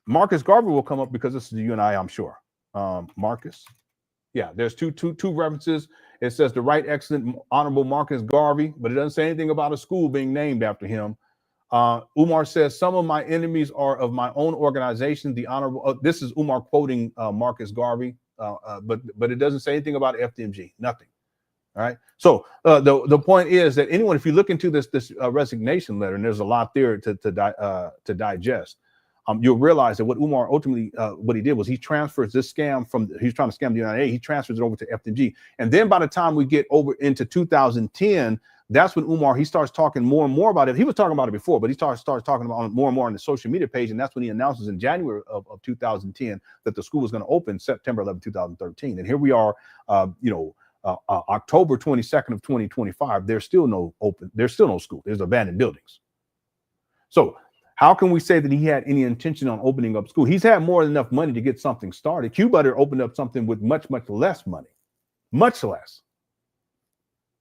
Marcus Garvey will come up because this is the UNI, I'm sure. Marcus. Yeah, there's two references. It says the Right Excellent Honorable Marcus Garvey, but it doesn't say anything about a school being named after him. Umar says, some of my enemies are of my own organization, the Honorable, this is Umar quoting Marcus Garvey, but it doesn't say anything about FDMG, nothing. All right. So the point is that anyone, if you look into this resignation letter, and there's a lot there to digest, you'll realize that what Umar ultimately, what he did was he transfers this scam from, he's trying to scam the UNIA, he transfers it over to FDMG. And then by the time we get over into 2010, that's when Umar, he starts talking more and more about it. He was talking about it before, but he starts talking about it more and more on the social media page. And that's when he announces in January of 2010 that the school was going to open September 11, 2013. And here we are, October 22nd of 2025. There's still no school. There's abandoned buildings. So how can we say that he had any intention on opening up school? He's had more than enough money to get something started. Q-Butter opened up something with much, much less money, much less.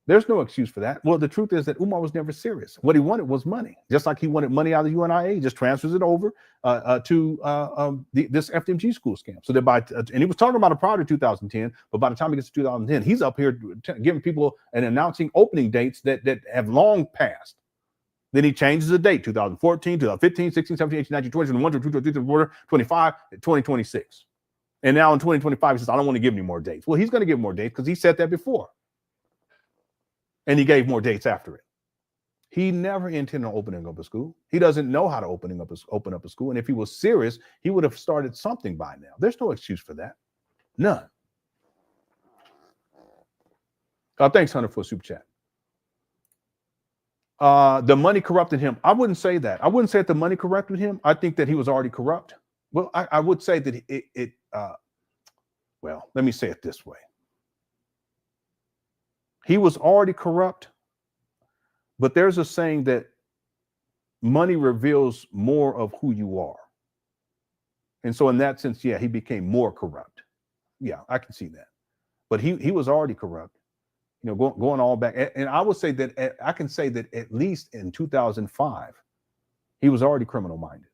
There's no excuse for that. Well, the truth is that Umar was never serious. What he wanted was money. Just like he wanted money out of the UNIA, he just transfers it over to this FDMG school scam. So that and he was talking about it prior to 2010, but by the time he gets to 2010, he's up here giving people and announcing opening dates that have long passed. Then he changes the date, 2014, 2015, 16, 17, 18, 19, 20, 21, 22, 23, 24, 25, 2026. And now in 2025, he says, I don't want to give any more dates. Well, he's going to give more dates because he said that before. And he gave more dates after it. He never intended on opening up a school. He doesn't know how to open up a school. And if he was serious, he would have started something by now. There's no excuse for that. None. Thanks, Hunter, for a super chat. The money corrupted him. I wouldn't say that. I wouldn't say that the money corrupted him. I think that he was already corrupt. Well, I would say that well, let me say it this way. He was already corrupt, but there's a saying that money reveals more of who you are. And so in that sense, yeah, he became more corrupt. Yeah, I can see that. But he was already corrupt, you know, going all back. And I would say that I can say that at least in 2005, he was already criminal minded.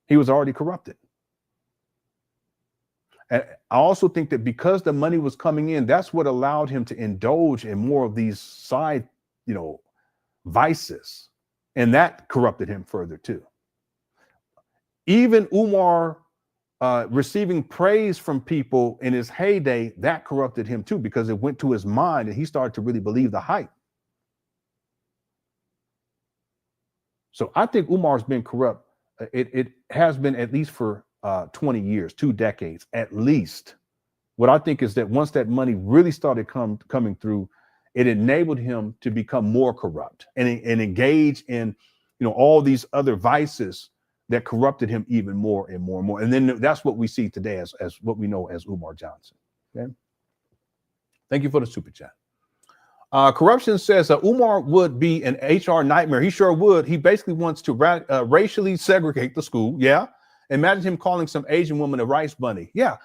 He was already corrupted. And I also think that because the money was coming in, that's what allowed him to indulge in more of these side, you know, vices. And that corrupted him further too. Even Umar receiving praise from people in his heyday, that corrupted him too, because it went to his mind and he started to really believe the hype. So I think Umar's been corrupt. It has been at least for 20 years, 2 decades, at least. What I think is that once that money really started coming through, it enabled him to become more corrupt and engage in, you know, all these other vices that corrupted him even more and more and more. And then that's what we see today as what we know as Umar Johnson. Okay. Thank you for the super chat. Corruption says Umar would be an HR nightmare. He sure would. He basically wants to racially segregate the school. Yeah. Imagine him calling some Asian woman a rice bunny. Yeah.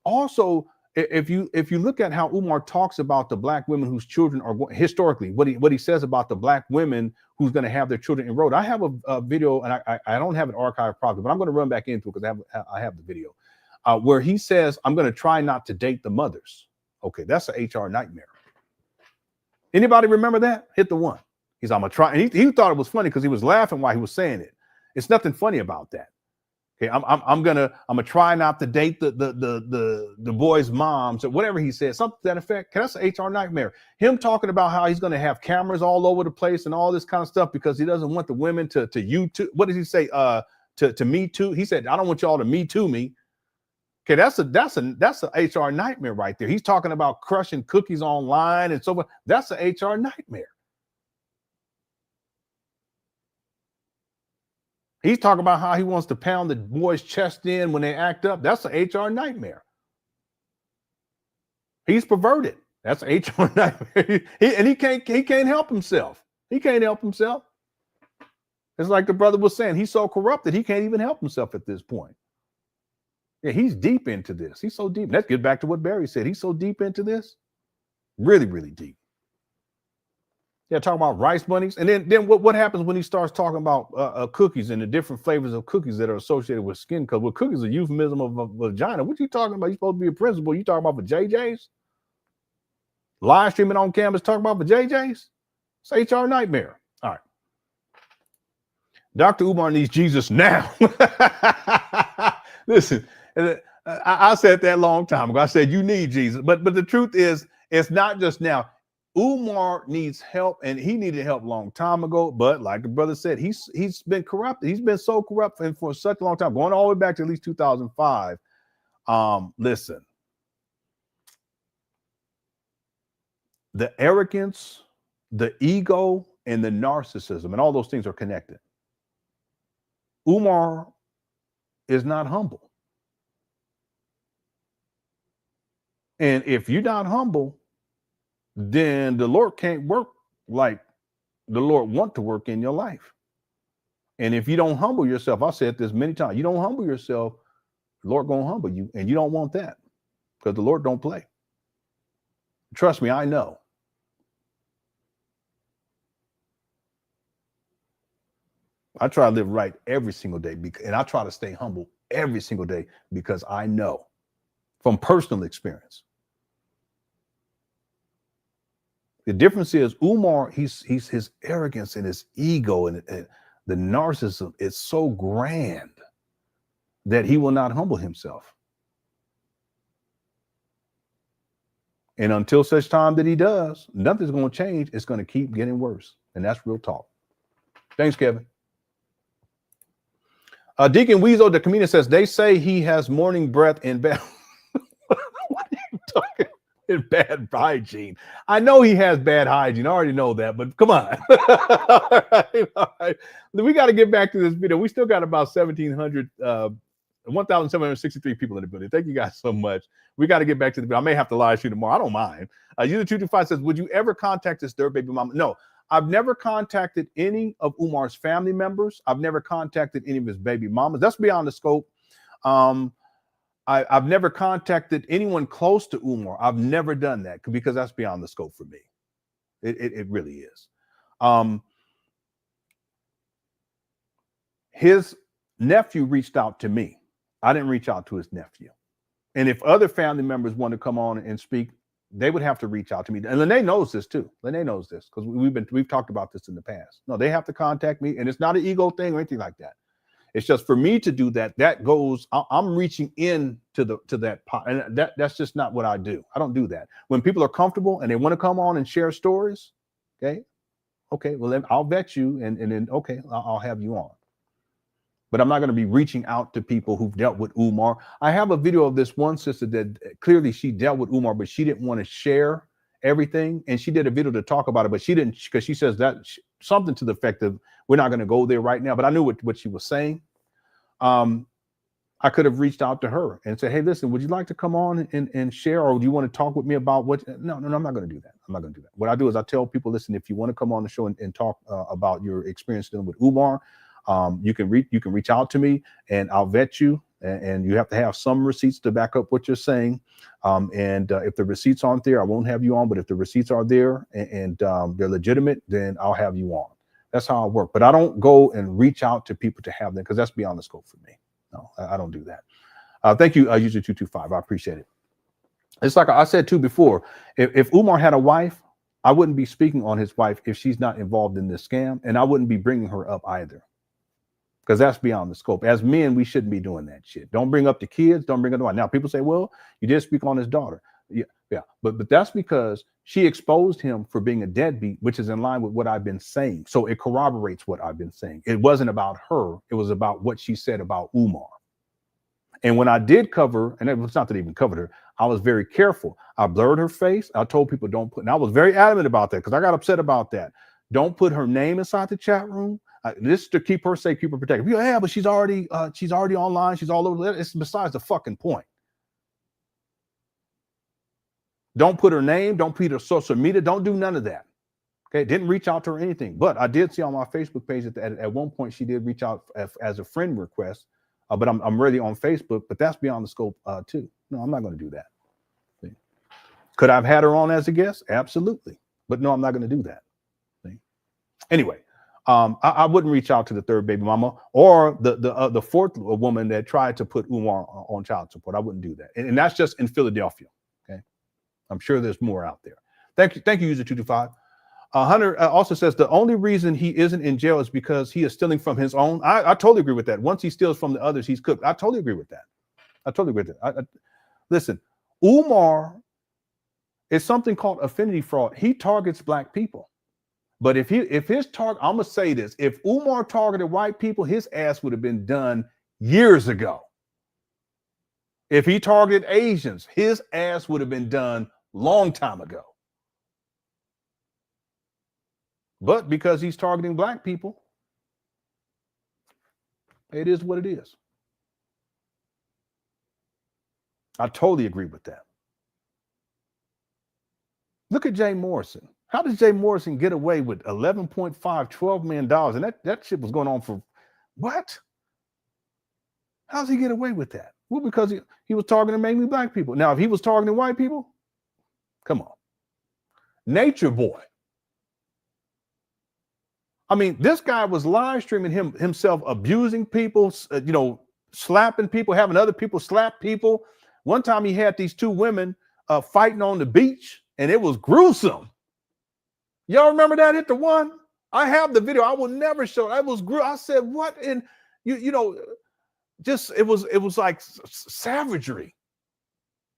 Also, if you look at how Umar talks about the black women whose children are historically, what he says about the black women who's going to have their children enrolled. I have a video, and I don't have it archived properly, but I'm going to run back into it because I have the video where he says, I'm going to try not to date the mothers. Okay, that's an HR nightmare. Anybody remember that? Hit the one. He's, I'm going to try. And he thought it was funny because he was laughing while he was saying it. It's nothing funny about that. Okay, I'm gonna try not to date the boys' moms or whatever he said, something to that effect. That's an HR nightmare. Him talking about how he's gonna have cameras all over the place and all this kind of stuff because he doesn't want the women to you too. What did he say? To me too. He said, I don't want y'all to me too me. Okay, that's an HR nightmare right there. He's talking about crushing cookies online and so forth. That's an HR nightmare. He's talking about how he wants to pound the boys' chest in when they act up. That's an HR nightmare. He's perverted. That's an HR nightmare. He can't help himself. He can't help himself. It's like the brother was saying, he's so corrupted, he can't even help himself at this point. Yeah, he's deep into this. He's so deep. Let's get back to what Barry said. He's so deep into this. Really, really deep. Yeah, talking about rice bunnies. And then what happens when he starts talking about cookies and the different flavors of cookies that are associated with skin color? Well, cookies are a euphemism of a vagina. What you talking about? You're supposed to be a principal. You talking about for JJs? Live streaming on campus talking about for JJs? It's HR nightmare. All right. Dr. Umar needs Jesus now. Listen, I said that a long time ago. I said, you need Jesus. But the truth is, it's not just now. Umar needs help, and he needed help a long time ago. But like the brother said, he's been corrupted. He's been so corrupt for such a long time, going all the way back to at least 2005. Listen, the arrogance, the ego, and the narcissism, and all those things are connected. Umar is not humble. And if you're not humble, then the Lord can't work like the Lord wants to work in your life. And if you don't humble yourself, I said this many times, you don't humble yourself, the Lord gonna humble you, and you don't want that because the Lord don't play. Trust me, I know. I try to live right every single day, and I try to stay humble every single day because I know from personal experience. The difference is Umar, he's his arrogance and his ego and the narcissism is so grand that he will not humble himself. And until such time that he does, nothing's going to change. It's going to keep getting worse. And that's real talk. Thanks, Kevin. Deacon Weasel, the comedian, says they say he has morning breath in bad. What are you talking? In bad hygiene. I know he has bad hygiene. I already know that, but come on. All right. We got to get back to this video. We still got about 1,763 people in the building. Thank you guys so much. We got to get back to the video. I may have to live shoot tomorrow. I don't mind. User225 says, would you ever contact this third baby mama? No, I've never contacted any of Umar's family members. I've never contacted any of his baby mamas. That's beyond the scope. I've never contacted anyone close to Umar. I've never done that because that's beyond the scope for me. It really is. His nephew reached out to me. I didn't reach out to his nephew. And if other family members want to come on and speak, they would have to reach out to me. And Lene knows this too. Lene knows this because we've talked about this in the past. No, they have to contact me, and it's not an ego thing or anything like that. It's just for me to do that. That goes. I'm reaching in to that pot, and that's just not what I do. I don't do that. When people are comfortable and they want to come on and share stories, okay. Well, then I'll vet you, and then okay, I'll have you on. But I'm not going to be reaching out to people who've dealt with Umar. I have a video of this one sister that clearly she dealt with Umar, but she didn't want to share everything, and she did a video to talk about it, but she didn't, because she says that something to the effect of, we're not going to go there right now. But I knew what she was saying. I could have reached out to her and said, hey, listen, would you like to come on and share, or do you want to talk with me about what? No, I'm not going to do that. I'm not going to do that. What I do is I tell people, listen, if you want to come on the show and talk about your experience dealing with Umar, you can reach out to me and I'll vet you. And you have to have some receipts to back up what you're saying. If the receipts aren't there, I won't have you on. But if the receipts are there and they're legitimate, then I'll have you on. That's how I work. But I don't go and reach out to people to have them, because that's beyond the scope for me. No, I don't do that. Thank you, User225. I appreciate it. It's like I said too before, if Umar had a wife, I wouldn't be speaking on his wife if she's not involved in this scam. And I wouldn't be bringing her up either, because that's beyond the scope. As men, we shouldn't be doing that shit. Don't bring up the kids. Don't bring up the wife. Now, people say, well, you did speak on his daughter. Yeah. But that's because she exposed him for being a deadbeat, which is in line with what I've been saying. So it corroborates what I've been saying. It wasn't about her. It was about what she said about Umar. And when I did cover, and it was not that I even covered her, I was very careful. I blurred her face. I told people don't put, and I was very adamant about that because I got upset about that. Don't put her name inside the chat room. This to keep her safe, keep her protected. Yeah, but she's already online. She's all over. It's besides the fucking point. Don't put her name. Don't put her social media. Don't do none of that. Okay, didn't reach out to her or anything. But I did see on my Facebook page at one point she did reach out as a friend request. But I'm really on Facebook. But that's beyond the scope too. No, I'm not going to do that. See? Could I have had her on as a guest? Absolutely. But no, I'm not going to do that. See? Anyway. I wouldn't reach out to the third baby mama or the fourth woman that tried to put Umar on child support. I wouldn't do that. And that's just in Philadelphia. Okay. I'm sure there's more out there. Thank you, User225. Hunter also says the only reason he isn't in jail is because he is stealing from his own. I totally agree with that. Once he steals from the others, he's cooked. I totally agree with that. Listen, Umar is something called affinity fraud. He targets black people. But if his target, I'm gonna say this: if Umar targeted white people, his ass would have been done years ago. If he targeted Asians, his ass would have been done long time ago. But because he's targeting black people, it is what it is. I totally agree with that. Look at Jay Morrison. How does Jay Morrison get away with $11 million? And that shit was going on for what? How does he get away with that? Well, because he was targeting mainly black people. Now, if he was targeting white people, come on. Nature Boy. I mean, this guy was live streaming himself abusing people, slapping people, having other people slap people. One time he had these two women fighting on the beach, and it was gruesome. Y'all remember that hit the one? I have the video. I will never show it. I said, what? And it was like savagery.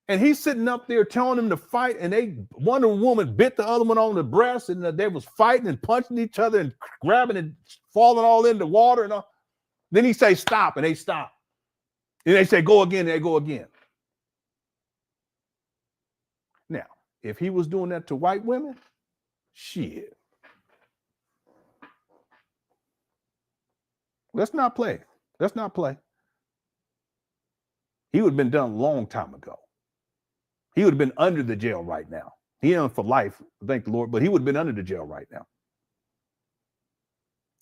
And he's sitting up there telling them to fight, and one woman bit the other one on the breast, and they was fighting and punching each other and grabbing and falling all into water and all. Then he say stop, and they stop. And they say go again, and they go again. Now, if he was doing that to white women, shit. Let's not play. Let's not play. He would have been done a long time ago. He would have been under the jail right now. He ain't for life, thank the Lord, but he would have been under the jail right now.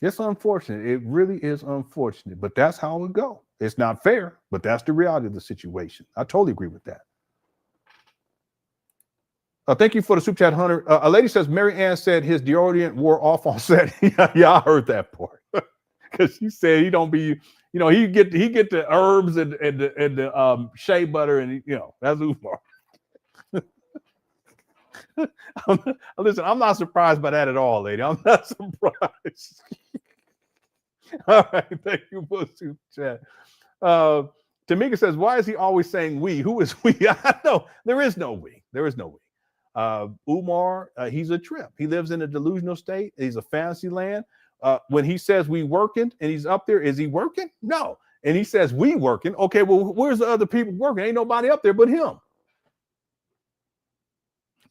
It's unfortunate. It really is unfortunate, but that's how it would go. It's not fair, but that's the reality of the situation. I totally agree with that. Thank you for the super chat, Hunter. A lady says Mary Ann said his deodorant wore off on set. Yeah, I heard that part. Because she said he don't be, he get the herbs and the shea butter, and that's Umar. Listen, I'm not surprised by that at all, lady. I'm not surprised. All right, thank you for the super chat. Tamika says, why is he always saying we? Who is we? I know there is no we. There is no we. Umar, he's a trip. He lives in a delusional state. He's a fantasy land. When he says we working and he's up there, is he working? No. And he says we working. Okay, well, where's the other people working? Ain't nobody up there but him.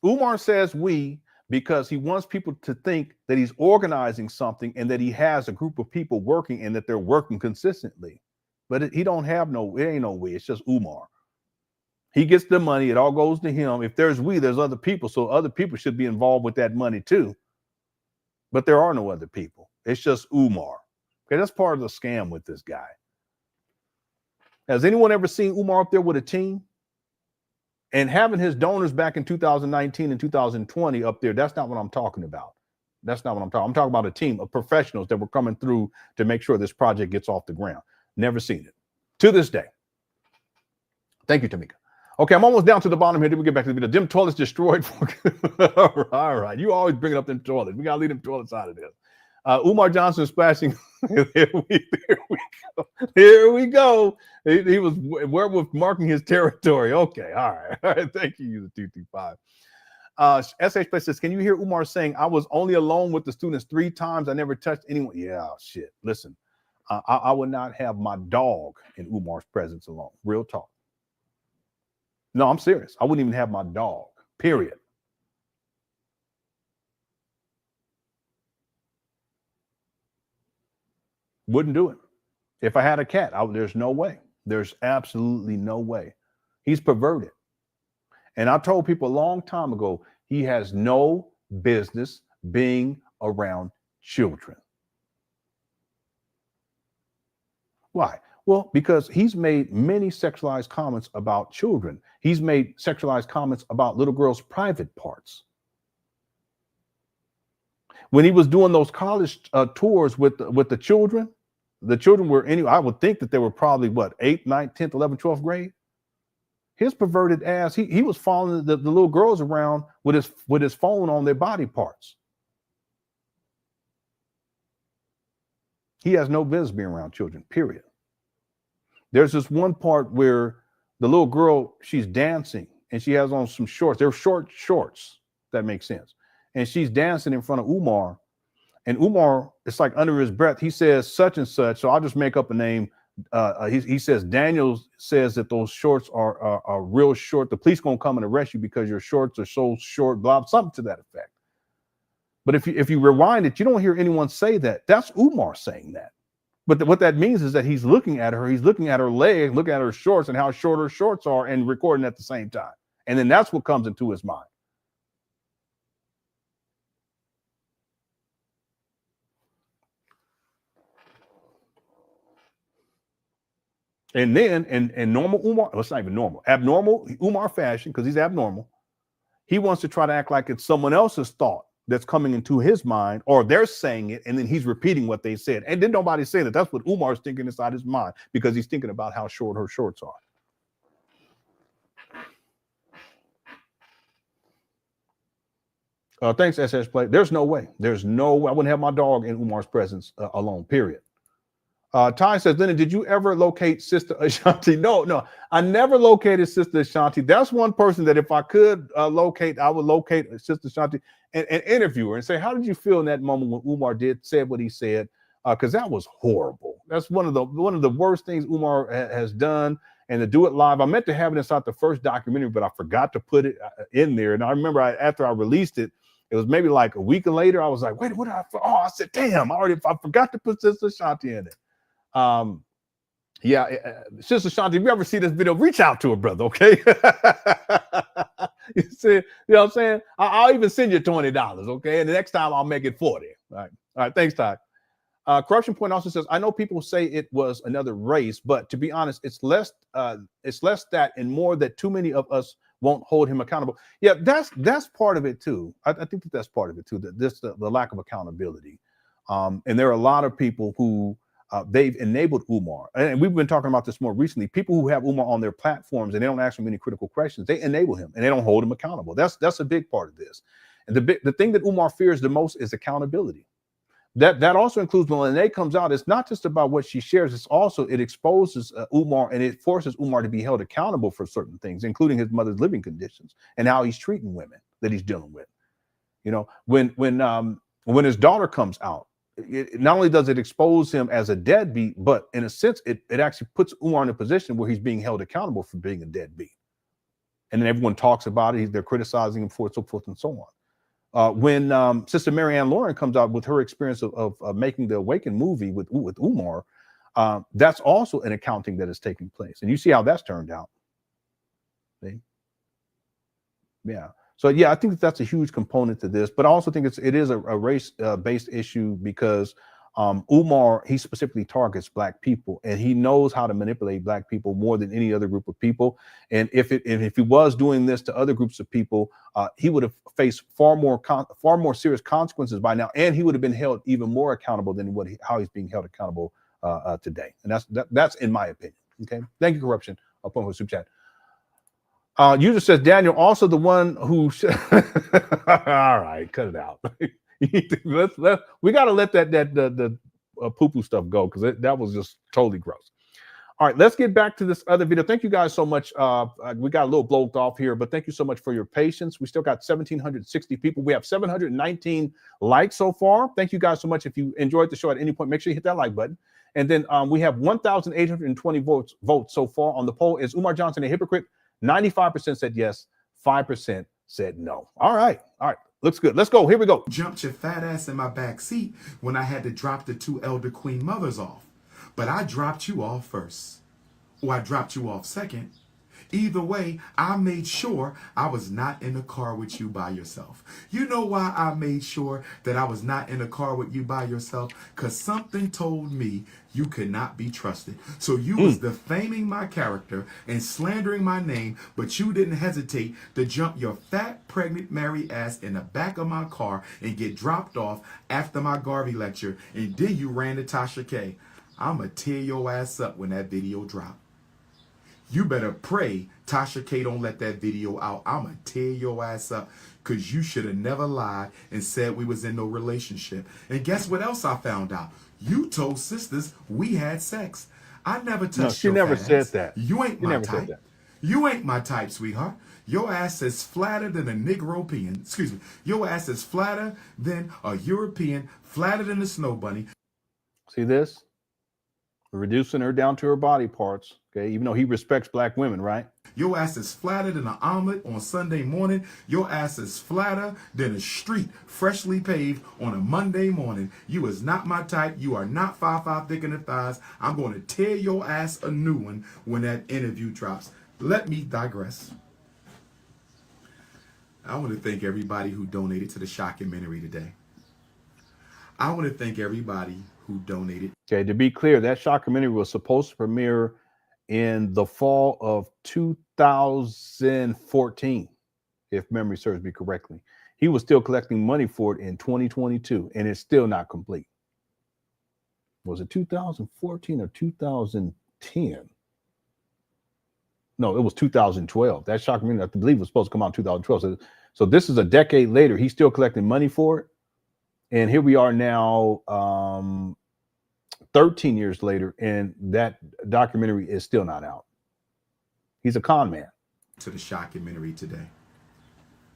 Umar says we because he wants people to think that he's organizing something and that he has a group of people working and that they're working consistently. But he don't have it ain't no we. It's just Umar. He gets the money. It all goes to him. If there's we, there's other people. So other people should be involved with that money too. But there are no other people. It's just Umar. Okay, that's part of the scam with this guy. Has anyone ever seen Umar up there with a team? And having his donors back in 2019 and 2020 up there, that's not what I'm talking about. That's not what I'm talking about a team of professionals that were coming through to make sure this project gets off the ground. Never seen it. To this day. Thank you, Tamika. Okay, I'm almost down to the bottom here. Then we get back to the video. Them toilets destroyed. All right. You always bring up them toilets. We got to leave them toilets out of this. Umar Johnson splashing. Here we go. He was werewolf marking his territory. Okay. All right. All right. Thank you, user 225. SH Play says, can you hear Umar saying, I was only alone with the students 3 times. I never touched anyone. Yeah, shit. Listen, I would not have my dog in Umar's presence alone. Real talk. No, I'm serious. I wouldn't even have my dog, period. Wouldn't do it. If I had a cat, there's no way. There's absolutely no way. He's perverted. And I told people a long time ago, he has no business being around children. Why? Well, because he's made many sexualized comments about children. He's made sexualized comments about little girls' private parts. When he was doing those college tours with the children were I would think that they were probably what, 8th, 9th, 10th, 11th, 12th grade. His perverted ass, he was following the little girls around with his phone on their body parts. He has no business being around children, period. There's this one part where the little girl, she's dancing and she has on some shorts. They're short shorts. That makes sense. And she's dancing in front of Umar. And Umar, it's like under his breath, he says such and such. So I'll just make up a name. He says, Daniel says that those shorts are real short. The police gonna come and arrest you because your shorts are so short, blah, something to that effect. But if you rewind it, you don't hear anyone say that. That's Umar saying that. But what that means is that he's looking at her, leg, looking at her shorts and how short her shorts are and recording at the same time. And then that's what comes into his mind. And then in normal Umar, well, it's not even normal, abnormal Umar fashion, because he's abnormal, he wants to try to act like it's someone else's thought that's coming into his mind, or they're saying it, and then he's repeating what they said. And then nobody say that. That's what Umar's thinking inside his mind, because he's thinking about how short her shorts are. Thanks, SS Play. There's no way. There's no way. I wouldn't have my dog in Umar's presence alone, period. Ty says, Lenon, did you ever locate Sister Ashanti? No, I never located Sister Ashanti. That's one person that if I could locate, I would locate Sister Ashanti and interview her and say, how did you feel in that moment when Umar said what he said? Because that was horrible. That's one of the worst things Umar has done. And to do it live, I meant to have it inside the first documentary, but I forgot to put it in there. And I remember after I released it, it was maybe like a week later. I was like, wait, what did I? Oh, I said, damn, I forgot to put Sister Ashanti in it. Sister Shanti, if you ever see this video, reach out to her, brother, okay? You see, you know what I'm saying? I'll even send you $20, okay? And the next time I'll make it 40. All right, thanks, Todd. Corruption Point also says, I know people say it was another race, but to be honest, it's less that and more that too many of us won't hold him accountable. Yeah, that's part of it too. I think that's part of it too, that the lack of accountability. And there are a lot of people who they've enabled Umar, and we've been talking about this more recently. People who have Umar on their platforms and they don't ask him any critical questions, they enable him and they don't hold him accountable. That's a big part of this. And the thing that Umar fears the most is accountability. That also includes when Lene comes out. It's not just about what she shares. It's also it exposes Umar and it forces Umar to be held accountable for certain things, including his mother's living conditions and how he's treating women that he's dealing with. You know, when his daughter comes out, it not only does it expose him as a deadbeat, but in a sense, it actually puts Umar in a position where he's being held accountable for being a deadbeat. And then everyone talks about it. They're criticizing him for it, so forth and so on. When Sister Marianne Lauren comes out with her experience of making the Awaken movie with Umar, that's also an accounting that is taking place. And you see how that's turned out. See? Yeah. So yeah, I think that's a huge component to this, but I also think it is a race-based issue because Umar, he specifically targets Black people, and he knows how to manipulate Black people more than any other group of people. And if he was doing this to other groups of people, he would have faced far more serious consequences by now, and he would have been held even more accountable than how he's being held accountable today. And that's in my opinion. Okay, thank you, Corruption. I'll put my super chat. User says, Daniel, also the one who all right, cut it out. We got to let the poo-poo stuff go because that was just totally gross. All right, let's get back to this other video. Thank you guys so much. We got a little blowed off here, but thank you so much for your patience. We still got 1,760 people. We have 719 likes so far. Thank you guys so much. If you enjoyed the show at any point, make sure you hit that like button. And then we have 1,820 votes so far on the poll. Is Umar Johnson a hypocrite? 95% said yes, 5% said no. All right. Looks good. Let's go. Here we go. Jumped your fat ass in my back seat when I had to drop the 2 elder queen mothers off. But I dropped you off first. Or I dropped you off second. Either way, I made sure I was not in a car with you by yourself. You know why I made sure that I was not in a car with you by yourself? Because something told me you could not be trusted. So you was defaming my character and slandering my name, but you didn't hesitate to jump your fat, pregnant, married ass in the back of my car and get dropped off after my Garvey lecture. And then you ran to Tasha K. I'ma tear your ass up when that video dropped. You better pray Tasha K don't let that video out. I'ma tear your ass up because you should have never lied and said we was in no relationship. And guess what else I found out? You told sisters we had sex. I never touched your ass. No, she never said that. You ain't my type. You ain't my type, sweetheart. Your ass is flatter than a Negropean. Excuse me. Your ass is flatter than a European, flatter than a snow bunny. See this? We're reducing her down to her body parts. Okay, even though he respects Black women, right? Your ass is flatter than an omelet on Sunday morning. Your ass is flatter than a street freshly paved on a Monday morning. You is not my type. You are not 5'5" thick in the thighs. I'm going to tear your ass a new one when that interview drops. Let me digress. I want to thank everybody who donated to the Shockumentary today. I want to thank everybody who donated. Okay, to be clear, that Shockumentary was supposed to premiere in the fall of 2014, if memory serves me correctly. He was still collecting money for it in 2022, and it's still not complete. Was it 2014 or 2010? No, it was 2012. That Shockumentary, I believe, was supposed to come out in 2012. So this is a decade later. He's still collecting money for it. And here we are now, 13 years later, and that documentary is still not out. He's a con man. To the shockumentary today.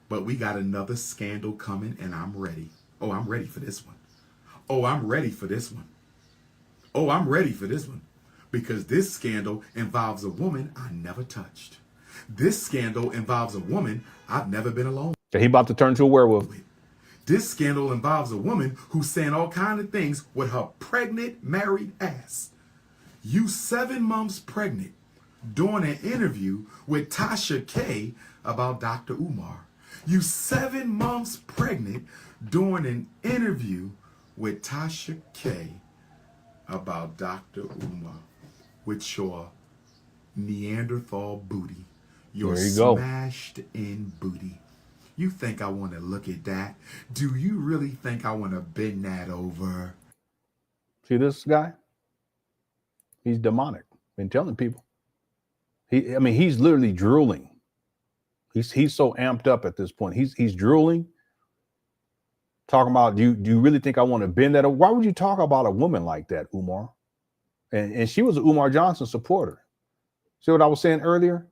But we got another scandal coming, and I'm ready. Oh, I'm ready for this one. Oh, I'm ready for this one. Oh, I'm ready for this one. Because this scandal involves a woman I never touched. This scandal involves a woman I've never been alone He about to turn to a werewolf. with. This scandal involves a woman who's saying all kind of things with her pregnant, married ass. You 7 months pregnant during an interview with Tasha K about Dr. Umar. You 7 months pregnant during an interview with Tasha K about Dr. Umar with your Neanderthal booty. Your There you go. smashed in booty. You think I want to look at that? Do you really think I want to bend that over? See this guy? He's demonic. Been telling people. He's literally drooling. He's so amped up at this point. He's drooling. Talking about, do you really think I want to bend that over? Why would you talk about a woman like that, Umar? And she was an Umar Johnson supporter. See what I was saying earlier?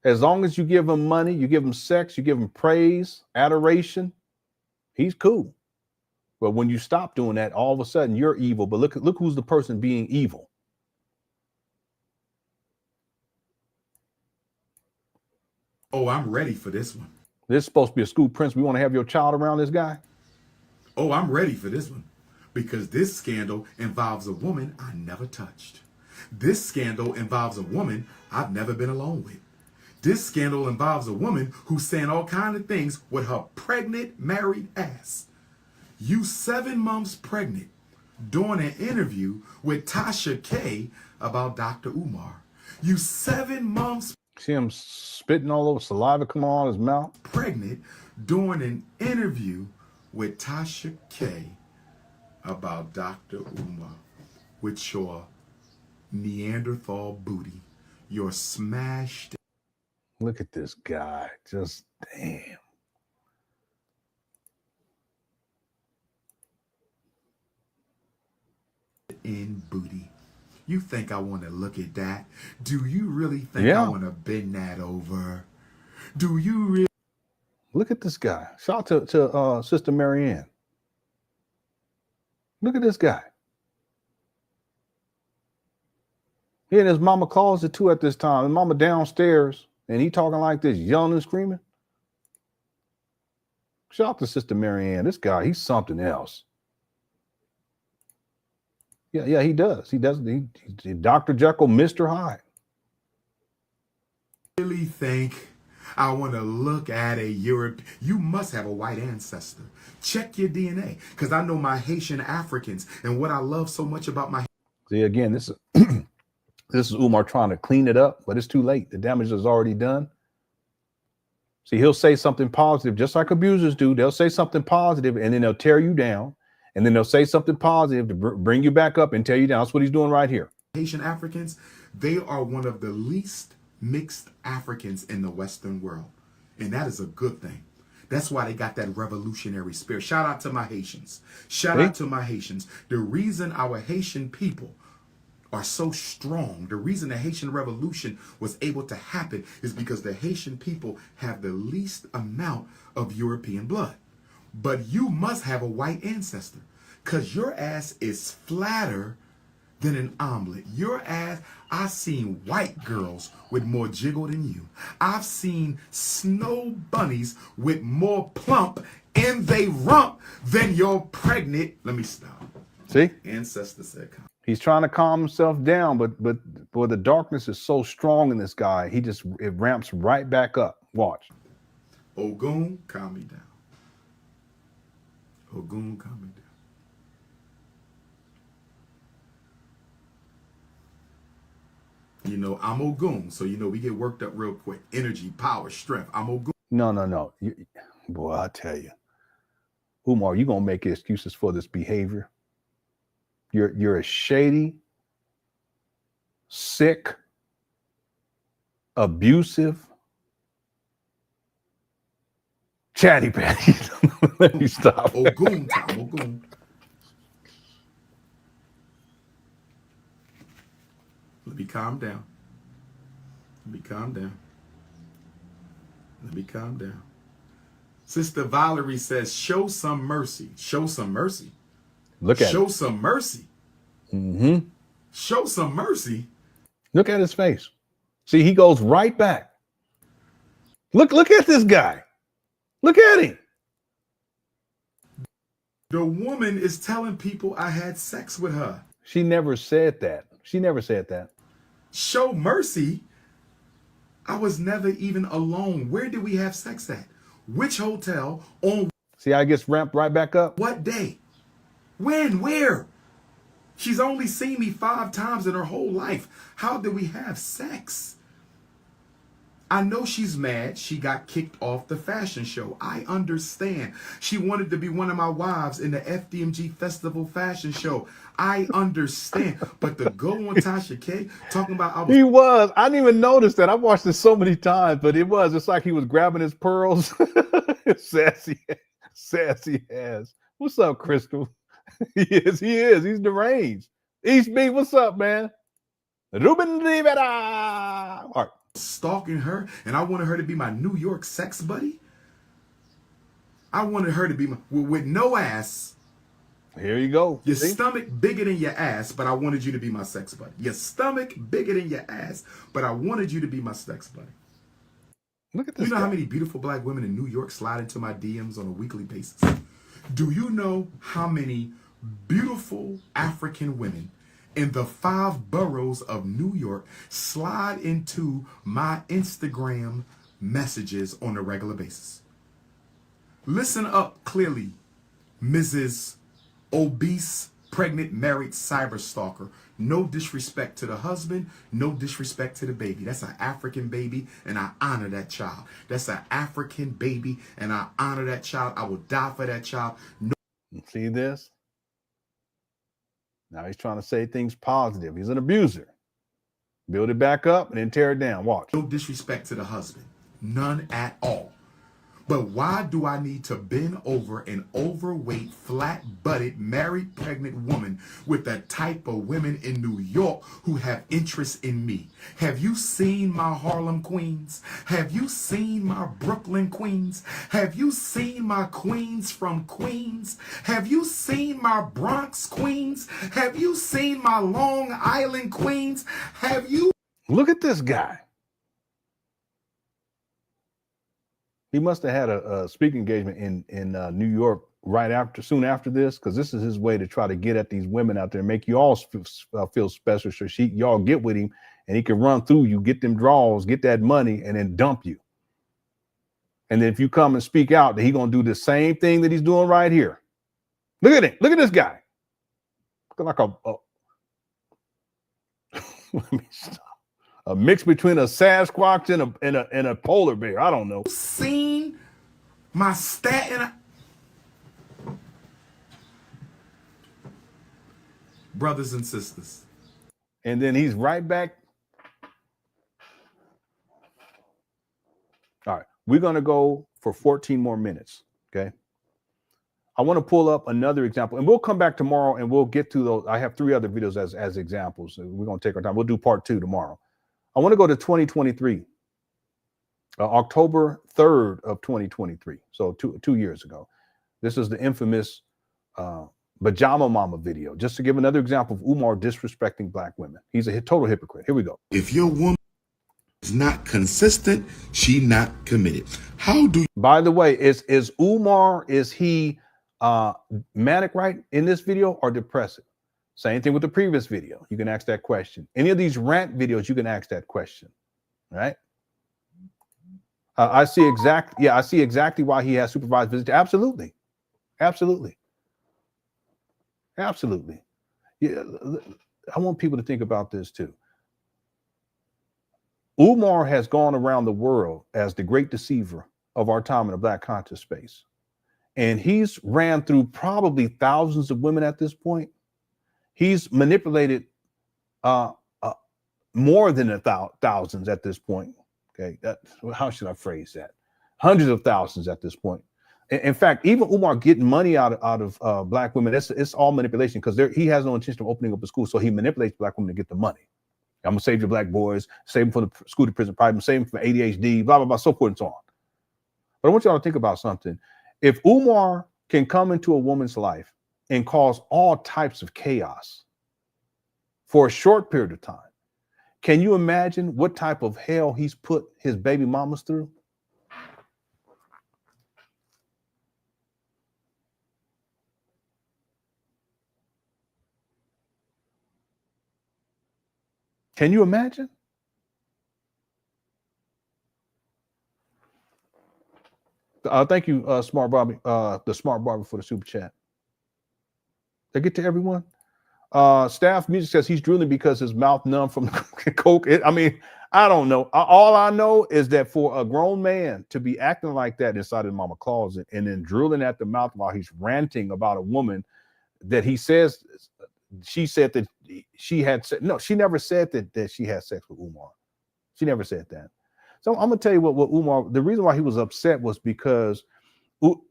As long as you give him money, you give him sex, you give him praise, adoration, he's cool. But when you stop doing that, all of a sudden you're evil. But look who's the person being evil. Oh, I'm ready for this one. This is supposed to be a school prince. We want to have your child around this guy. Oh, I'm ready for this one. Because this scandal involves a woman I never touched. This scandal involves a woman I've never been alone with. This scandal involves a woman who's saying all kind of things with her pregnant, married ass. You 7 months pregnant during an interview with Tasha K about Dr. Umar. You 7 months See him spitting all over, saliva coming out of his mouth. pregnant during an interview with Tasha K about Dr. Umar with your Neanderthal booty, your smashed Look at this guy. Just damn. in booty. You think I want to look at that? Do you really think Yeah. I want to bend that over? Do you really? Look at this guy. Shout out to Sister Marianne. Look at this guy. He and his mama closet too at this time. His mama downstairs, and he talking like this, yelling and screaming. Shout out to Sister Marianne. This guy, he's something else. Yeah, he does. He Dr. Jekyll, Mr. Hyde. really think I want to look at a Europe? You must have a white ancestor. Check your DNA, because I know my Haitian Africans, and what I love so much about my See, again, this is this is Umar trying to clean it up, but it's too late. The damage is already done. See, he'll say something positive, just like abusers do. They'll say something positive, and then they'll tear you down, and then they'll say something positive to bring you back up and tear you down. That's what he's doing right here. Haitian Africans, they are one of the least mixed Africans in the Western world, and that is a good thing. That's why they got that revolutionary spirit. Shout out to my Haitians. Shout out to my Haitians. The reason our Haitian people are so strong, the reason the Haitian Revolution was able to happen is because the Haitian people have the least amount of European blood. But you must have a white ancestor, because your ass is flatter than an omelet. Your ass, I've seen white girls with more jiggle than you. I've seen snow bunnies with more plump in they rump than your pregnant. Let me stop. See, Ancestor said, "Come." he's trying to calm himself down, but boy, the darkness is so strong in this guy. It ramps right back up. Watch. Ogun, calm me down. Ogun, calm me down. You know, I'm Ogun, so you know we get worked up real quick. Energy, power, strength. I'm Ogun. No. Boy, I tell you, Umar, you're gonna make excuses for this behavior. You're a shady, sick, abusive, chatty patty. Let me stop. Ogun, time, Ogun. me calm down. Let me calm down. Let me calm down. Sister Valerie says, show some mercy. Show some mercy. Look at Show it. some mercy. Mm-hmm. Show some mercy. Look at his face. See, he goes right back. Look at this guy. Look at him. The woman is telling people I had sex with her. She never said that. She never said that. Show mercy. I was never even alone. Where did we have sex at? Which hotel? On See how it gets ramped right back up? what day? When? Where? She's only seen me 5 times in her whole life. How did we have sex? I know she's mad. She got kicked off the fashion show. I understand. She wanted to be one of my wives in the FDMG Festival fashion show. I understand. But to go on Tasha K talking about He was. I didn't even notice that. I watched it so many times, but it's like he was grabbing his pearls. sassy ass. What's up, Crystal? He is. He's deranged. East B, what's up, man? Ruben Rivera. All right. stalking her, and I wanted her to be my New York sex buddy. I wanted her to be with no ass. Here you go. Your See? stomach bigger than your ass, but I wanted you to be my sex buddy. Your stomach bigger than your ass, but I wanted you to be my sex buddy. Look at this. You know guy. how many beautiful black women in New York slide into my DMs on a weekly basis? Do you know how many beautiful African women in the 5 boroughs of New York slide into my Instagram messages on a regular basis? Listen up clearly, Mrs. Obese, pregnant, married cyber stalker. No disrespect to the husband, no disrespect to the baby. That's an African baby, and I honor that child. That's an African baby, and I honor that child. I will die for that child. No See this? Now he's trying to say things positive. He's an abuser. Build it back up and then tear it down. Watch. disrespect to the husband. None at all. But why do I need to bend over an overweight, flat-butted, married, pregnant woman with the type of women in New York who have interest in me? Have you seen my Harlem queens? Have you seen my Brooklyn queens? Have you seen my queens from Queens? Have you seen my Bronx queens? Have you seen my Long Island queens? Have you? Look at this guy. He must have had a speaking engagement in New York soon after this, because this is his way to try to get at these women out there and make you all feel special. So y'all get with him, and he can run through you, get them draws, get that money, and then dump you. And then if you come and speak out, then he's gonna do the same thing that he's doing right here. Look at it. Look at this guy. Looking like let me stop. A mix between a Sasquatch and a polar bear. I don't know. Seen my statin. Brothers and sisters. And then he's right back. All right, we're going to go for 14 more minutes. Okay. I want to pull up another example, and we'll come back tomorrow and we'll get to those. I have 3 other videos as examples. We're going to take our time. We'll do part 2 tomorrow. I want to go to 2023, October 3rd of 2023. So two years ago. This is the infamous Pajama Mama video, just to give another example of Umar disrespecting black women. He's a total hypocrite. Here we go. If your woman is not consistent, she not committed. How do you? By the way, is Umar, is he manic right in this video or depressive? Same thing with the previous video. You can ask that question. Any of these rant videos, you can ask that question, right? I see exactly why he has supervised visits. Absolutely. Absolutely. Absolutely. Yeah, I want people to think about this too. Umar has gone around the world as the great deceiver of our time in the black conscious space. And he's ran through probably thousands of women at this point. He's manipulated more than thousands at this point. Okay, how should I phrase that? Hundreds of thousands at this point. In fact, even Umar getting money out of black women, it's all manipulation, because he has no intention of opening up a school, so he manipulates black women to get the money. I'm gonna save your black boys, save them for the school to prison problem, save them for ADHD, blah, blah, blah, so forth and so on. But I want y'all to think about something. If Umar can come into a woman's life and cause all types of chaos for a short period of time, can you imagine what type of hell he's put his baby mamas through? Can you imagine? Thank you, Smart Bobby, the Smart Barber for the super chat. Did I get to everyone? Staff Music says he's drooling because his mouth numb from the coke. I mean, I don't know. All I know is that for a grown man to be acting like that inside his mama closet and then drooling at the mouth while he's ranting about a woman that he says she said that she had no, she never said that she had sex with Umar. She never said that. So I'm gonna tell you what Umar, the reason why he was upset was because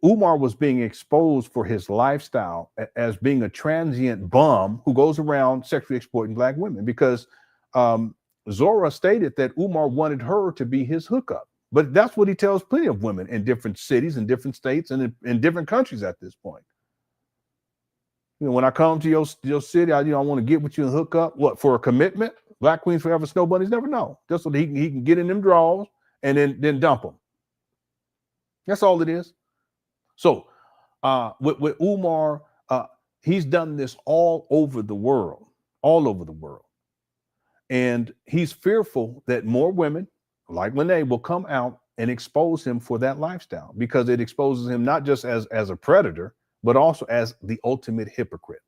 Umar was being exposed for his lifestyle as being a transient bum who goes around sexually exploiting black women, because Zora stated that Umar wanted her to be his hookup. But that's what he tells plenty of women in different cities, in different states, and in different countries at this point. You know, when I come to your city, I want to get with you and hook up. What, for a commitment? Black Queens Forever Snow Bunnies never know. Just so that he can get in them draws and then dump them. That's all it is. So with Umar, he's done this all over the world. And he's fearful that more women like Lene will come out and expose him for that lifestyle, because it exposes him not just as a predator, but also as the ultimate hypocrite.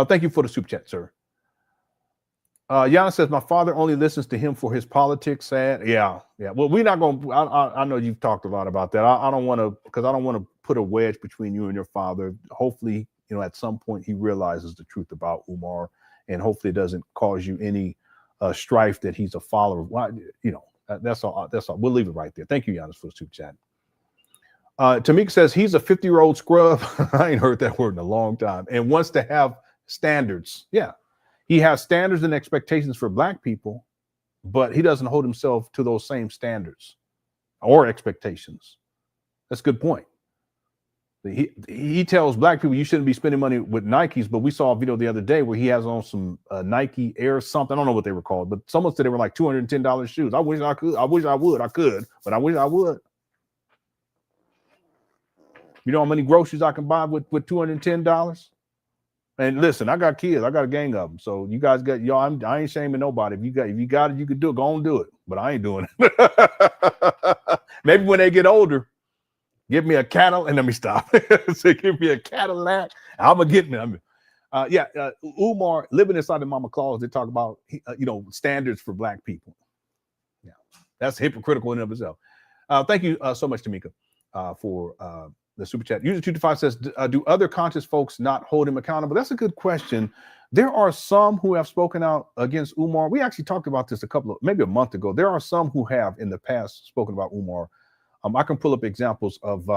Thank you for the super chat, sir. Yana says, my father only listens to him for his politics. Sad. Yeah. Well, we're not going to, I know you've talked a lot about that. I don't want to, because I don't want to put a wedge between you and your father. Hopefully, at some point he realizes the truth about Umar, and hopefully it doesn't cause you any strife that he's a follower. Well, that's all. We'll leave it right there. Thank you, Giannis, for the super chat. Tamika says he's a 50-year-old scrub. I ain't heard that word in a long time, and wants to have standards. Yeah. He has standards and expectations for black people, but he doesn't hold himself to those same standards or expectations. That's a good point. He tells black people you shouldn't be spending money with Nikes, but we saw a video the other day where he has on some Nike Air something. I don't know what they were called, but someone said they were like $210 shoes. I wish I could. I wish I would. I could, but I wish I would. You know how many groceries I can buy with $210? And listen, I got kids. I got a gang of them. So you guys got y'all. I ain't shaming nobody. If you got it, you could do it. Go on, do it. But I ain't doing it. Maybe when they get older, give me a Cadillac. And let me stop. So give me a Cadillac. I'm gonna get me. Umar living inside the mama clause. They talk about standards for black people. Yeah, that's hypocritical in and of itself. Thank you so much, Tamika, for the super chat. User 225 says, do other conscious folks not hold him accountable? That's a good question. There are some who have spoken out against Umar. We actually talked about this maybe a month ago. There are some who have in the past spoken about Umar. I can pull up examples of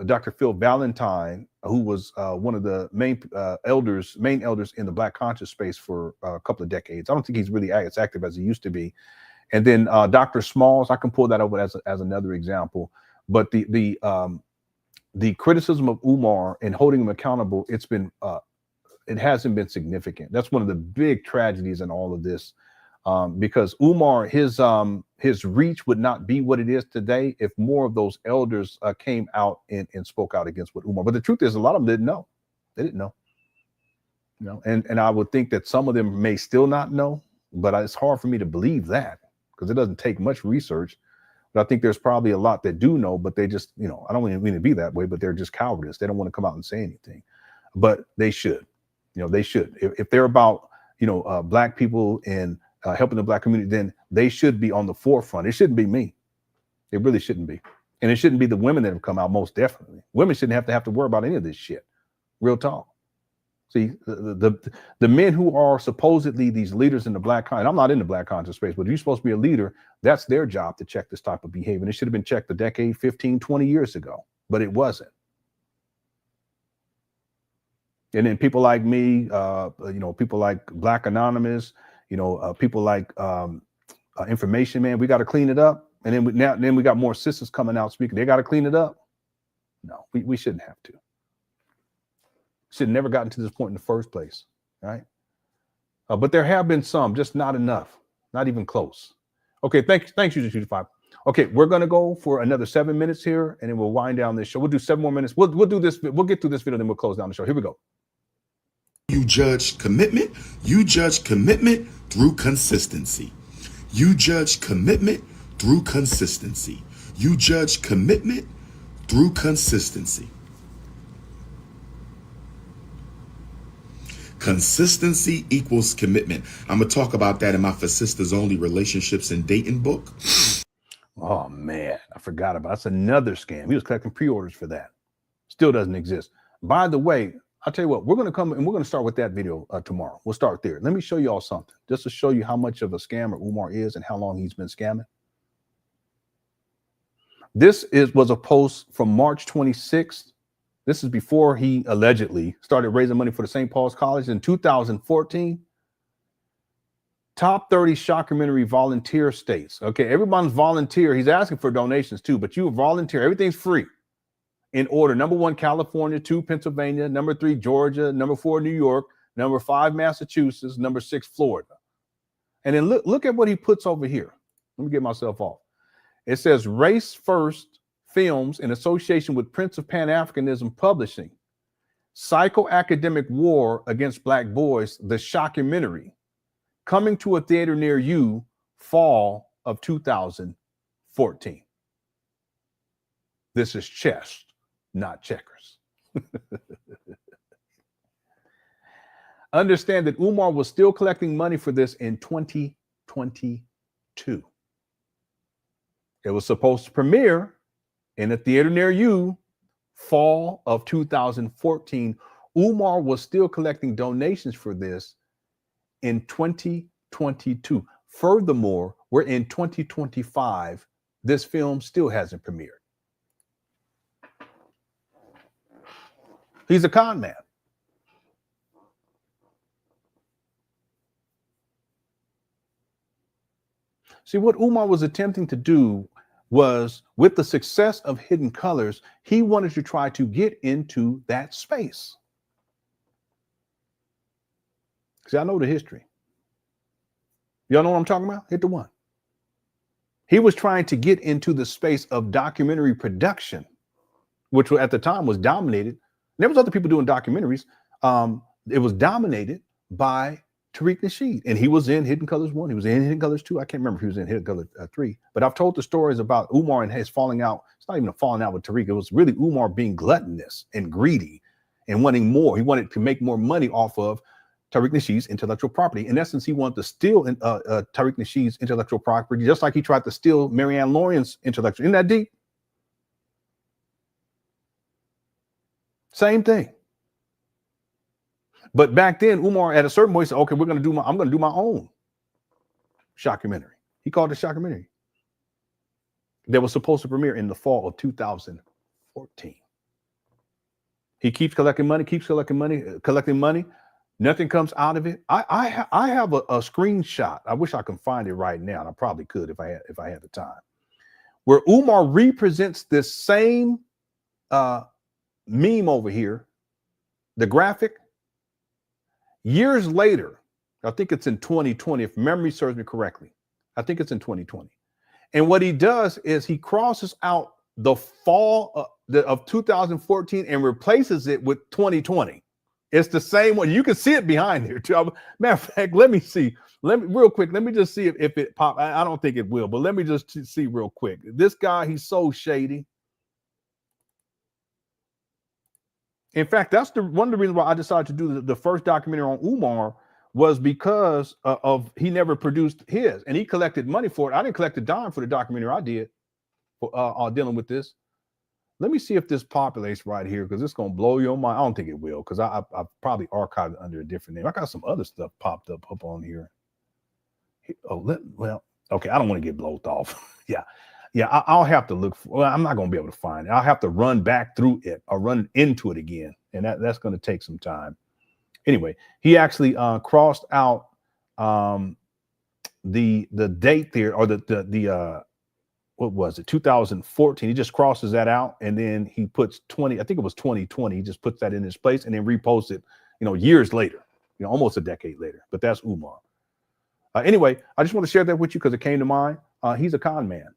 Dr. Phil Valentine, who was one of the main elders in the black conscious space for a couple of decades. I don't think he's really as active as he used to be. And then Dr. Smalls, I can pull that over as another example. But the criticism of Umar and holding him accountable, it hasn't been significant. That's one of the big tragedies in all of this, because Umar, his reach would not be what it is today if more of those elders came out and spoke out against what Umar. But the truth is, a lot of them didn't know. They didn't know. And I would think that some of them may still not know, but it's hard for me to believe that, because it doesn't take much research. But I think there's probably a lot that do know, but they just, I don't even mean to be that way, but they're just cowardice. They don't want to come out and say anything, but they should. They should. If they're about, black people and helping the black community, then they should be on the forefront. It shouldn't be me. It really shouldn't be. And it shouldn't be the women that have come out, most definitely. Women shouldn't have to worry about any of this shit. Real talk. See, the men who are supposedly these leaders in the black conscious, I'm not in the black conscious space, but if you're supposed to be a leader, that's their job to check this type of behavior. And it should have been checked a decade, 15, 20 years ago, but it wasn't. And then people like me, people like Black Anonymous, people like Information Man, we got to clean it up. And then we got more sisters coming out speaking. They got to clean it up. No, we shouldn't have to. Should have never gotten to this point in the first place, right? But there have been some, just not enough, not even close. Okay, thanks, User 25. Okay, we're gonna go for another 7 minutes here, and then we'll wind down this show. We'll do 7 more minutes. We'll do this. We'll get through this video, then we'll close down the show. Here we go. You judge commitment. You judge commitment through consistency. You judge commitment through consistency. You judge commitment through consistency. Consistency equals commitment. I'm going to talk about that in my For Sisters Only Relationships and Dating book. Oh, man, I forgot about it. That's another scam. He was collecting pre-orders for that. Still doesn't exist. By the way, I'll tell you what, we're going to come and we're going to start with that video tomorrow. We'll start there. Let me show you all something just to show you how much of a scammer Umar is and how long he's been scamming. This was a post from March 26th. This is before he allegedly started raising money for the St. Paul's College in 2014. Top 30 shockumentary volunteer states. Okay, everyone's volunteer. He's asking for donations too, but you volunteer. Everything's free. In order: number 1, California; 2, Pennsylvania; number 3, Georgia; number 4, New York; number 5, Massachusetts; number 6, Florida. And then look at what he puts over here. Let me get myself off. It says Race First Films in association with Prince of Pan Africanism Publishing, Psychoacademic War Against Black Boys, the shockumentary, coming to a theater near you, fall of 2014. This is chess, not checkers. Understand that Umar was still collecting money for this in 2022. It was supposed to premiere in a theater near you, fall of 2014. Umar was still collecting donations for this in 2022. Furthermore, we're in 2025. This film still hasn't premiered. He's a con man. See, what Umar was attempting to do was, with the success of Hidden Colors, he wanted to try to get into that space. See, I know the history. Y'all know what I'm talking about? Hit the one. He was trying to get into the space of documentary production, which at the time was dominated. There was other people doing documentaries. It was dominated by Tariq Nasheed, and he was in Hidden Colors 1. He was in Hidden Colors 2. I can't remember if he was in Hidden Colors 3. But I've told the stories about Umar and his falling out. It's not even a falling out with Tariq. It was really Umar being gluttonous and greedy and wanting more. He wanted to make more money off of Tariq Nasheed's intellectual property. In essence, he wanted to steal Tariq Nasheed's intellectual property, just like he tried to steal Marianne Lorian's intellectual. Isn't that deep? Same thing. But back then, Umar, at a certain point, said, okay, I'm going to do my own shockumentary. He called it shockumentary. That was supposed to premiere in the fall of 2014. He keeps collecting money, Nothing comes out of it. I have a screenshot. I wish I could find it right now, and I probably could if I had the time, where Umar represents this same meme over here, the graphic. Years later, I think it's in 2020, if memory serves me correctly. I think it's in 2020. And what he does is he crosses out the fall of 2014 and replaces it with 2020. It's the same one. You can see it behind here too. Matter of fact, let me see. Real quick. Let me just see if it pop. I don't think it will, but let me just see real quick. This guy, he's so shady. In fact, that's one of the reasons why I decided to do the first documentary on Umar, was because of he never produced his, and he collected money for it. I didn't collect a dime for the documentary I did for dealing with this. Let me see if this populates right here, because it's going to blow your mind. I don't think it will, because I probably archived it under a different name. I got some other stuff popped up on here. Well, okay, I don't want to get blown off. Yeah, I'll have to look for. Well, I'm not going to be able to find it. I'll have to run back through it or run into it again, and that's going to take some time. Anyway, he actually crossed out the date there, or the what was it, 2014. He just crosses that out, and then he puts 20, I think it was 2020. He just puts that in his place and then reposts it, years later, almost a decade later. But that's Umar. Anyway, I just want to share that with you because it came to mind. He's a con man,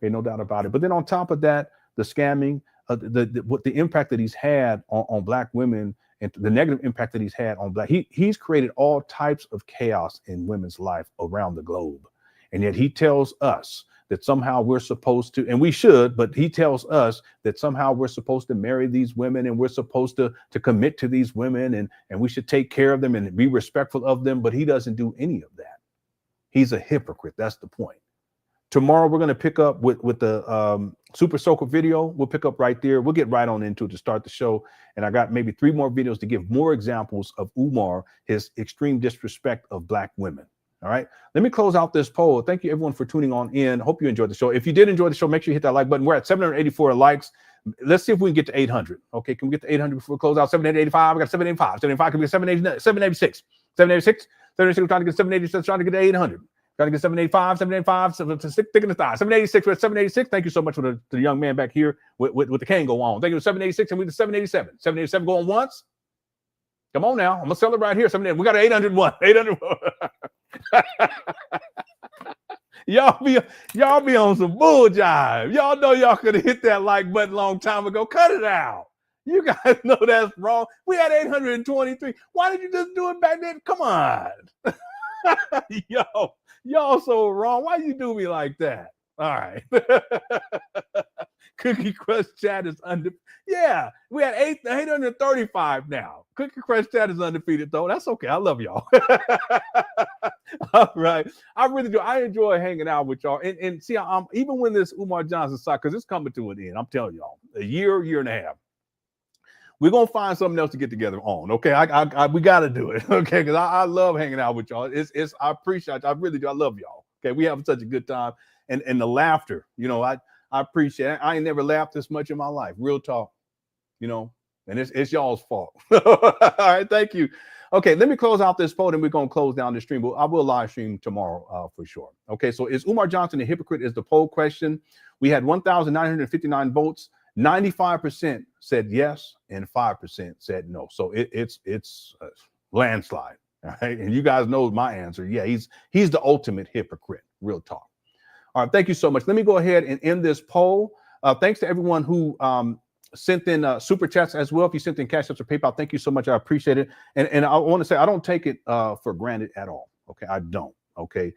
okay, no doubt about it. But then on top of that, the scamming, the impact that he's had on Black women, and the negative impact that he's had on he's created all types of chaos in women's life around the globe. And yet he tells us that somehow we're supposed to, and we should, but he tells us that somehow we're supposed to marry these women, and we're supposed to commit to these women, and we should take care of them and be respectful of them. But he doesn't do any of that. He's a hypocrite. That's the point. Tomorrow, we're going to pick up with the Super Soaker video. We'll pick up right there. We'll get right on into it to start the show. And I got maybe 3 more videos to give more examples of Umar, his extreme disrespect of Black women. All right. Let me close out this poll. Thank you, everyone, for tuning on in. Hope you enjoyed the show. If you did enjoy the show, make sure you hit that like button. We're at 784 likes. Let's see if we can get to 800. Okay. Can we get to 800 before we close out? 785. I got 785. 785. Can we get 786? 786. 786. We're trying to get 786. Trying to get to 800. Trying to get 785. 785. Thick in the thigh. 786. We're at 786. Thank you so much for the young man back here with the cane go on. Thank you for 786. And we're to 787. 787 going once. Come on now. I'm going to sell it right here. We got an 801. 801. Y'all be on some bull jive. Y'all know y'all could have hit that like button a long time ago. Cut it out. You guys know that's wrong. We had 823. Why did you just do it back then? Come on. Y'all so wrong. Why you do me like that? All right. Cookie Crush chat is undefeated. Yeah, we had 835 now. Cookie Crush chat is undefeated, though. That's okay. I love y'all. All right. I really do. I enjoy hanging out with y'all. And see, even when this Umar Johnson side, because it's coming to an end, I'm telling y'all, a year and a half. We're gonna find something else to get together on. Okay, we gotta do it. Okay, because I love hanging out with y'all. I appreciate. I really do. I love y'all. Okay, we have such a good time, and the laughter. I appreciate it. I ain't never laughed this much in my life. Real talk. And it's y'all's fault. All right, thank you. Okay, let me close out this poll, and we're gonna close down the stream. But I will live stream tomorrow for sure. Okay, so is Umar Johnson a hypocrite? Is the poll question? We had 1,959 votes. 95% said yes, and 5% said no. So it's a landslide. All right, and you guys know my answer. Yeah, he's the ultimate hypocrite. Real talk. All right, thank you so much. Let me go ahead and end this poll. Thanks to everyone who sent in super chats as well. If you sent in cash apps or PayPal, thank you so much. I appreciate it. And I want to say I don't take it for granted at all. Okay, I don't. Okay.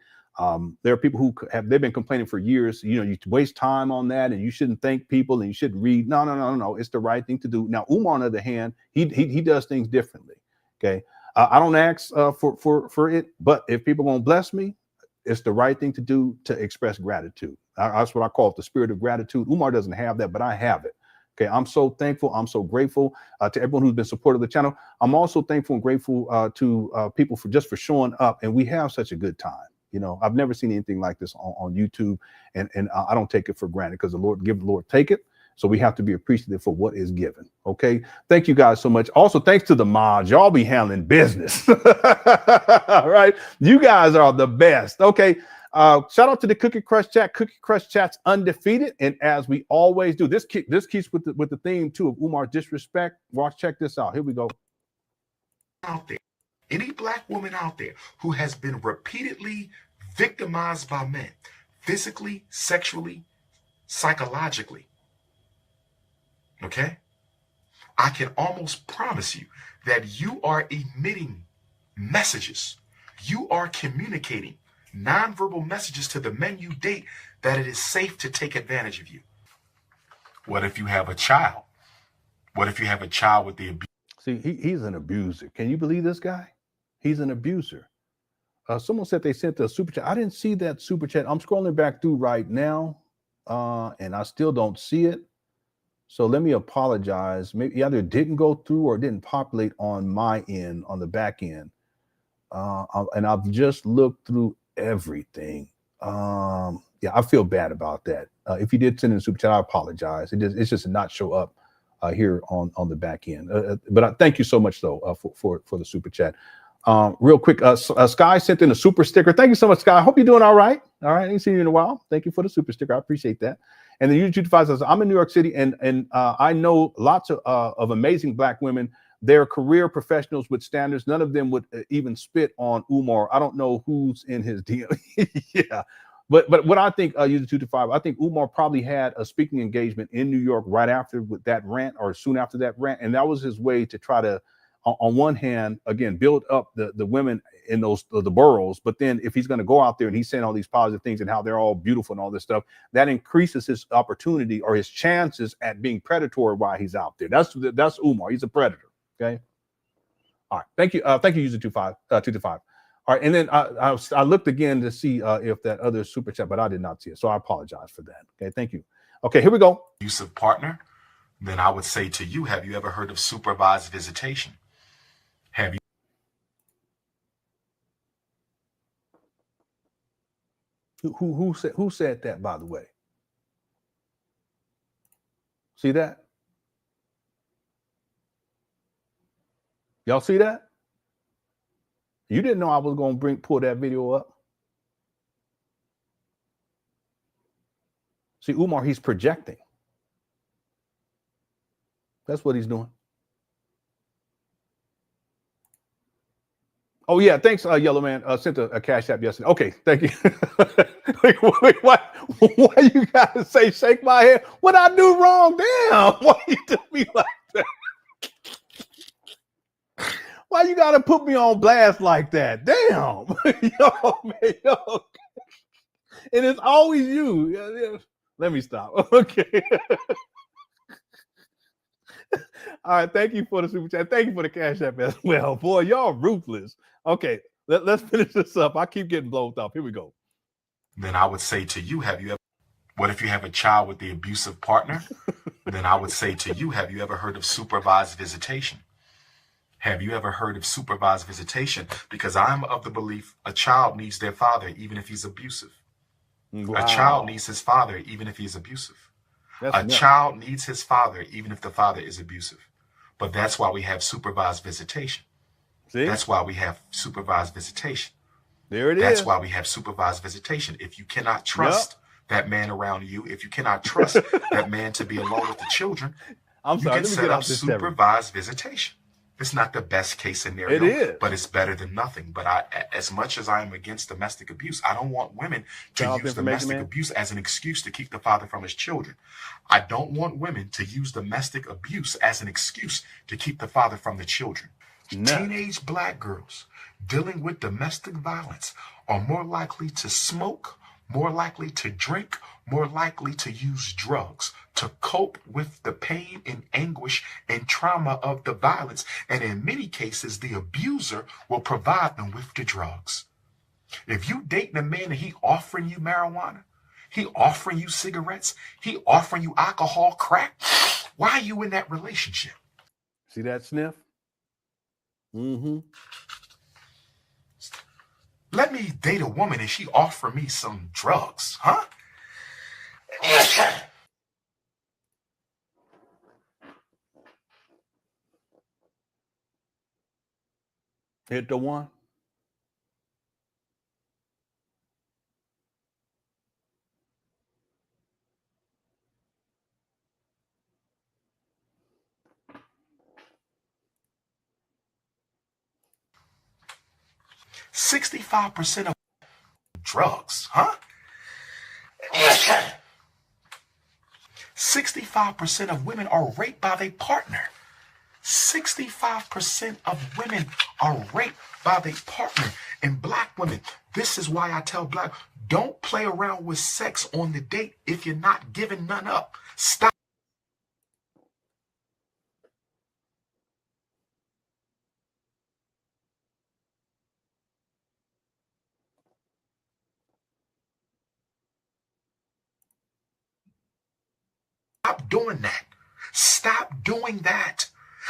There are people who they've been complaining for years. You waste time on that, and you shouldn't thank people, and you shouldn't read. No. It's the right thing to do. Now, Umar, on the other hand, he does things differently. Okay, I don't ask for it, but if people won't bless me, it's the right thing to do to express gratitude. That's what I call it, the spirit of gratitude. Umar doesn't have that, but I have it. Okay, I'm so thankful. I'm so grateful to everyone who's been supportive of the channel. I'm also thankful and grateful to people for showing up, and we have such a good time. I've never seen anything like this on YouTube, and I don't take it for granted because the Lord give, the Lord take it. So we have to be appreciative for what is given. Okay. Thank you guys so much. Also, thanks to the mods. Y'all be handling business. All right. You guys are the best. Okay. Shout out to the Cookie Crush chat. Cookie Crush chat's undefeated. And as we always do, this keeps with the theme too of Umar's disrespect. Watch, check this out. Here we go. Out there. Any Black woman out there who has been repeatedly victimized by men, physically, sexually, psychologically, okay? I can almost promise you that you are emitting messages. You are communicating nonverbal messages to the men you date that it is safe to take advantage of you. What if you have a child? What if you have a child with the abuse? See, he's an abuser. Can you believe this guy? He's an abuser. Someone said they sent a super chat. I didn't see that super chat. I'm scrolling back through right now, and I still don't see it. So let me apologize. Maybe either it didn't go through or it didn't populate on my end, on the back end. And I've just looked through everything. Yeah, I feel bad about that. If you did send in a super chat, I apologize. It's just not show up here on the back end. But thank you so much though for the super chat. Real quick, Sky sent in a super sticker. Thank you so much, Sky. I hope you're doing all right. All right, I ain't seen you in a while. Thank you for the super sticker. I appreciate that. And the YouTube device says, I'm in New York City, and I know lots of amazing Black women. They're career professionals with standards. None of them would even spit on Umar. I don't know who's in his DM. Yeah. But what I think, user 225, I think Umar probably had a speaking engagement in New York right after with that rant, or soon after that rant, and that was his way to try to, on one hand, again, build up the women in those the boroughs. But then if he's going to go out there and he's saying all these positive things and how they're all beautiful and all this stuff, that increases his opportunity or his chances at being predatory while he's out there. That's Umar. He's a predator. Okay. All right. Thank you. Thank you, user 225. All right, and then I looked again to see if that other super chat, but I did not see it, so I apologize for that. Okay, thank you. Okay, here we go. Abusive partner, then I would say to you, have you ever heard of supervised visitation? Have you? Who said that, by the way? See that? Y'all see that? You didn't know I was going to pull that video up. See, Umar, he's projecting. That's what he's doing. Oh, yeah. Thanks, Yellow Man. Sent a Cash App yesterday. Okay, thank you. wait, why you got to say shake my head? What I do wrong? Damn. Why you do me like that? Why you got to put me on blast like that? Damn. Yo, man, yo. And it's always you. Let me stop. Okay. All right. Thank you for the super chat. Thank you for the Cash App as well. Boy, y'all ruthless. Okay. Let's finish this up. I keep getting blown up. Here we go. Then I would say to you, have you ever? What if you have a child with the abusive partner? Then I would say to you, have you ever heard of supervised visitation? Have you ever heard of supervised visitation? Because I'm of the belief a child needs their father even if he's abusive. Wow. A child needs his father even if he's abusive. Child needs his father even if the father is abusive. But that's why we have supervised visitation. See? That's why we have supervised visitation. There it is. That's why we have supervised visitation. If you cannot trust that man around you, if you cannot trust that man to be alone with the children, you can set up supervised visitation. It's not the best case scenario, it is, but it's better than nothing. But as much as I am against domestic abuse, I don't want women to use domestic abuse as an excuse to keep the father from his children. I don't want women to use domestic abuse as an excuse to keep the father from the children. No. Teenage Black girls dealing with domestic violence are more likely to smoke, more likely to drink, more likely to use drugs to cope with the pain and anguish and trauma of the violence. And in many cases, the abuser will provide them with the drugs. If you dating a man and he offering you marijuana, he offering you cigarettes, he offering you alcohol, crack, why are you in that relationship? See that sniff? Mm-hmm. Let me date a woman and she offer me some drugs, huh? Hit the one. $65% of drugs, huh? 65% of women are raped by their partner. 65% of women are raped by their partner. And Black women, this is why I tell Black, don't play around with sex on the date if you're not giving none up. Stop. Stop doing that. Stop doing that.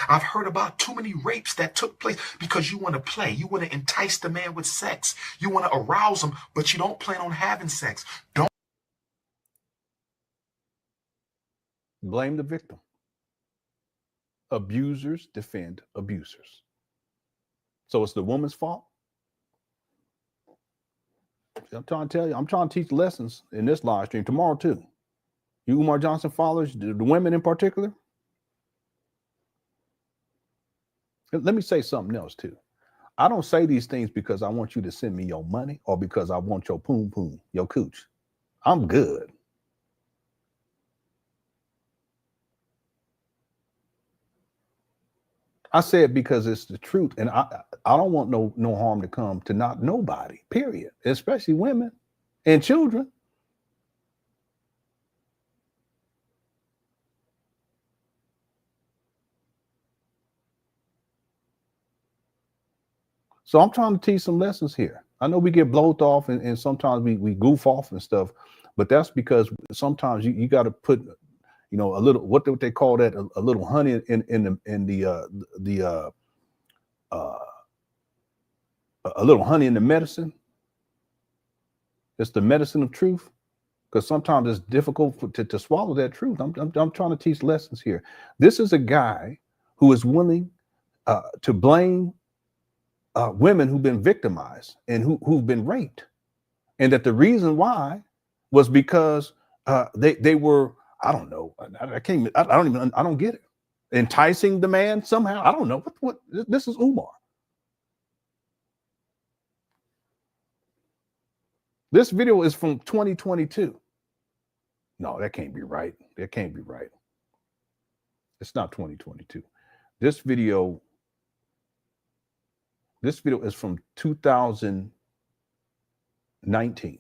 I've heard about too many rapes that took place because you want to play. You want to entice the man with sex. You want to arouse him, but you don't plan on having sex. Don't blame the victim. abusers defend abusers. So it's the woman's fault. I'm trying to tell you, I'm trying to teach lessons in this live stream tomorrow too. You Umar Johnson followers, the women in particular. Let me say something else too. I don't say these things because I want you to send me your money or because I want your poom poom, your cooch. I'm good. I say it because it's the truth, and I don't want no harm to come to not nobody, period, especially women and children. So I'm trying to teach some lessons here. I know we get blowed off and sometimes we goof off and stuff, but that's because sometimes you got to put, you know, a little, what do they call that? A little honey a little honey in the medicine. It's the medicine of truth, because sometimes it's difficult to swallow that truth. I'm trying to teach lessons here. This is a guy who is willing to blame women who've been victimized and who've been raped, and that the reason why was because they were, I don't know, I don't get it, enticing the man somehow. I don't know what this is. Umar. This video is from 2022. No, that can't be right. That can't be right. It's not 2022. This video is from 2019.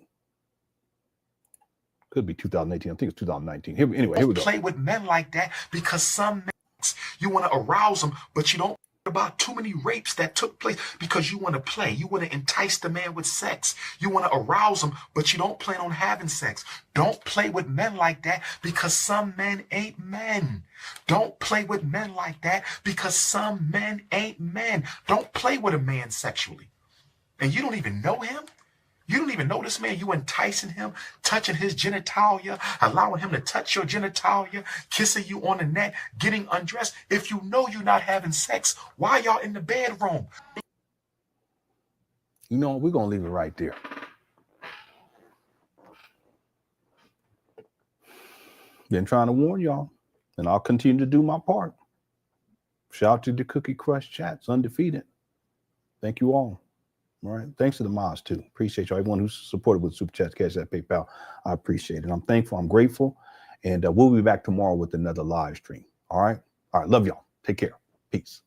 Could be 2018. I think it's 2019. Anyway, here we go. Play with men like that because some men, you want to arouse them, but you don't about too many rapes that took place because you want to play. You want to entice the man with sex. You want to arouse him, but you don't plan on having sex. Don't play with men like that because some men ain't men. Don't play with men like that because some men ain't men. Don't play with a man sexually. And you don't even know him. You don't even know this man. You enticing him, touching his genitalia, allowing him to touch your genitalia, kissing you on the neck, getting undressed. If you know you're not having sex, why y'all in the bedroom? You know, we're going to leave it right there. Been trying to warn y'all, and I'll continue to do my part. Shout out to the Cookie Crush chats, undefeated. Thank you all. All right. Thanks to the mods too. Appreciate you. Everyone who's supported with Super Chats, CashApp, PayPal. I appreciate it. I'm thankful. I'm grateful. And we'll be back tomorrow with another live stream. All right. All right. Love y'all. Take care. Peace.